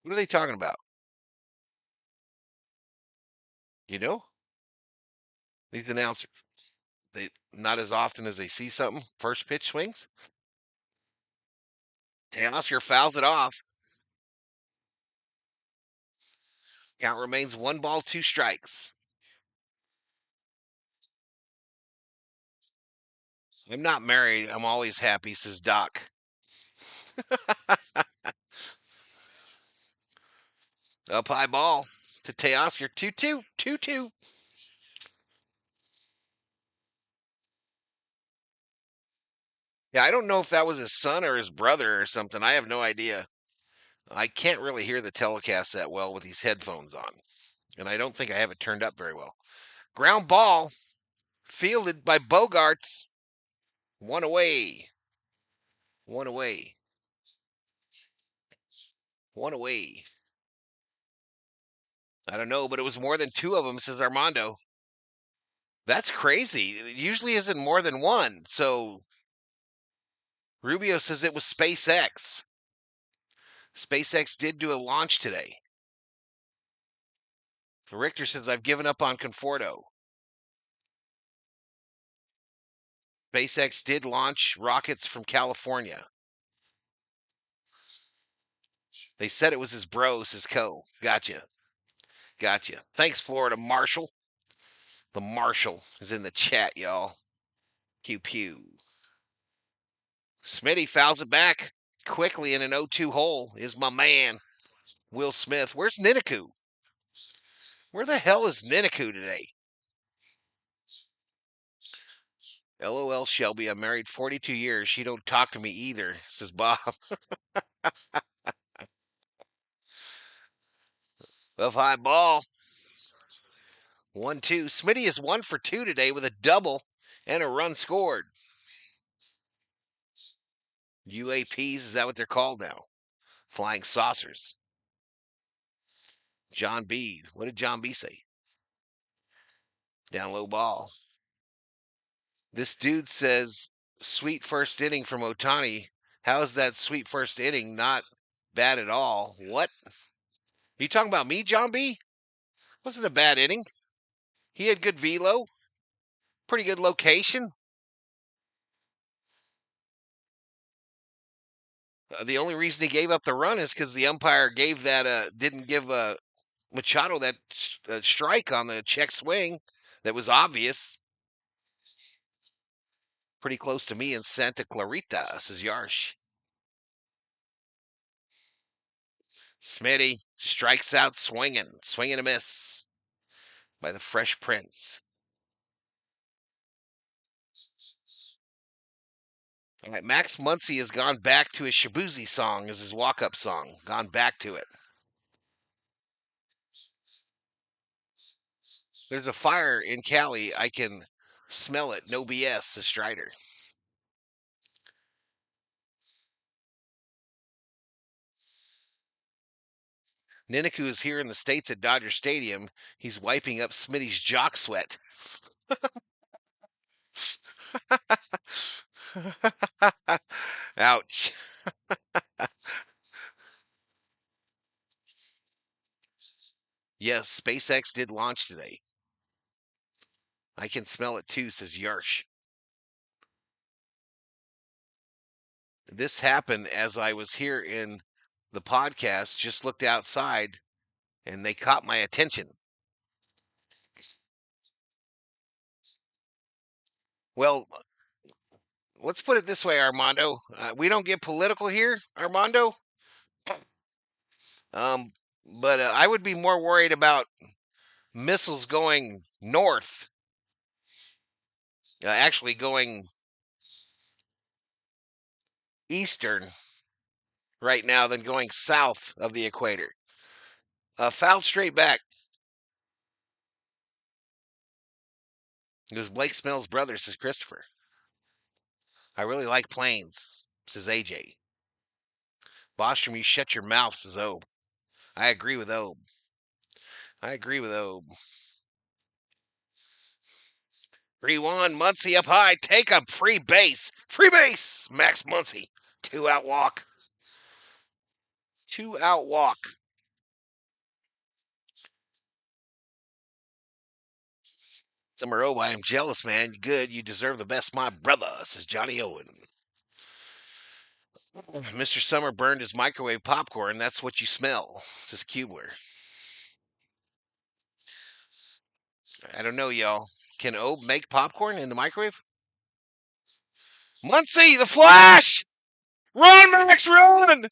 what are they talking about? You know? These announcers. They not as often as they see something. First pitch swings. Oscar fouls it off. Count remains 1 ball, 2 strikes. I'm not married. I'm always happy, says Doc. Up high ball to Teoscar. 2-2. 2-2. Yeah, I don't know if that was his son or his brother or something. I have no idea. I can't really hear the telecast that well with these headphones on. And I don't think I have it turned up very well. Ground ball fielded by Bogarts. One away. One away. One away. I don't know, but it was more than two of them, says Armando. That's crazy. It usually isn't more than one. So Rubio says it was SpaceX. SpaceX did do a launch today. So Richter says, I've given up on Conforto. SpaceX did launch rockets from California. They said it was his bro, says Co. Gotcha. Gotcha. Thanks, Florida Marshall. The Marshal is in the chat, y'all. Pew pew. Smitty fouls it back quickly in an 0-2 hole. Is my man, Will Smith. Where's Niniku? Where the hell is Niniku today? LOL, Shelby. I'm married 42 years. She don't talk to me either, says Bob. Of high ball. 1-2. Smitty is 1 for 2 today with a double and a run scored. UAPs, is that what they're called now? Flying saucers. John B. What did John B say? Down low ball. This dude says, sweet first inning from Otani. How is that sweet first inning? Not bad at all. What? Are you talking about me, John B? Wasn't a bad inning. He had good velo. Pretty good location. The only reason he gave up the run is because the umpire gave that didn't give Machado that strike on the check swing that was obvious. Pretty close to me in Santa Clarita, says Yarsh. Smitty strikes out swinging a miss by the Fresh Prince. All right, Max Muncy has gone back to his Shabuzi song as his walk-up song. Gone back to it. There's a fire in Cali. I can smell it. No BS, says Strider. Niniku is here in the States at Dodger Stadium. He's wiping up Smitty's jock sweat. Ouch. Yes, SpaceX did launch today. I can smell it too, says Yarsh. This happened as I was here in the podcast, just looked outside, and they caught my attention. Well, let's put it this way, Armando. We don't get political here, Armando. Um, but I would be more worried about missiles going north, actually going eastern right now than going south of the equator. Fouled straight back. It was Blake Snell's brother, says Christopher. I really like planes, says AJ. Bostrom, you shut your mouth, says Obe. I agree with Obe. 3-1, Muncy up high. Take a free base. Free base, Max Muncy. 2-out walk. 2-out walk. Summer Obe, I am jealous, man. Good, you deserve the best, my brother, says Johnny Owen. Mr. Summer burned his microwave popcorn. That's what you smell, says Kubler. I don't know, y'all. Can Obe make popcorn in the microwave? Muncy, the flash! Run, Max, run!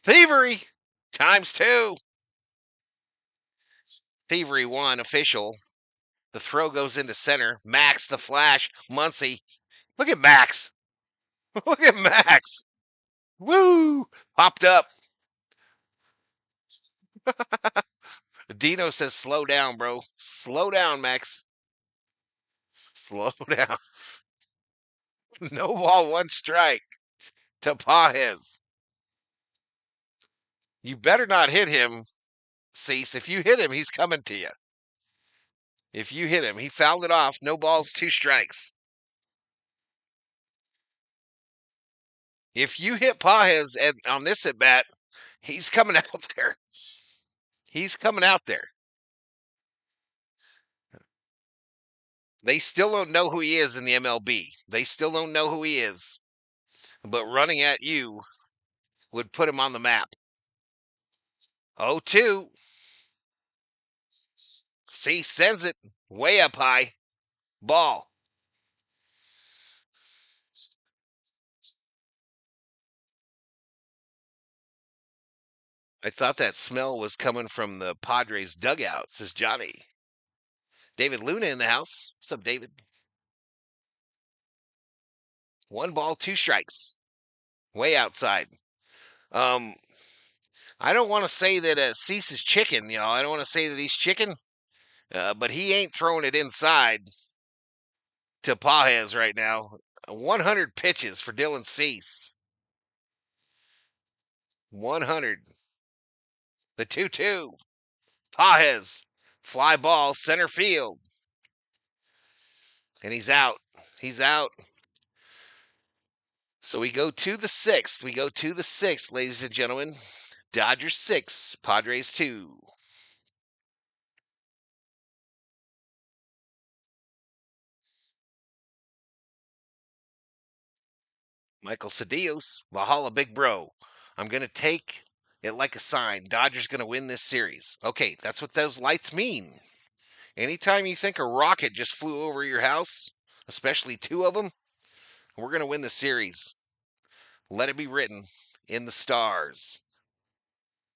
Thievery ×2. Thievery 1, official. The throw goes into center. Max, the flash. Muncy. Look at Max. Look at Max. Woo! Popped up. Dino says, slow down, bro. Slow down, Max. Slow down. No ball, 1 strike to Pajes. You better not hit him, Cease. If you hit him, he's coming to you. If you hit him, he fouled it off. No balls, 2 strikes. If you hit Pajes on this at bat, he's coming out there. He's coming out there. They still don't know who he is in the MLB. They still don't know who he is. But running at you would put him on the map. 0-2. See, sends it way up high. Ball. I thought that smell was coming from the Padres dugout, says Johnny. David Luna in the house. What's up, David? 1 ball, 2 strikes. Way outside. I don't want to say that Cease is chicken, I don't want to say that he's chicken, but he ain't throwing it inside to Pages right now. 100 pitches for Dylan Cease. 100. The 2-2. Pages. Fly ball, center field. And he's out. He's out. So we go to the 6th. Ladies and gentlemen. Dodgers 6, Padres 2. Michael Cedillos, Valhalla Big Bro. I'm going to take it like a sign. Dodgers going to win this series. Okay, that's what those lights mean. Anytime you think a rocket just flew over your house, especially 2 of them, we're going to win the series. Let it be written in the stars.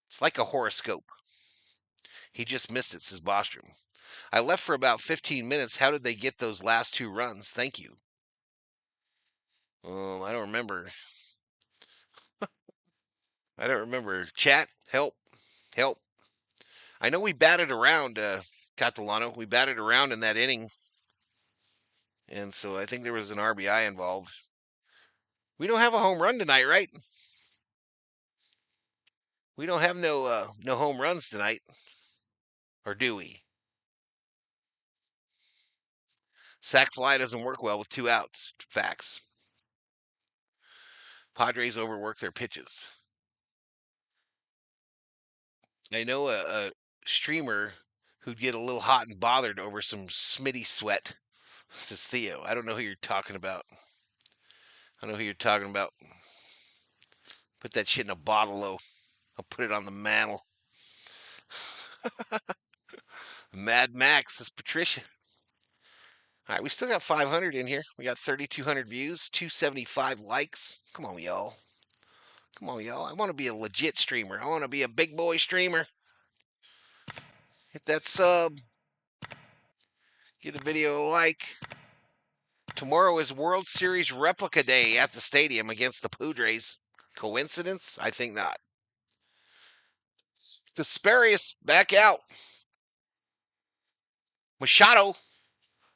It's like a horoscope. He just missed it, says Bostrom. I left for about 15 minutes. How did they get those last 2 runs? Thank you. I don't remember. Chat, help. I know we batted around, Catalano. We batted around in that inning. And so I think there was an RBI involved. We don't have a home run tonight, right? We don't have no home runs tonight. Or do we? Sack fly doesn't work well with 2 outs. Facts. Padres overwork their pitches. I know a streamer who'd get a little hot and bothered over some Smitty sweat. Says Theo. I don't know who you're talking about. Put that shit in a bottle, though. I'll put it on the mantle. Mad Max, says Patricia. All right, we still got 500 in here. We got 3,200 views, 275 likes. Come on, y'all. I want to be a legit streamer. I want to be a big boy streamer. Hit that sub. Give the video a like. Tomorrow is World Series replica day at the stadium against the Padres. Coincidence? I think not. The Sparius back out. Machado,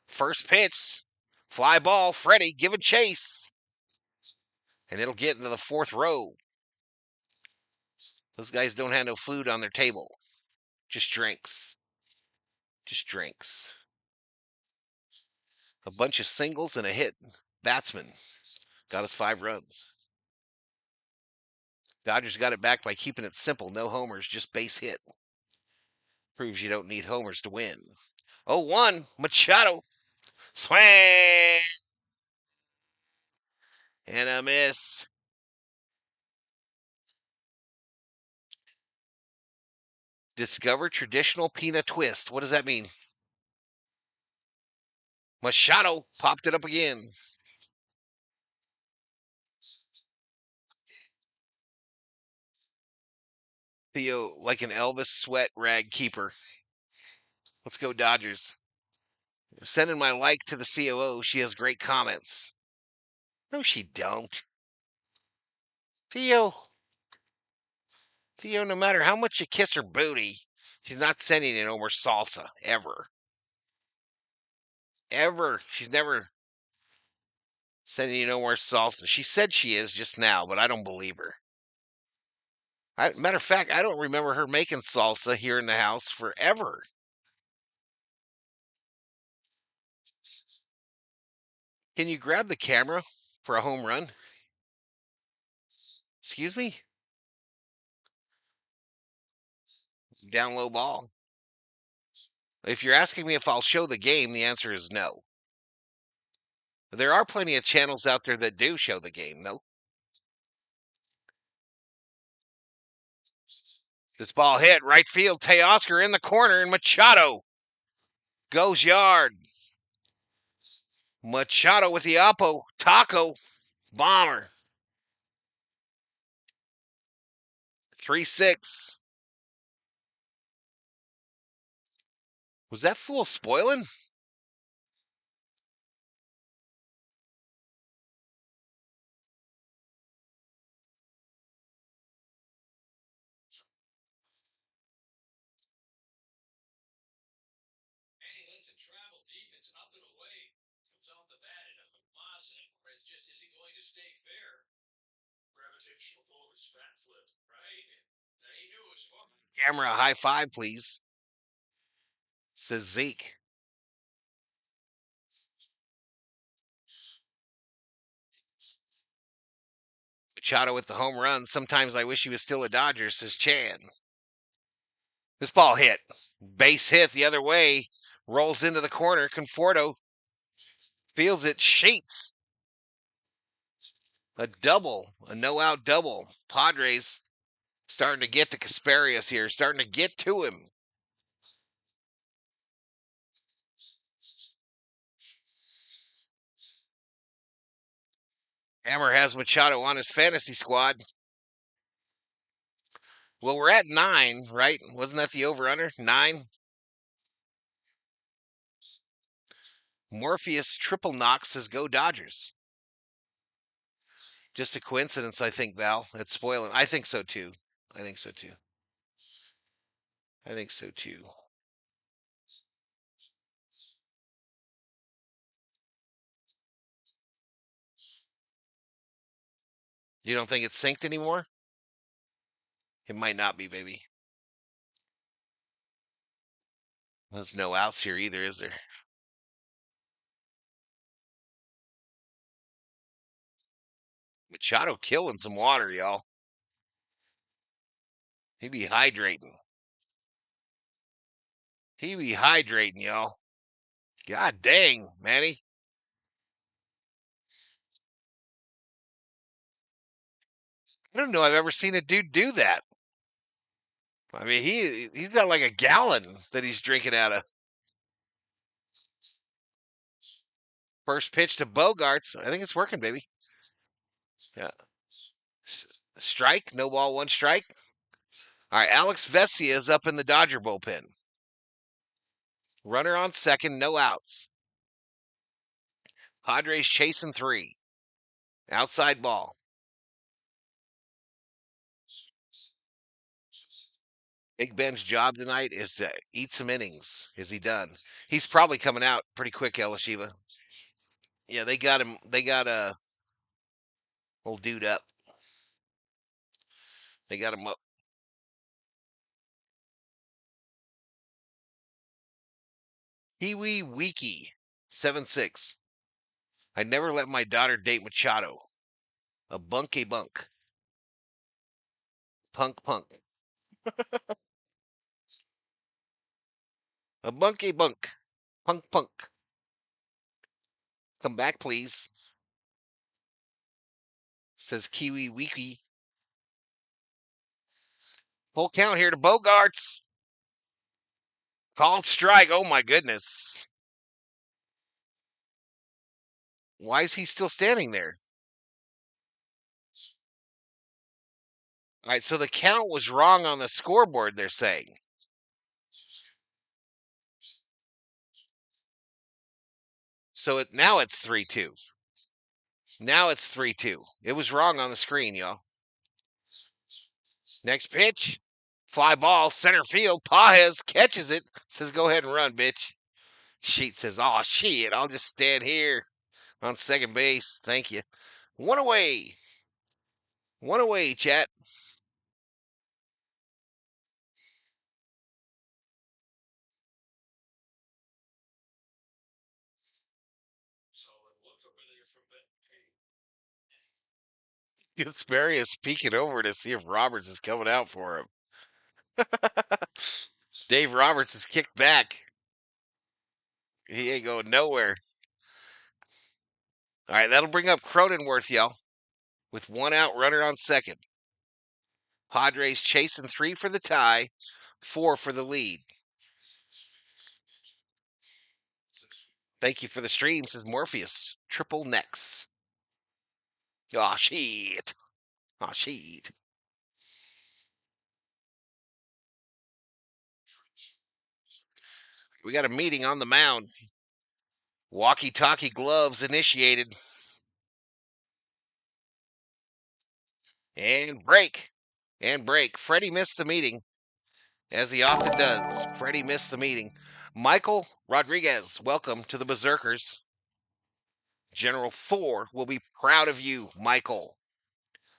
first pitch. Fly ball, Freddie giving chase. And it'll get into the 4th row. Those guys don't have no food on their table. Just drinks. A bunch of singles and a hit. Batsman got us 5 runs. Dodgers got it back by keeping it simple. No homers, just base hit. Proves you don't need homers to win. 0-1, Machado. Swing! And a miss. Discover traditional peanut twist. What does that mean? Machado popped it up again. Theo, like an Elvis sweat rag keeper. Let's go Dodgers. Sending my like to the COO. She has great comments. No, she don't. Theo, no matter how much you kiss her booty, she's not sending you no more salsa, ever. Ever. She's never sending you no more salsa. She said she is just now, but I don't believe her. Matter of fact, I don't remember her making salsa here in the house forever. Can you grab the camera for a home run? Excuse me? Down low ball. If you're asking me if I'll show the game, the answer is no. There are plenty of channels out there that do show the game, though. This ball hit right field. Teoscar in the corner, and Machado goes yard. Machado with the oppo. Taco. Bomber. 3-6. Was that fool spoiling? Camera high five, please. Says Zeke. Machado with the home run. Sometimes I wish he was still a Dodger, says Chan. This ball hit. Base hit the other way. Rolls into the corner. Conforto feels it. Sheets. A double. A no-out double. Padres starting to get to Casparius here. Starting to get to him. Hammer has Machado on his fantasy squad. Well, we're at 9, right? Wasn't that the over-under? 9? Morpheus triple knock says go Dodgers. Just a coincidence, I think, Val. It's spoiling. I think so, too. I think so, too. I think so, too. You don't think it's synced anymore? It might not be, baby. There's no outs here either, is there? Machado killing some water, y'all. He be hydrating. He be hydrating, y'all. God dang, Manny. I don't know I've ever seen a dude do that. I mean, he's got like a gallon that he's drinking out of. First pitch to Bogarts. I think it's working, baby. Yeah. Strike. No ball, one strike. All right. Alex Vesia is up in the Dodger bullpen. Runner on second. No outs. Padres chasing 3. Outside ball. Big Ben's job tonight is to eat some innings. Is he done? He's probably coming out pretty quick, Elishiva. Yeah, they got him. They got a old dude up. They got him up. Kiwi Wiki 7-6. I never let my daughter date Machado. A bunky bunk. Punk punk. A bunky bunk. Punk punk. Come back, please. Says Kiwi Wiki. Full count here to Bogarts. Called strike. Oh my goodness. Why is he still standing there? All right, so the count was wrong on the scoreboard, they're saying. So now it's 3-2. Now it's 3-2. It was wrong on the screen, y'all. Next pitch. Fly ball, center field. Pajes catches it. Says, go ahead and run, bitch. Sheet says, oh, shit, I'll just stand here on second base. Thank you. One away. One away, chat. Sperry is peeking over to see if Roberts is coming out for him. Dave Roberts is kicked back. He ain't going nowhere. All right, that'll bring up Cronenworth, y'all, with one out, runner on second. Padres chasing 3 for the tie, 4 for the lead. Thank you for the stream, says Morpheus. Triple necks. Oh, shit. Oh, shit. We got a meeting on the mound. Walkie-talkie gloves initiated. And break. And break. Freddie missed the meeting, as he often does. Freddie missed the meeting. Michael Rodriguez, welcome to the Berserkers. General Thor will be proud of you, Michael.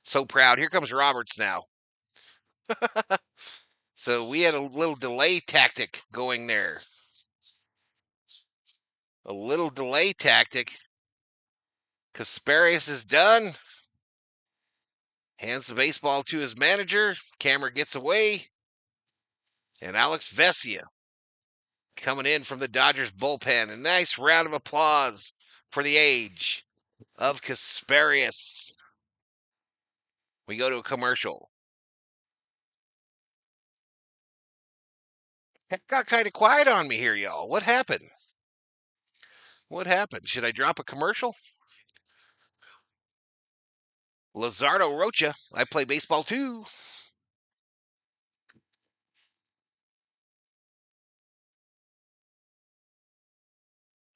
So proud. Here comes Roberts now. So we had a little delay tactic going there. A little delay tactic. Kasparius is done. Hands the baseball to his manager. Camera gets away. And Alex Vesia coming in from the Dodgers bullpen. A nice round of applause for the age of Kasparius. We go to a commercial. It got kind of quiet on me here, y'all. What happened? What happened? Should I drop a commercial? Lazardo Rocha. I play baseball too.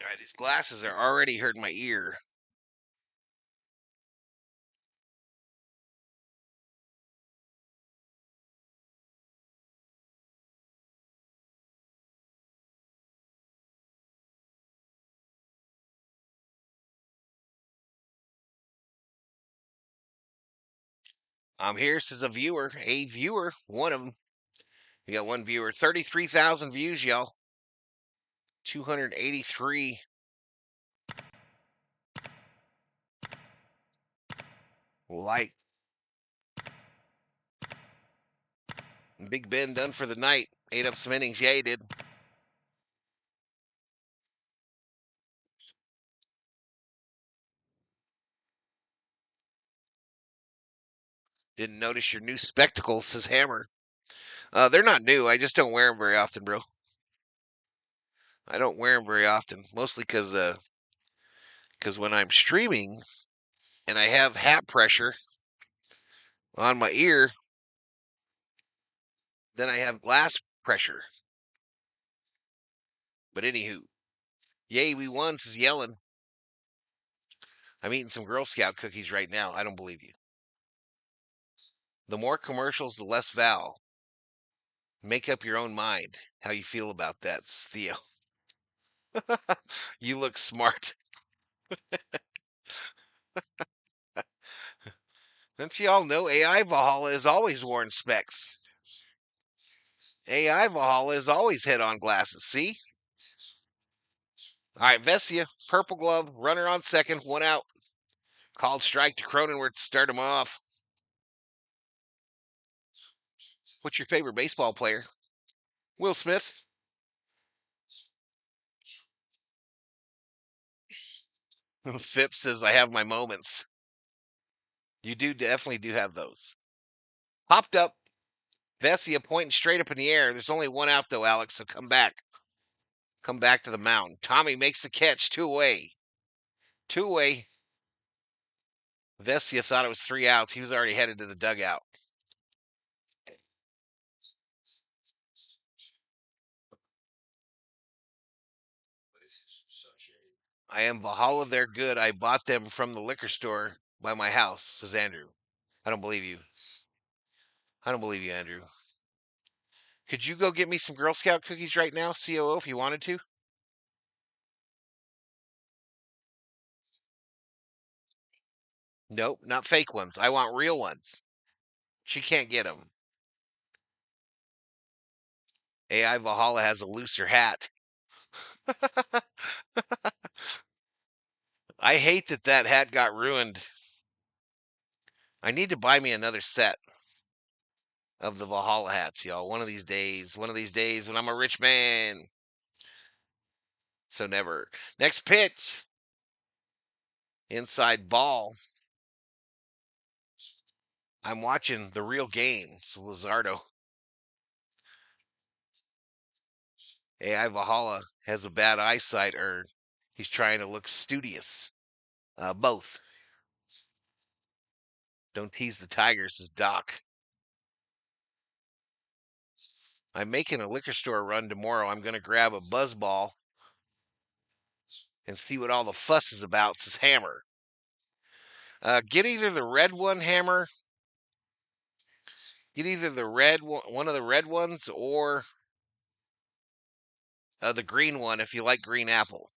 All right, these glasses are already hurting my ear. I'm here, says a viewer, one of them. We got one viewer, 33,000 views, y'all. 283. Like. Big Ben done for the night. Ate up some innings. Yeah, he did. Didn't notice your new spectacles, says Hammer. They're not new. I just don't wear them very often, bro. I don't wear them very often, mostly because when I'm streaming and I have hat pressure on my ear, then I have glass pressure. But anywho, yay, we won, says Yellen. I'm eating some Girl Scout cookies right now. I don't believe you. The more commercials, the less Val. Make up your own mind how you feel about that, Theo. You look smart. Don't you all know AI Valhalla has always worn specs? AI Valhalla has always had on glasses. See? All right, Vesia, purple glove, runner on second, one out. Called strike to Cronenworth to start him off. What's your favorite baseball player? Will Smith. Phipps says, I have my moments. You definitely do have those. Popped up. Vesia pointing straight up in the air. There's only one out, though, Alex, so come back. Come back to the mound. Tommy makes the catch, two away. Two away. Vesia thought it was three outs. He was already headed to the dugout. I am Valhalla. They're good. I bought them from the liquor store by my house, says Andrew. I don't believe you. I don't believe you, Andrew. Could you go get me some Girl Scout cookies right now, COO, if you wanted to? Nope, not fake ones. I want real ones. She can't get them. AI Valhalla has a looser hat. I hate that hat got ruined. I need to buy me another set of the Valhalla hats, y'all. One of these days when I'm a rich man. So never. Next pitch. Inside ball. I'm watching the real game. It's Lazardo. AI Valhalla has a bad eyesight, or he's trying to look studious. Both. Don't tease the Tigers, says Doc. I'm making a liquor store run tomorrow. I'm going to grab a buzz ball and see what all the fuss is about, says Hammer. Get either the red one, Hammer. Get either the red one of the red ones, or the green one if you like green apple.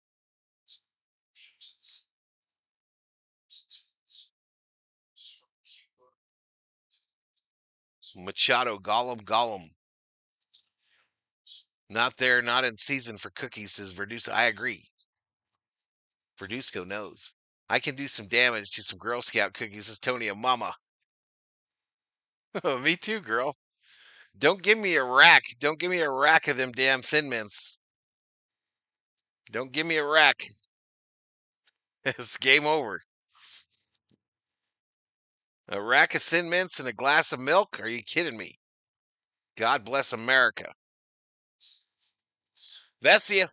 Machado, Gollum. Not there, not in season for cookies, says Verduzco. I agree. Verduzco knows. I can do some damage to some Girl Scout cookies, says Tony and Mama. Me too, girl. Don't give me a rack. Don't give me a rack of them damn Thin Mints. Don't give me a rack. It's game over. A rack of Thin Mints and a glass of milk? Are you kidding me? God bless America. Vesia.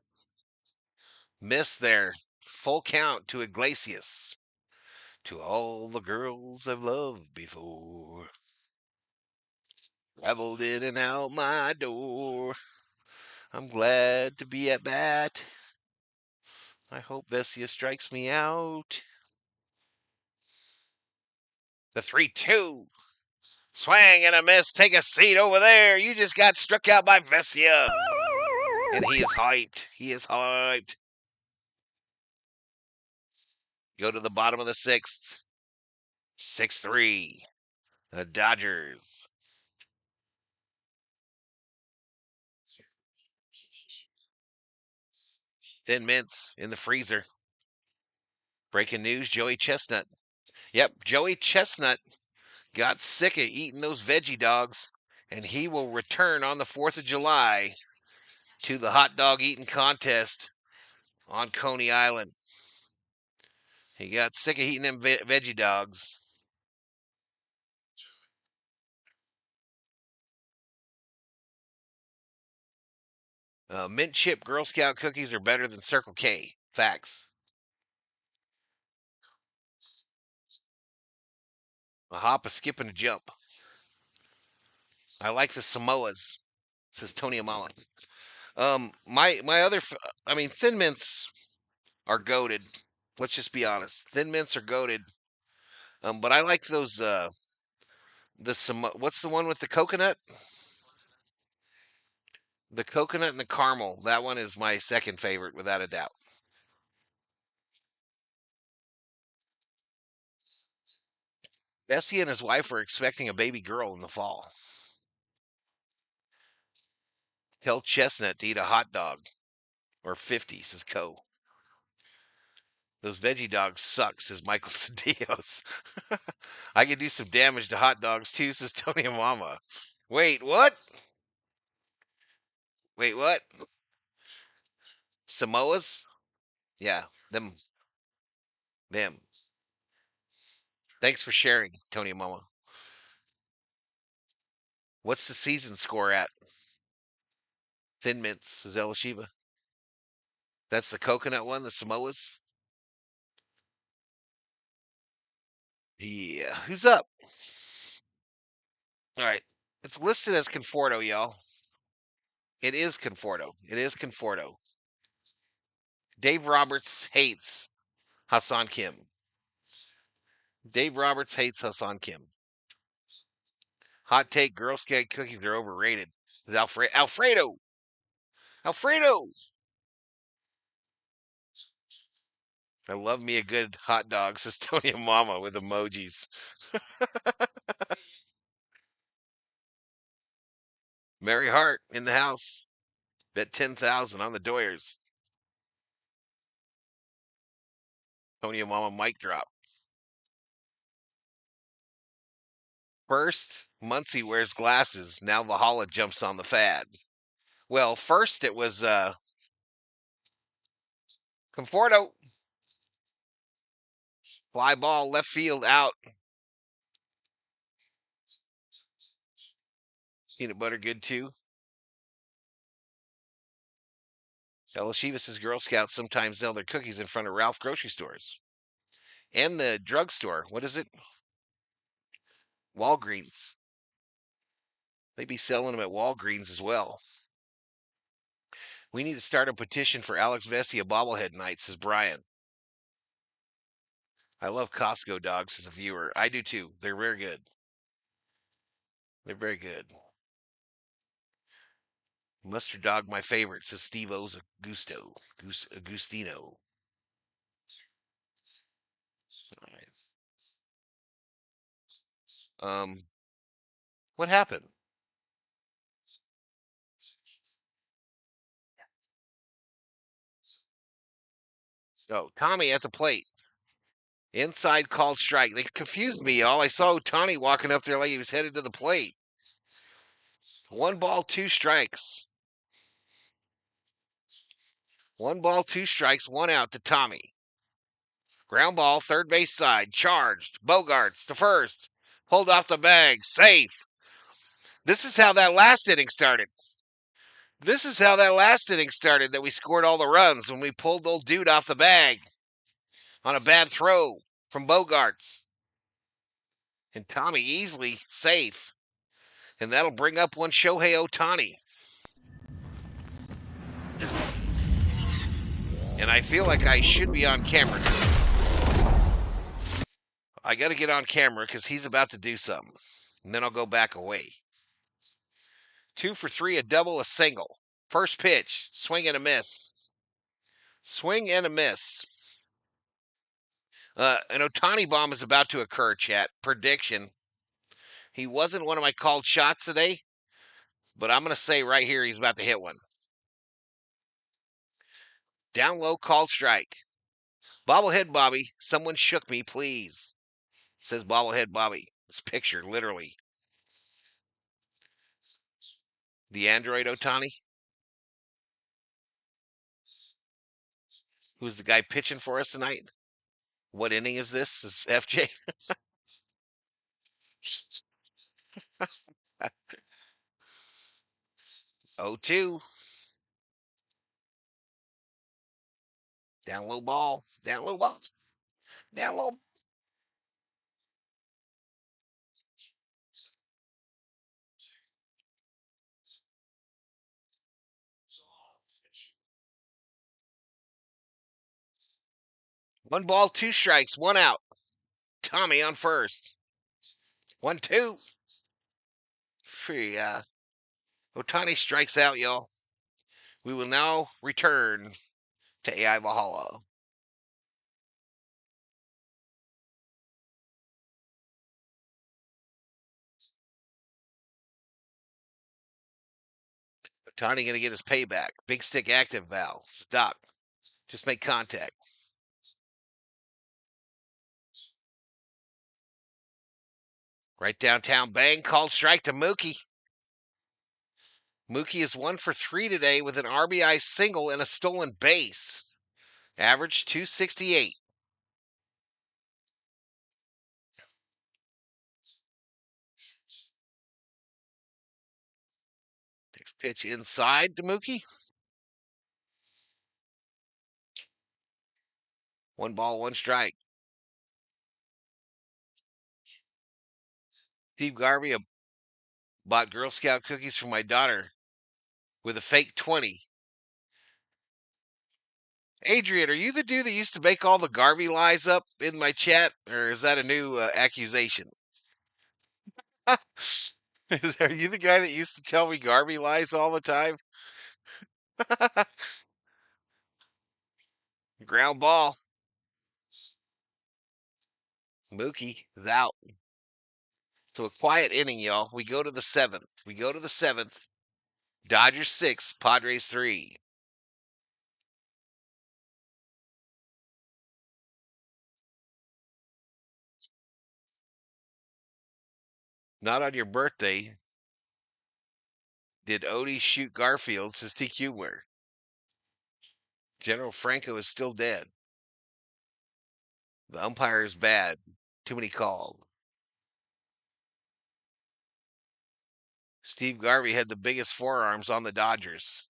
Missed there. Full count to Iglesias. To all the girls I've loved before. Traveled in and out my door. I'm glad to be at bat. I hope Vesia strikes me out. The 3-2. Swing and a miss. Take a seat over there. You just got struck out by Vesia. And he is hyped. He is hyped. Go to the bottom of the sixth. 6-3. The Dodgers. Thin Mints in the freezer. Breaking news, Joey Chestnut. Yep, Joey Chestnut got sick of eating those veggie dogs, and he will return on the 4th of July to the hot dog eating contest on Coney Island. He got sick of eating them veggie dogs. Mint chip Girl Scout cookies are better than Circle K. Facts. A hop, a skip, and a jump. I like the Samoas, says Tony Amala. My other, Thin Mints are goated. Let's just be honest. Thin Mints are goated. But I like those. What's the one with the coconut? The coconut and the caramel. That one is my second favorite, without a doubt. Bessie and his wife are expecting a baby girl in the fall. Tell Chestnut to eat a hot dog. Or 50, says Co. Those veggie dogs suck, says Michael Cedillos. I can do some damage to hot dogs too, says Tony and Mama. Wait, what? Wait, what? Samoas? Yeah, them. Them. Thanks for sharing, Tony and Mama. What's the season score at? Thin Mints, says Elishiba. That's the coconut one, the Samoas? Yeah. Who's up? All right. It's listed as Conforto, y'all. It is Conforto. It is Conforto. Dave Roberts hates Hassan Kim. Dave Roberts hates Hassan Kim. Hot take, Girl Scout cookies are overrated. Alfredo! Alfredo! I love me a good hot dog, says Tony and Mama with emojis. Mary Hart in the house. Bet 10,000 on the Doyers. Tony and Mama mic drop. First, Muncie wears glasses. Now Valhalla jumps on the fad. Well, first it was Conforto. Fly ball left field out. Peanut butter good too. Elishiva says Girl Scouts sometimes sell their cookies in front of Ralph grocery stores. And the drugstore. What is it? Walgreens. They'd be selling them at Walgreens as well. We need to start a petition for Alex Vesia bobblehead night, says Brian. I love Costco dogs as a viewer. I do too. They're very good. They're very good. Mustard dog, my favorite, says Steve O's Agustino. What happened? Oh, Tommy at the plate. Inside called strike. They confused me, y'all. I saw Otani walking up there like he was headed to the plate. 1 ball, 2 strikes. 1 ball, 2 strikes, 1 out to Tommy. Ground ball, third base side, charged. Bogarts to first. Pulled off the bag, safe. This is how that last inning started. That we scored all the runs when we pulled old dude off the bag on a bad throw from Bogarts. And Tommy easily safe. And that'll bring up one Shohei Otani. And I feel like I should be on camera. I got to get on camera because he's about to do something. And then I'll go back away. 2 for 3, a double, a single. First pitch, swing and a miss. Swing and a miss. An Otani bomb is about to occur, chat. Prediction. He wasn't one of my called shots today, but I'm going to say right here he's about to hit one. Down low, called strike. Bobblehead Bobby, someone shook me, please. Says Bobblehead Bobby. This picture, literally. The android Otani. Who's the guy pitching for us tonight? What inning is this? Is FJ? 0-2. Down low ball. Down low ball. Down low. One ball, 2 strikes, 1 out. Tommy on first. 1-2. Free. Otani strikes out, y'all. We will now return to AI Valhalla. Otani going to get his payback. Big stick active, Val. Stop. Just make contact. Right downtown, bang, called strike to Mookie. Mookie is 1 for 3 today with an RBI single and a stolen base. Average 268. Next pitch inside to Mookie. 1 ball, 1 strike. Steve Garvey bought Girl Scout cookies for my daughter with a fake 20. Adrian, are you the dude that used to make all the Garvey lies up in my chat? Or is that a new accusation? Are you the guy that used to tell me Garvey lies all the time? Ground ball. Mookie is out. So a quiet inning, y'all. We go to the 7th. Dodgers 6, Padres 3. Not on your birthday. Did Odie shoot Garfield? Says TQ where? General Franco is still dead. The umpire is bad. Too many called. Steve Garvey had the biggest forearms on the Dodgers.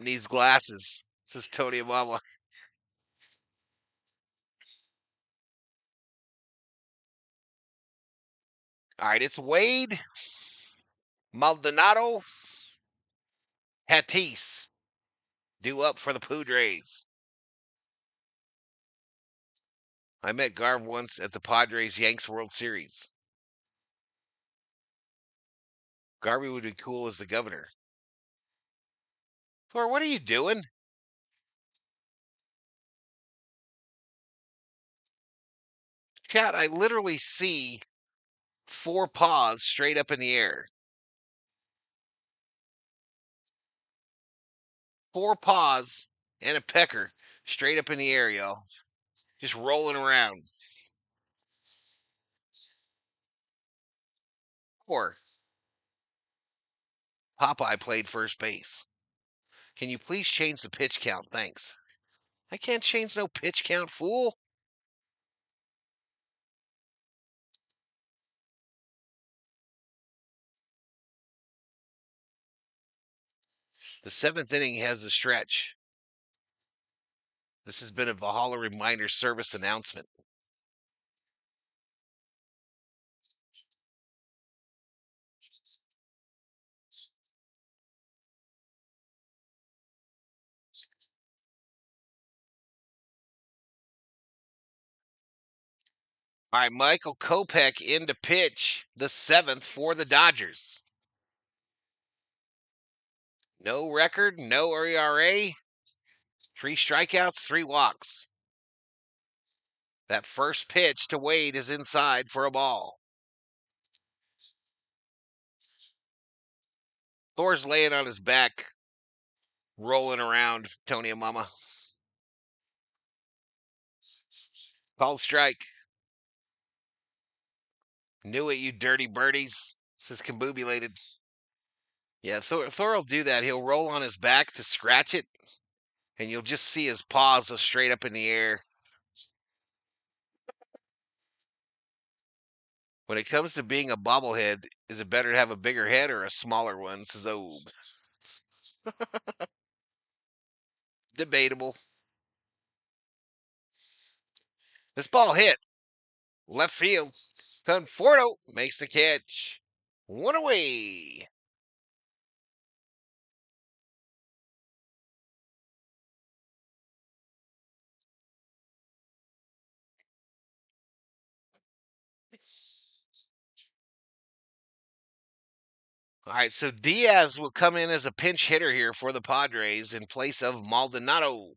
Needs glasses, says Tony Mama. All right, it's Wade Maldonado Tatis due up for the Padres. I met Garv once at the Padres Yanks World Series. Garvey would be cool as the governor. Thor, what are you doing? Chat, I literally see 4 paws straight up in the air. 4 paws and a pecker straight up in the air, y'all. Just rolling around. Or Popeye played first base. Can you please change the pitch count? Thanks. I can't change no pitch count, fool. The 7th inning has a stretch. This has been a Valhalla Reminder Service announcement. All right, Michael Kopech in to pitch the 7th for the Dodgers. No record, no ERA, 3 strikeouts, 3 walks. That first pitch to Wade is inside for a ball. Thor's laying on his back, rolling around, Tony Mama. Called strike. Knew it, you dirty birdies, says Combubulated. Yeah, Thor will do that. He'll roll on his back to scratch it, and you'll just see his paws straight up in the air. When it comes to being a bobblehead, is it better to have a bigger head or a smaller one? Says Obe. Debatable. This ball hit. Left field. Conforto makes the catch. 1 away. All right, so Diaz will come in as a pinch hitter here for the Padres in place of Maldonado.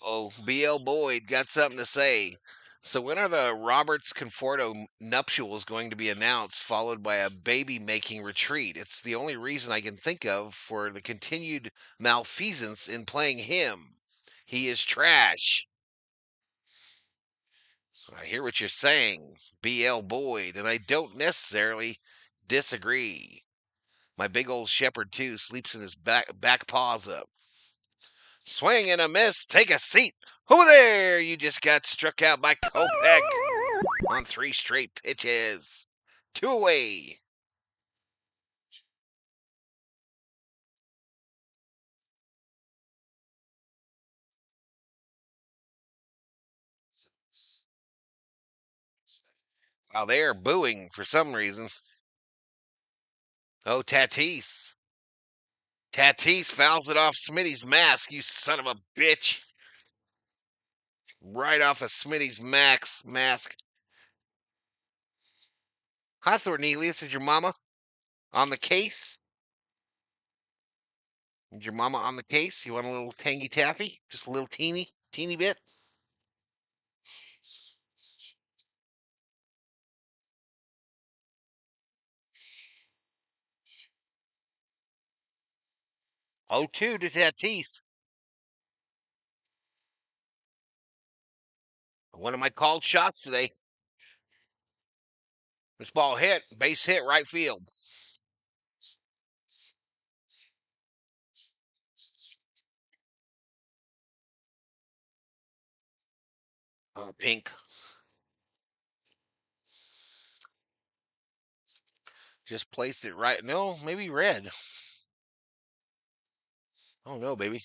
Oh, BL Boyd got something to say. So when are the Roberts Conforto nuptials going to be announced, followed by a baby-making retreat? It's the only reason I can think of for the continued malfeasance in playing him. He is trash. I hear what you're saying, BL Boyd, and I don't necessarily disagree. My big old shepherd, too, sleeps in his back paws up. Swing and a miss. Take a seat. Over there, you just got struck out by Kopech on 3 straight pitches. 2 away. While they are booing for some reason. Oh, Tatis. Tatis fouls it off Smitty's mask, you son of a bitch. Right off of Smitty's mask. Hi, Thornelius. Is your mama on the case? Is your mama on the case? You want a little tangy taffy? Just a little teeny bit? Oh, 2 to Tatis. One of my called shots today. This ball hit, base hit, right field. Pink. Just placed it right. No, maybe red. Oh no, baby.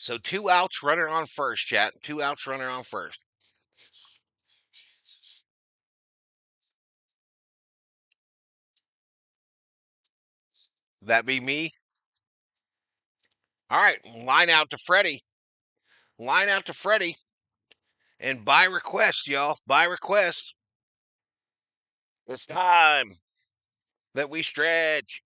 So 2 outs, runner on first, chat. 2 outs, runner on first. That be me? All right, line out to Freddie. Line out to Freddie. And by request, y'all. By request. It's time that we stretch.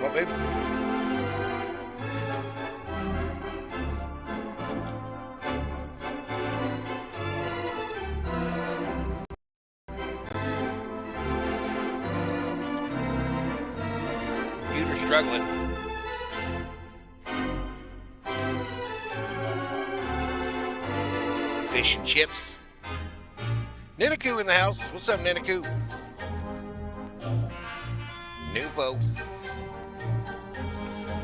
What, babe? Computer's struggling. Fish and chips. Ninaku in the house. What's up, Ninaku? Nupo.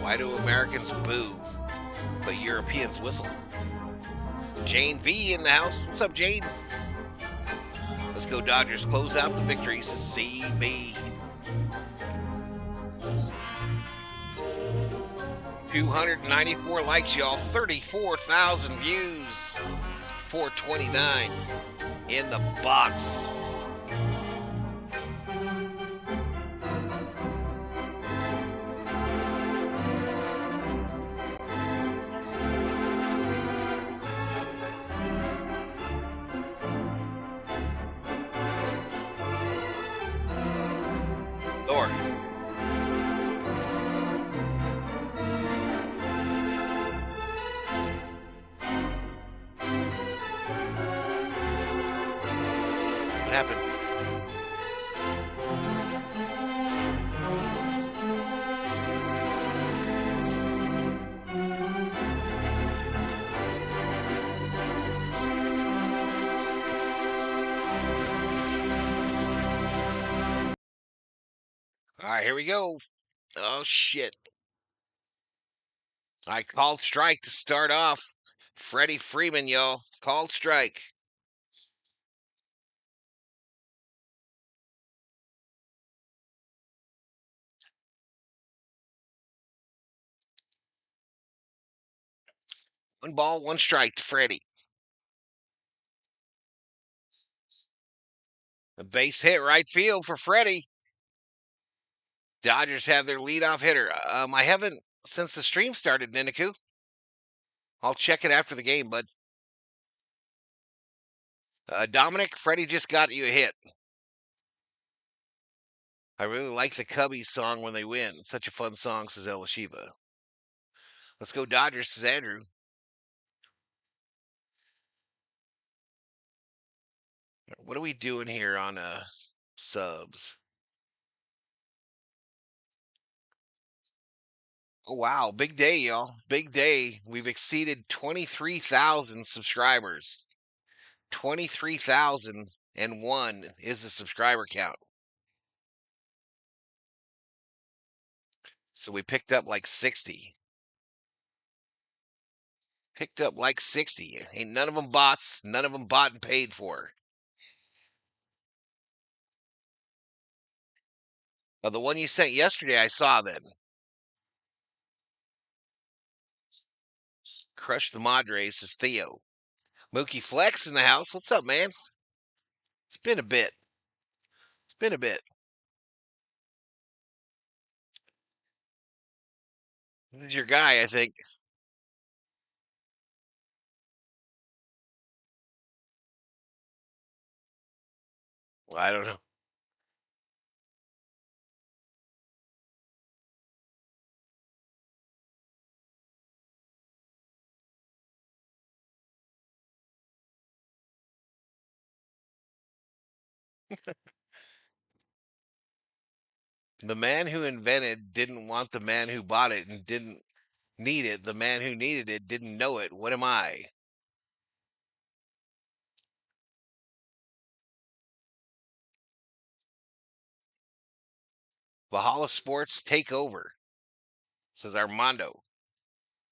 Why do Americans boo, but Europeans whistle? Jane V in the house. What's up, Jane? Let's go, Dodgers. Close out the victories. CB. 294 likes, y'all. 34,000 views. 429 in the box. Lord. What happened? All right, here we go. Oh, shit. I called strike to start off. Freddie Freeman, y'all. Called strike. One ball, one strike to Freddie. A base hit right field for Freddie. Dodgers have their leadoff hitter. I haven't since the stream started, Ninaku. I'll check it after the game, bud. Dominic, Freddie just got you a hit. I really like the Cubbies song when they win. It's such a fun song, says Elishiva. Let's go Dodgers, says Andrew. What are we doing here on subs? Oh, wow. Big day, y'all. Big day. We've exceeded 23,000 subscribers. 23,001 is the subscriber count. So we picked up like 60. Picked up like 60. Ain't none of them bots. None of them bought and paid for. The one you sent yesterday, I saw then. Crush the Madres, says Theo. Mookie Flex in the house. What's up, man? It's been a bit. It's been a bit. This is your guy, I think. Well, I don't know. The man who invented didn't want the man who bought it and didn't need it. The man who needed it didn't know it. What am I? Valhalla Sports take over, says Armando.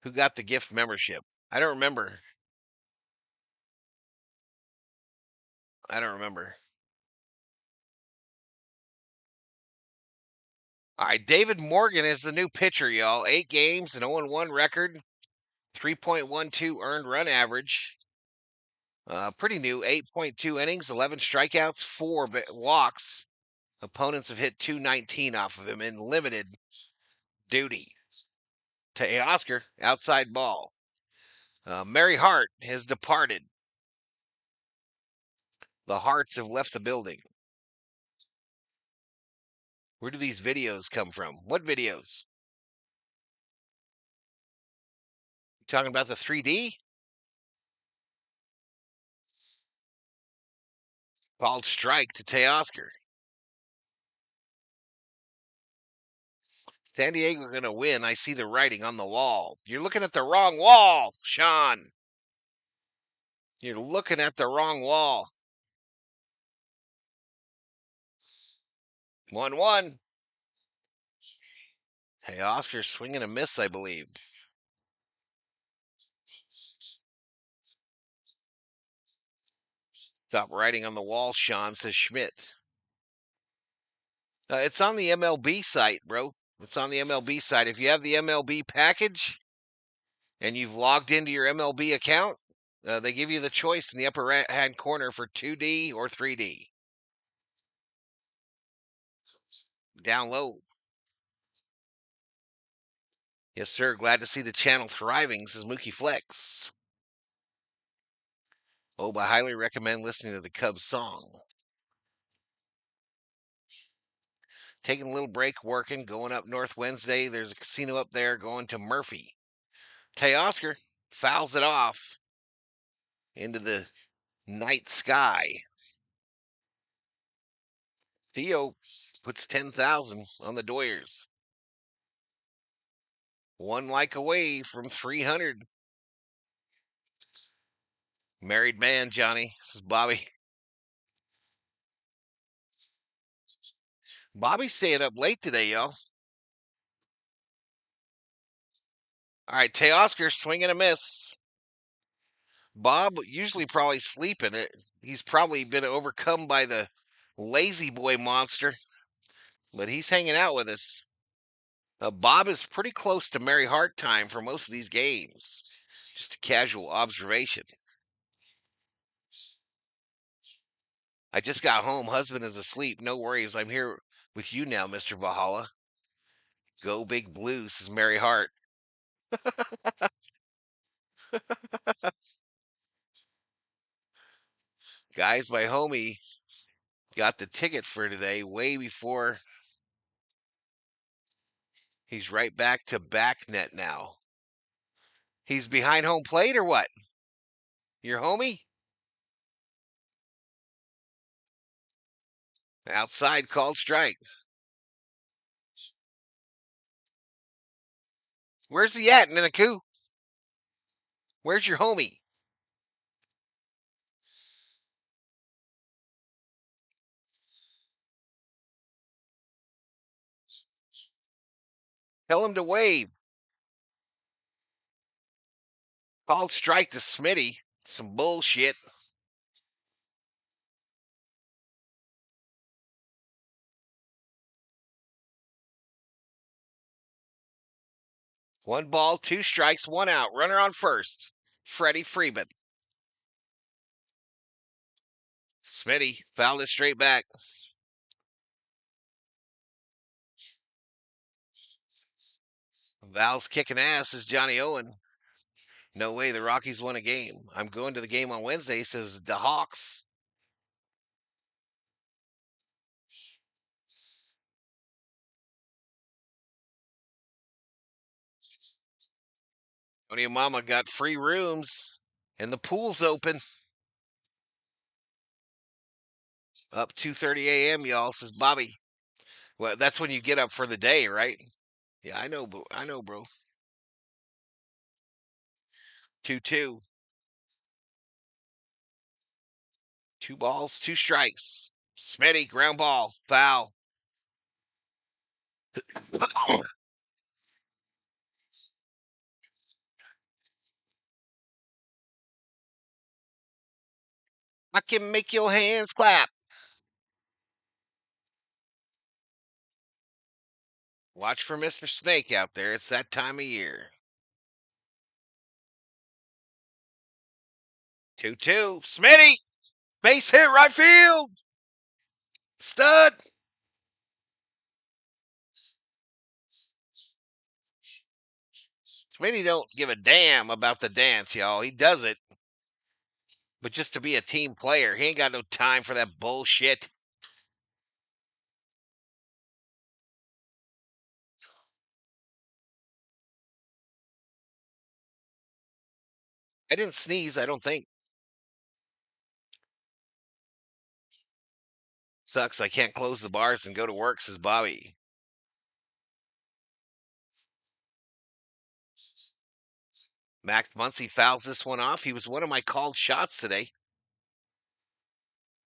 Who got the gift membership? I don't remember. I don't remember. All right, David Morgan is the new pitcher, y'all. 8 games, an 0-1 record, 3.12 earned run average. Pretty new. 8.2 innings, 11 strikeouts, 4 walks. Opponents have hit 219 off of him in limited duty. Teoscar, outside ball. Mary Hart has departed. The Hearts have left the building. Where do these videos come from? What videos? You talking about the 3D? Called strike to Teoscar. San Diego going to win. I see the writing on the wall. You're looking at the wrong wall, Sean. You're looking at the wrong wall. 1-1. Hey, Oscar swinging a miss, I believe. Stop writing on the wall, Sean, says Schmidt. It's on the MLB site, bro. It's on the MLB site. If you have the MLB package and you've logged into your MLB account, they give you the choice in the upper right-hand corner for 2D or 3D. Down low. Yes, sir. Glad to see the channel thriving, says Mookie Flex. Oh, but I highly recommend listening to the Cubs song. Taking a little break, working, going up North Wednesday. There's a casino up there going to Murphy. Teoscar fouls it off into the night sky. Theo puts 10,000 on the Doyers. One like away from 300. Married man, Johnny, says Bobby. Bobby's staying up late today, y'all. All right, Teoscar swinging a miss. Bob usually probably sleeping. He's probably been overcome by the lazy boy monster, but he's hanging out with us. Bob is pretty close to Mary Hart time for most of these games. Just a casual observation. I just got home. Husband is asleep. No worries. I'm here with you now, Mr. Valhalla. Go Big Blue, says Mary Hart. Guys, my homie got the ticket for today way before he's right back to back net now. He's behind home plate or what? Your homie? Outside called strike. Where's he at, Ninaku? Where's your homie? Tell him to wave. Called strike to Smitty. Some bullshit. One ball, 2 strikes, 1 out. Runner on first. Freddie Freeman. Smitty fouled it straight back. Val's kicking ass, is Johnny Owen. No way the Rockies won a game. I'm going to the game on Wednesday, says the Hawks. Tony and Mama got free rooms, and the pool's open. Up 2:30 a.m., y'all, says Bobby. Well, that's when you get up for the day, right? Yeah, I know, bro. 2-2. 2 balls, 2 strikes. Smitty, ground ball, foul. I can make your hands clap. Watch for Mr. Snake out there. It's that time of year. 2-2. Smitty! Base hit right field! Stud! Smitty don't give a damn about the dance, y'all. He does it. But just to be a team player, he ain't got no time for that bullshit. I didn't sneeze, I don't think. Sucks, I can't close the bars and go to work, says Bobby. Max Muncy fouls this one off. He was one of my called shots today.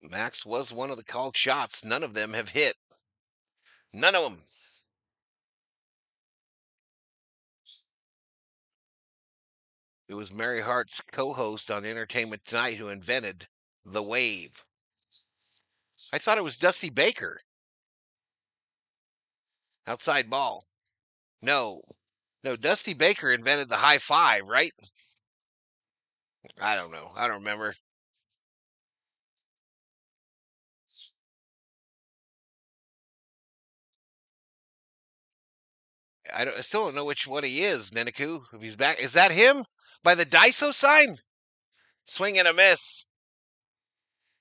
Max was one of the called shots. None of them have hit. None of them. It was Mary Hart's co-host on Entertainment Tonight who invented the wave. I thought it was Dusty Baker. Outside ball. No. No, Dusty Baker invented the high five, right? I don't know. I don't remember. I still don't know which one he is, Neniku. If he's back, is that him by the Daiso sign? Swing and a miss.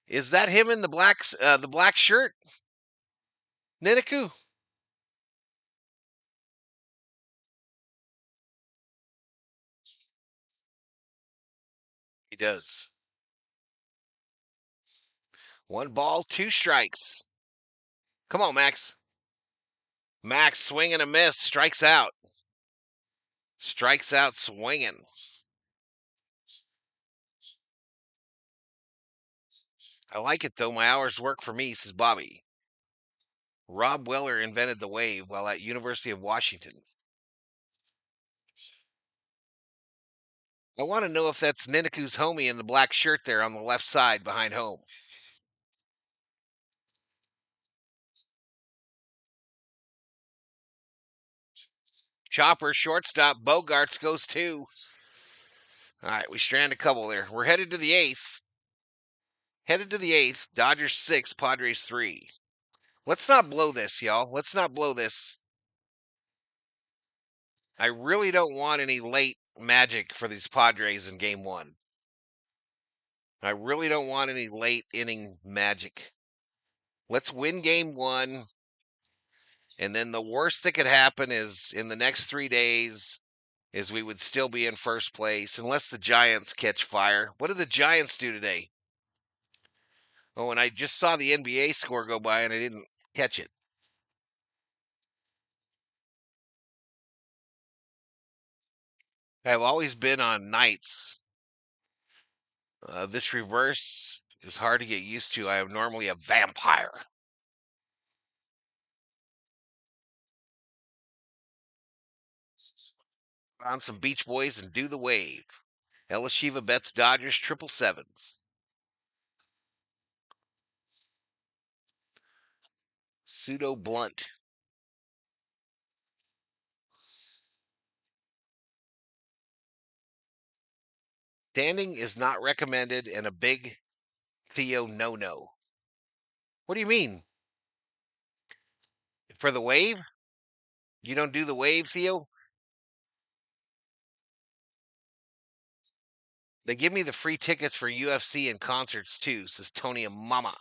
Is that him in the black shirt, Neniku? He does. 1 ball, 2 strikes. Come on, Max. Max swing and a miss. Strikes out. Strikes out swinging. I like it though. My hours work for me, says Bobby. Rob Weller invented the wave while at University of Washington. I want to know if that's Niniku's homie in the black shirt there on the left side behind home. Chopper, shortstop, Bogarts goes 2. All right, we strand a couple there. We're headed to the 8th. Headed to the 8th. Dodgers 6, Padres 3. Let's not blow this, y'all. Let's not blow this. I really don't want any late magic for these Padres in game 1. I really don't want any late inning magic. Let's win game 1. And then the worst that could happen is in the next 3 days is we would still be in first place unless the Giants catch fire. What did the Giants do today? Oh, and I just saw the NBA score go by and I didn't catch it. I've always been on nights. This reverse is hard to get used to. I am normally a vampire. On some Beach Boys and do the wave. Elishiva bets Dodgers 777s. Pseudo blunt. Standing is not recommended and a big Theo no. What do you mean? For the wave? You don't do the wave, Theo? They give me the free tickets for UFC and concerts too, says Tony and Mama.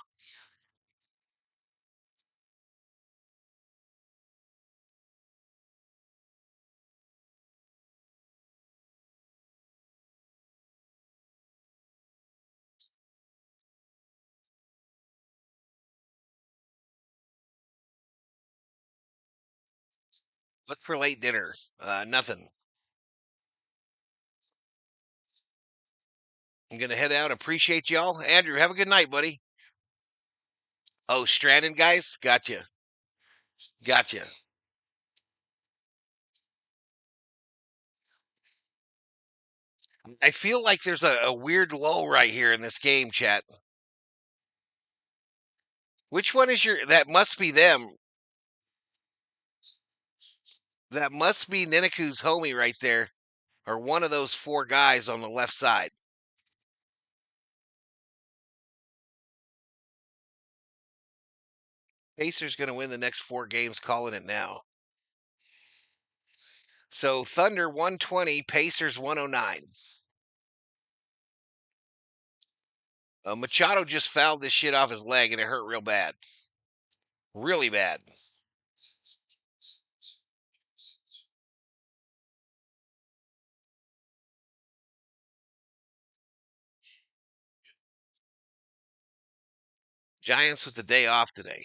Look for late dinner. Nothing. I'm gonna head out. Appreciate y'all. Andrew, have a good night, buddy. Oh, stranded guys? Gotcha. Gotcha. I feel like there's a weird lull right here in this game, chat. Which one is your? That must be them. That must be Niniku's homie right there, or one of those four guys on the left side. Pacers going to win the next 4 games, calling it now. So Thunder 120, Pacers 109. Machado just fouled this shit off his leg and it hurt real bad. Really bad. Giants with the day off today.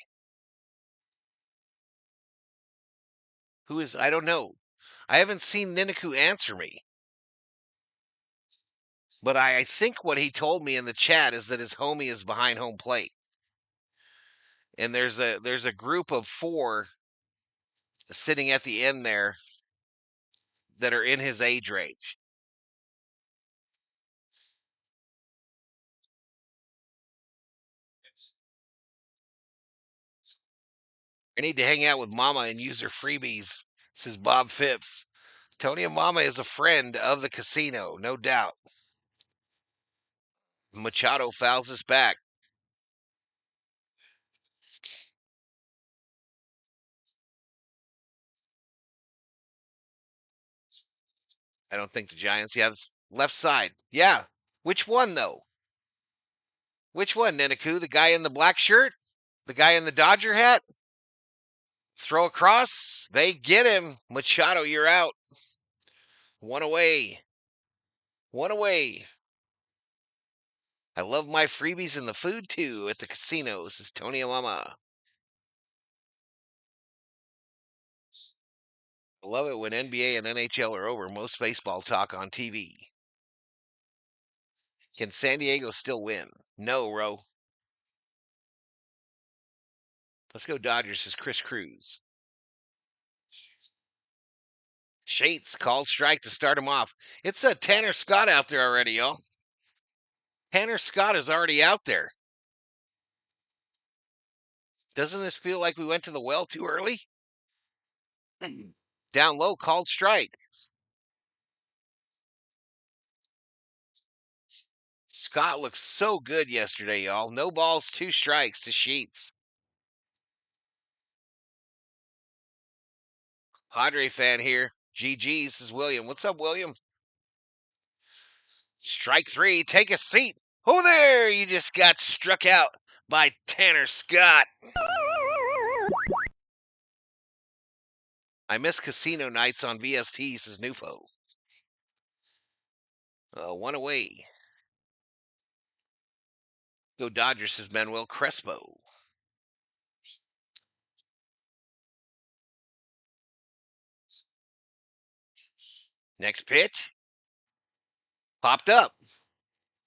Who is? I don't know. I haven't seen Niniku answer me. But I think what he told me in the chat is that his homie is behind home plate. And there's a group of 4 sitting at the end there that are in his age range. I need to hang out with Mama and use her freebies, says Bob Phipps. Tony and Mama is a friend of the casino, no doubt. Machado fouls us back. I don't think the Giants. Yeah, left side. Yeah. Which one, though? Which one, Niniku? The guy in the black shirt? The guy in the Dodger hat? Throw across. They get him. Machado, you're out. One away. One away. I love my freebies and the food, too, at the casino, says Tony Alama. I love it when NBA and NHL are over. Most baseball talk on TV. Can San Diego still win? No, Ro. Let's go Dodgers, says Chris Cruz. Shates called strike to start him off. It's a Tanner Scott out there already, y'all. Tanner Scott is already out there. Doesn't this feel like we went to the well too early? Down low, called strike. Scott looked so good yesterday, y'all. No balls, 2 strikes to Sheets. Padre fan here. GG's is William. What's up, William? Strike 3. Take a seat. Oh, there! You just got struck out by Tanner Scott. I miss casino nights on VST, says Nufo. One away. Go Dodgers, says Manuel Crespo. Next pitch. Popped up.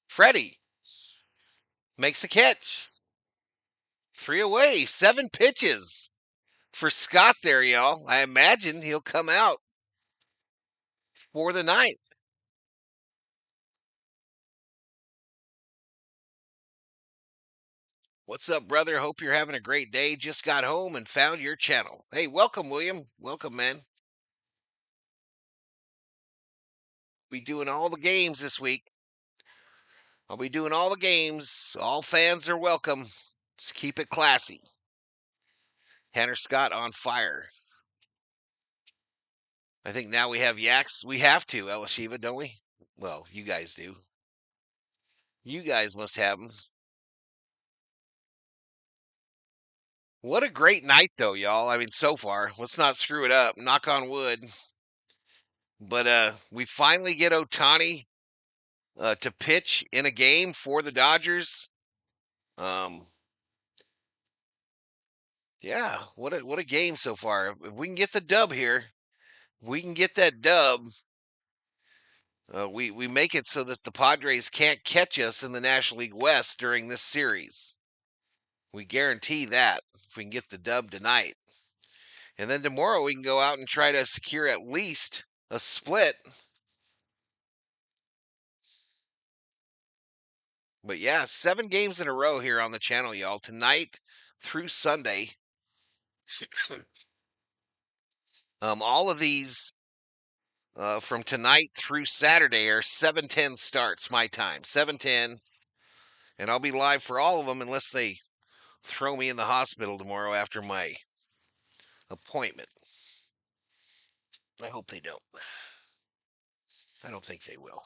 Freddie makes a catch. 3 away. 7 pitches for Scott there, y'all. I imagine he'll come out for the 9th. What's up, brother? Hope you're having a great day. Just got home and found your channel. Hey, welcome, William. Welcome, man. Be doing all the games this week. I'll be doing all the games. All fans are welcome. Just keep it classy. Tanner Scott on fire. I think now we have Yaks. We have to, Elishiva, don't we? Well, you guys do. You guys must have them. What a great night, though, y'all. I mean, so far. Let's not screw it up. Knock on wood. But we finally get Otani to pitch in a game for the Dodgers. Yeah, what a game so far. If we can get the dub here, if we can get that dub, we make it so that the Padres can't catch us in the National League West during this series. We guarantee that if we can get the dub tonight. And then tomorrow we can go out and try to secure at least a split. But yeah, 7 games in a row here on the channel, y'all. Tonight, through Sunday. All of these from tonight through Saturday are 7:10 starts my time. 7:10, and I'll be live for all of them unless they throw me in the hospital tomorrow after my appointment. I hope they don't. I don't think they will.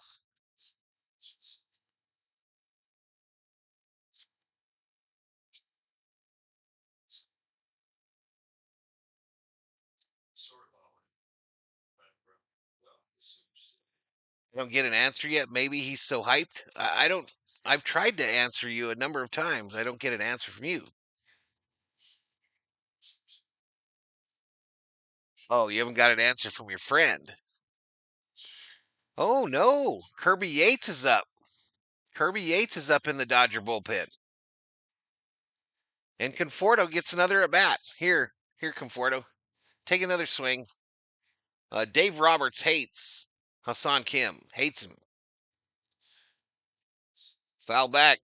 I don't get an answer yet. Maybe he's so hyped. I don't. I've tried to answer you a number of times. I don't get an answer from you. Oh, you haven't got an answer from your friend. Oh no, Kirby Yates is up. Kirby Yates is up in the Dodger bullpen, and Conforto gets another at bat. Here, Conforto, take another swing. Dave Roberts hates Hassan Kim. Hates him. Foul back.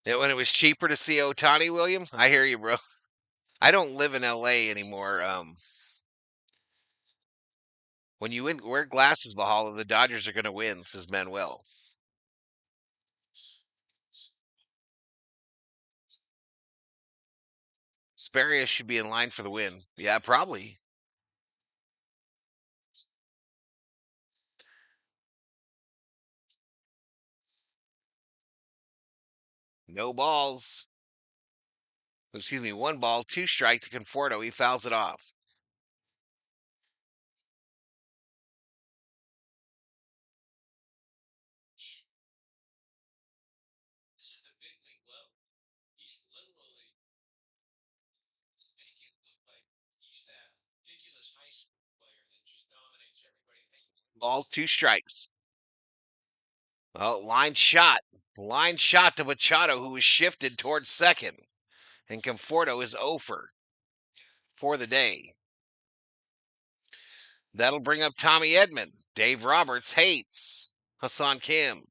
Yeah, when it was cheaper to see Otani, William. I hear you, bro. I don't live in L.A. anymore. When you wear glasses, Valhalla, the Dodgers are going to win, says Manuel. Sparius should be in line for the win. Yeah, probably. No balls. Excuse me, one ball, two strike to Conforto. He fouls it off. Ball, two strikes. Oh, line shot. Line shot to Machado, who was shifted towards second. And Conforto is over for the day. That'll bring up Tommy Edman. Dave Roberts hates Hassan Kim.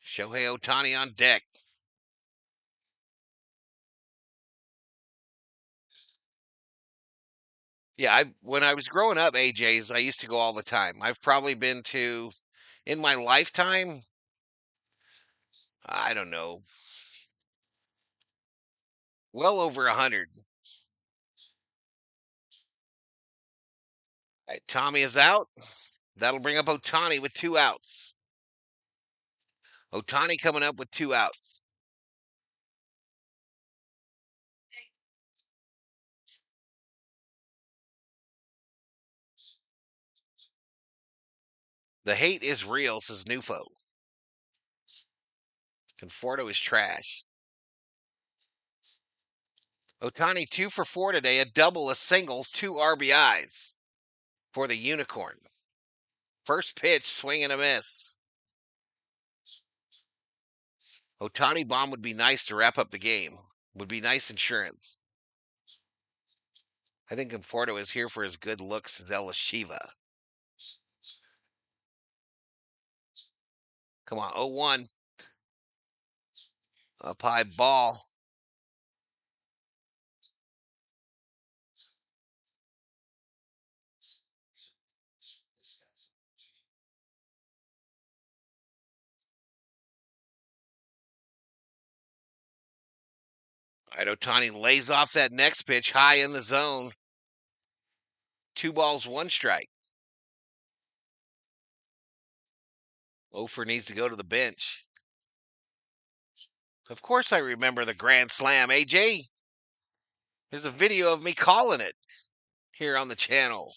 Shohei Otani on deck. Yeah, when I was growing up, AJ's, I used to go all the time. I've probably been to, in my lifetime, I don't know, well over 100. Right, Tommy is out. That'll bring up Otani with two outs. Otani coming up with two outs. The hate is real, says Nufo. Conforto is trash. Otani 2 for 4 today, a double, a single, two RBIs for the Unicorn. First pitch, swing and a miss. Otani bomb would be nice to wrap up the game. Would be nice insurance. I think Conforto is here for his good looks as El Shiva. Come on, 0-1. Up high ball. All right, Otani lays off that next pitch high in the zone. 2 balls, 1 strike. Ofer needs to go to the bench. Of course I remember the Grand Slam, AJ. There's a video of me calling it here on the channel.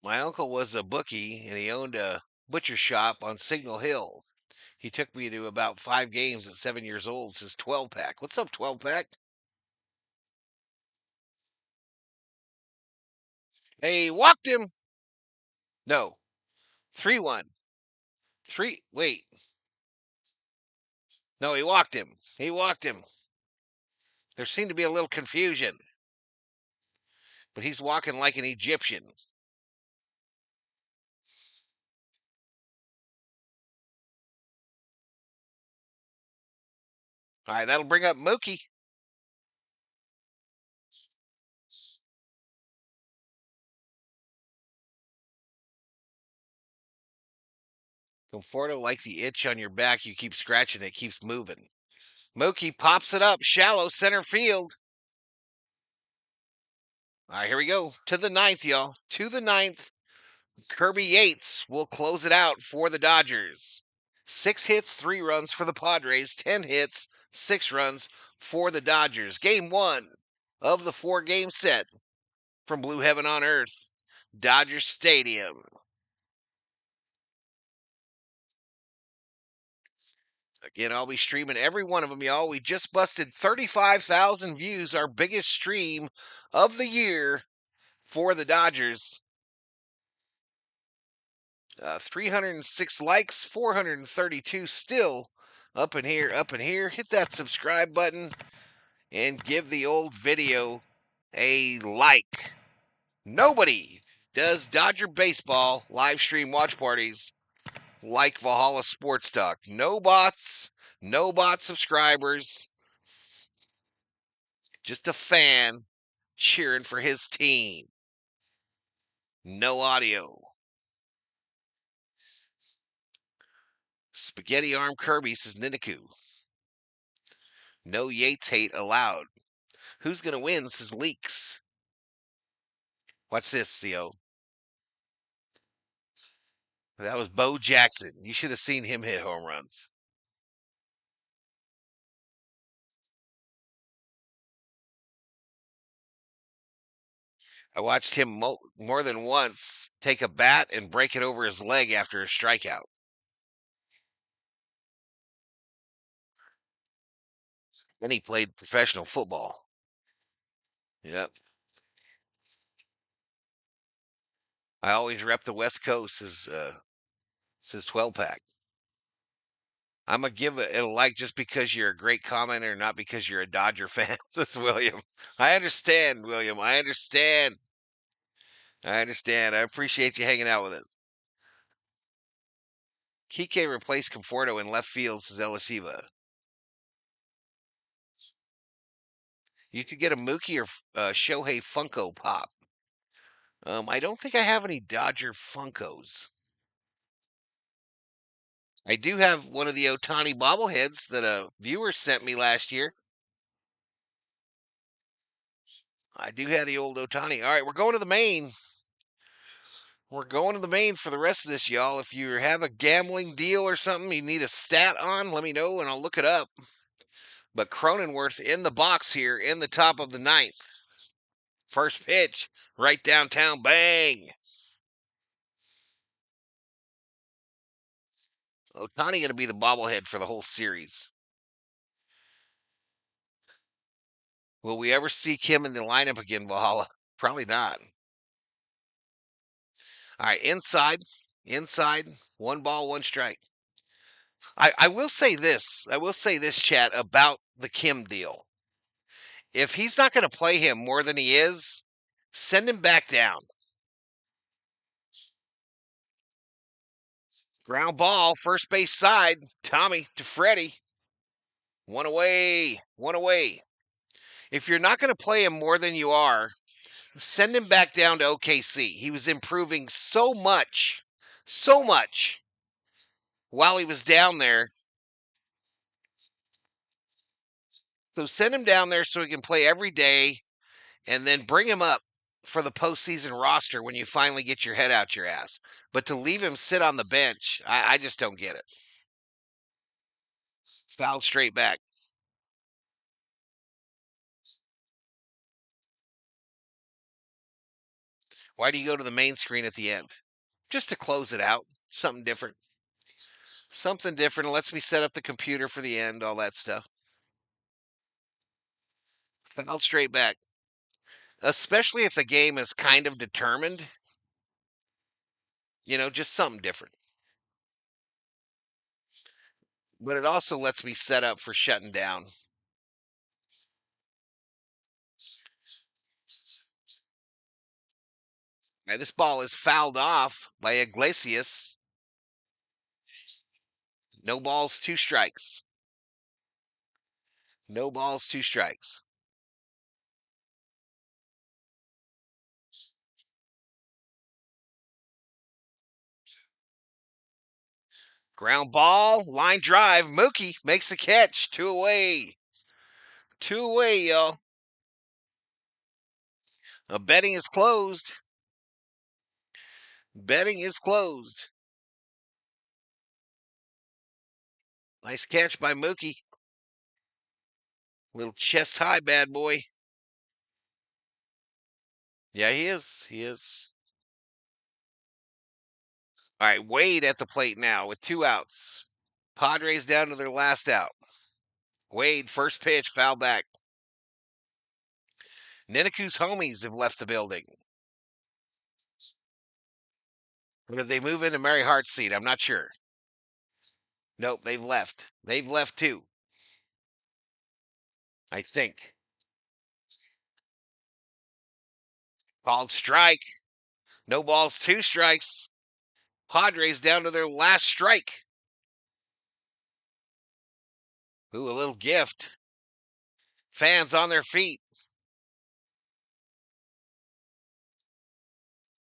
My uncle was a bookie and he owned a butcher shop on Signal Hill. He took me to about 5 games at 7 years old, says 12 pack. What's up, 12 pack? Hey, walked him. No. 3-1. Wait. No, he walked him. He walked him. There seemed to be a little confusion. but he's walking like an Egyptian. All right, that'll bring up Mookie. Conforto likes the itch on your back. You keep scratching it, keeps moving. Mookie pops it up, shallow center field. All right, here we go. To the ninth, y'all. To the ninth. Kirby Yates will close it out for the Dodgers. 6 hits, 3 runs for the Padres. 10 hits, 6 runs for the Dodgers. Game 1 of the 4-game set from Blue Heaven on Earth, Dodger Stadium. Again, I'll be streaming every one of them, y'all. We just busted 35,000 views, our biggest stream of the year for the Dodgers. 306 likes, 432 still up in here, up in here. Hit that subscribe button and give the old video a like. Nobody does Dodger baseball live stream watch parties like Valhalla Sports Talk. No bots, no bot subscribers, just a fan cheering for his team. No audio. Spaghetti arm Kirby, says Niniku. No Yates hate allowed. Who's going to win, says Leaks. Watch this, CO. That was Bo Jackson. You should have seen him hit home runs. I watched him more than once take a bat and break it over his leg after a strikeout. Then he played professional football. Yep. I always rep the West Coast as 12 pack. I'm gonna give it a like just because you're a great commenter, not because you're a Dodger fan. That's William. I understand, William. I understand. I understand. I appreciate you hanging out with us. Kike replaced Conforto in left field, says Elasiva. You could get a Mookie or Shohei Funko Pop. I don't think I have any Dodger Funkos. I do have one of the Otani bobbleheads that a viewer sent me last year. I do have the old Otani. All right, we're going to the main. We're going to the main for the rest of this, y'all. If you have a gambling deal or something you need a stat on, let me know and I'll look it up. But Cronenworth in the box here in the top of the ninth. First pitch, right downtown, bang. Otani going to be the bobblehead for the whole series. Will we ever see Kim in the lineup again, Valhalla? Probably not. All right, inside, 1 ball, 1 strike. I will say this. I will say this, chat, about the Kim deal. If he's not going to play him more than he is, send him back down. Ground ball, first base side. Tommy to Freddie. 1 away, 1 away. If you're not going to play him more than you are, send him back down to OKC. He was improving so much while he was down there. So send him down there so he can play every day and then bring him up for the postseason roster when you finally get your head out your ass. But to leave him sit on the bench, I just don't get it. Fouled straight back. Why do you go to the main screen at the end? Just to close it out. Something different. Something different. It lets me set up the computer for the end, all that stuff. Fouled straight back. Especially if the game is kind of determined. Just something different. But it also lets me set up for shutting down. Now, this ball is fouled off by Iglesias. No balls, 2 strikes. No balls, 2 strikes. Ground ball, line drive. Mookie makes the catch. 2 away. 2 away, y'all. Betting is closed. Betting is closed. Nice catch by Mookie. Little chest high, bad boy. Yeah, he is. He is. All right, Wade at the plate now with 2 outs. Padres down to their last out. Wade, first pitch, foul back. Niniku's homies have left the building. Or did they move into Mary Hart's seat? I'm not sure. Nope, they've left. They've left too. I think. Called strike. No balls, 2 strikes. Padres down to their last strike. Ooh, a little gift. Fans on their feet.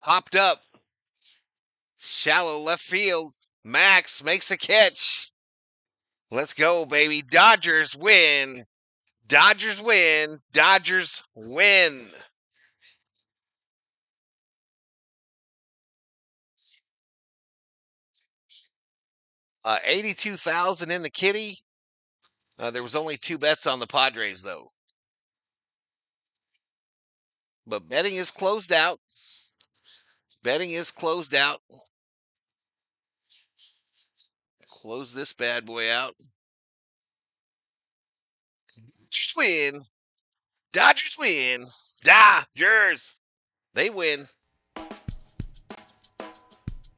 Hopped up. Shallow left field. Max makes the catch. Let's go, baby. Dodgers win. Dodgers win. Dodgers win. Uh, 82,000 in the kitty. There was only 2 bets on the Padres, though. But betting is closed out. Betting is closed out. Close this bad boy out. Dodgers win. Dodgers win. Dodgers. They win.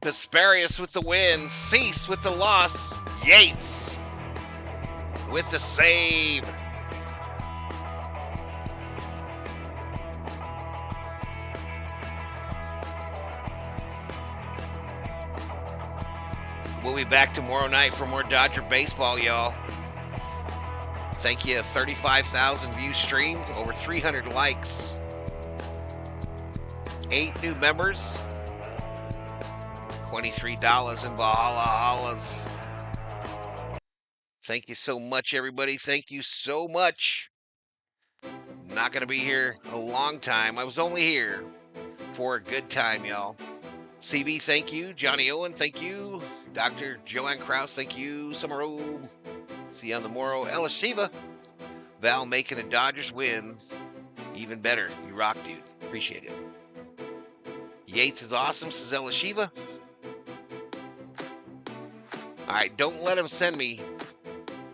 Kasparius with the win. Cease with the loss. Yates with the save. We'll be back tomorrow night for more Dodger baseball, y'all. Thank you. 35,000 views streamed, over 300 likes. 8 new members. $23 in Valhalla. Thank you so much, everybody. Thank you so much. I'm not going to be here a long time. I was only here for a good time, y'all. CB, thank you. Johnny Owen, thank you. Dr. Joanne Krause, thank you. Summeroo. See you on the morrow. Ella Shiva. Val making the Dodgers win. Even better. You rock, dude. Appreciate it. Yates is awesome, says Ella Shiva. All right, don't let him send me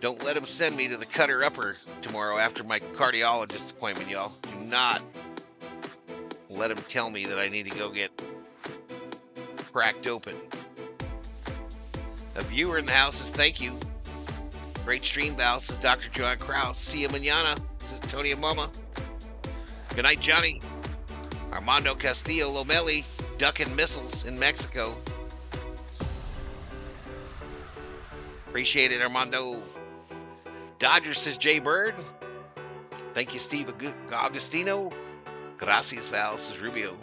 to the Cutter Upper tomorrow after my cardiologist appointment, y'all. Do not let him tell me that I need to go get cracked open. A viewer in the house says thank you. Great stream, Val, says Dr. John Krause. See you mañana, says Tony Mama. Good night, Johnny. Armando Castillo Lomeli, ducking missiles in Mexico. Appreciate it, Armando. Dodgers, says Jay Bird. Thank you, Steve Augustino. Gracias, Val, says Rubio.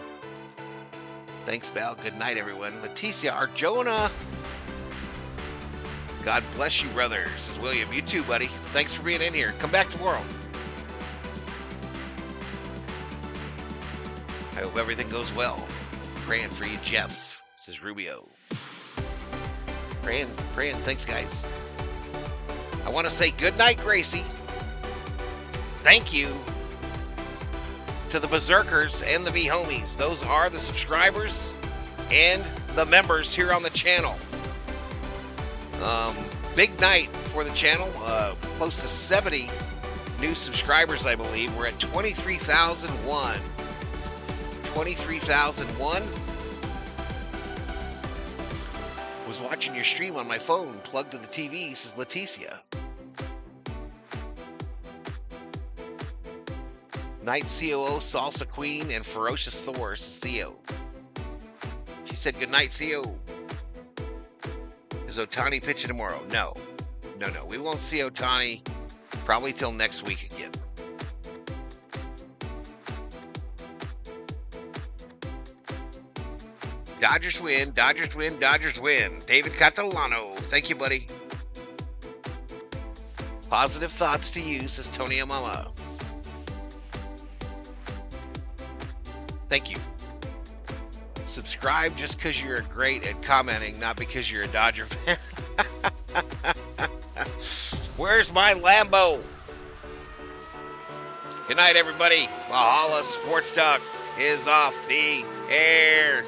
Thanks, Val. Good night, everyone. Leticia Arjona. God bless you, brother, says William. You too, buddy. Thanks for being in here. Come back tomorrow. I hope everything goes well. Praying for you, Jeff, says Rubio. Praying. Thanks, guys. I want to say good night, Gracie. Thank you to the Berserkers and the V-Homies. Those are the subscribers and the members here on the channel. Big night for the channel. Close to 70 new subscribers, I believe. We're at 23,001. 23,001. Was watching your stream on my phone, plugged to the TV, says Leticia. Night COO, Salsa Queen, and Ferocious Thor, says Theo. He said good night, Theo. Is Otani pitching tomorrow? No. We won't see Otani probably till next week again. Dodgers win. David Catalano. Thank you, buddy. Positive thoughts to you, says Tony Amala. Thank you. Subscribe just because you're great at commenting, not because you're a Dodger fan. Where's my Lambo? Good night, everybody. Valhalla Sports Talk is off the air.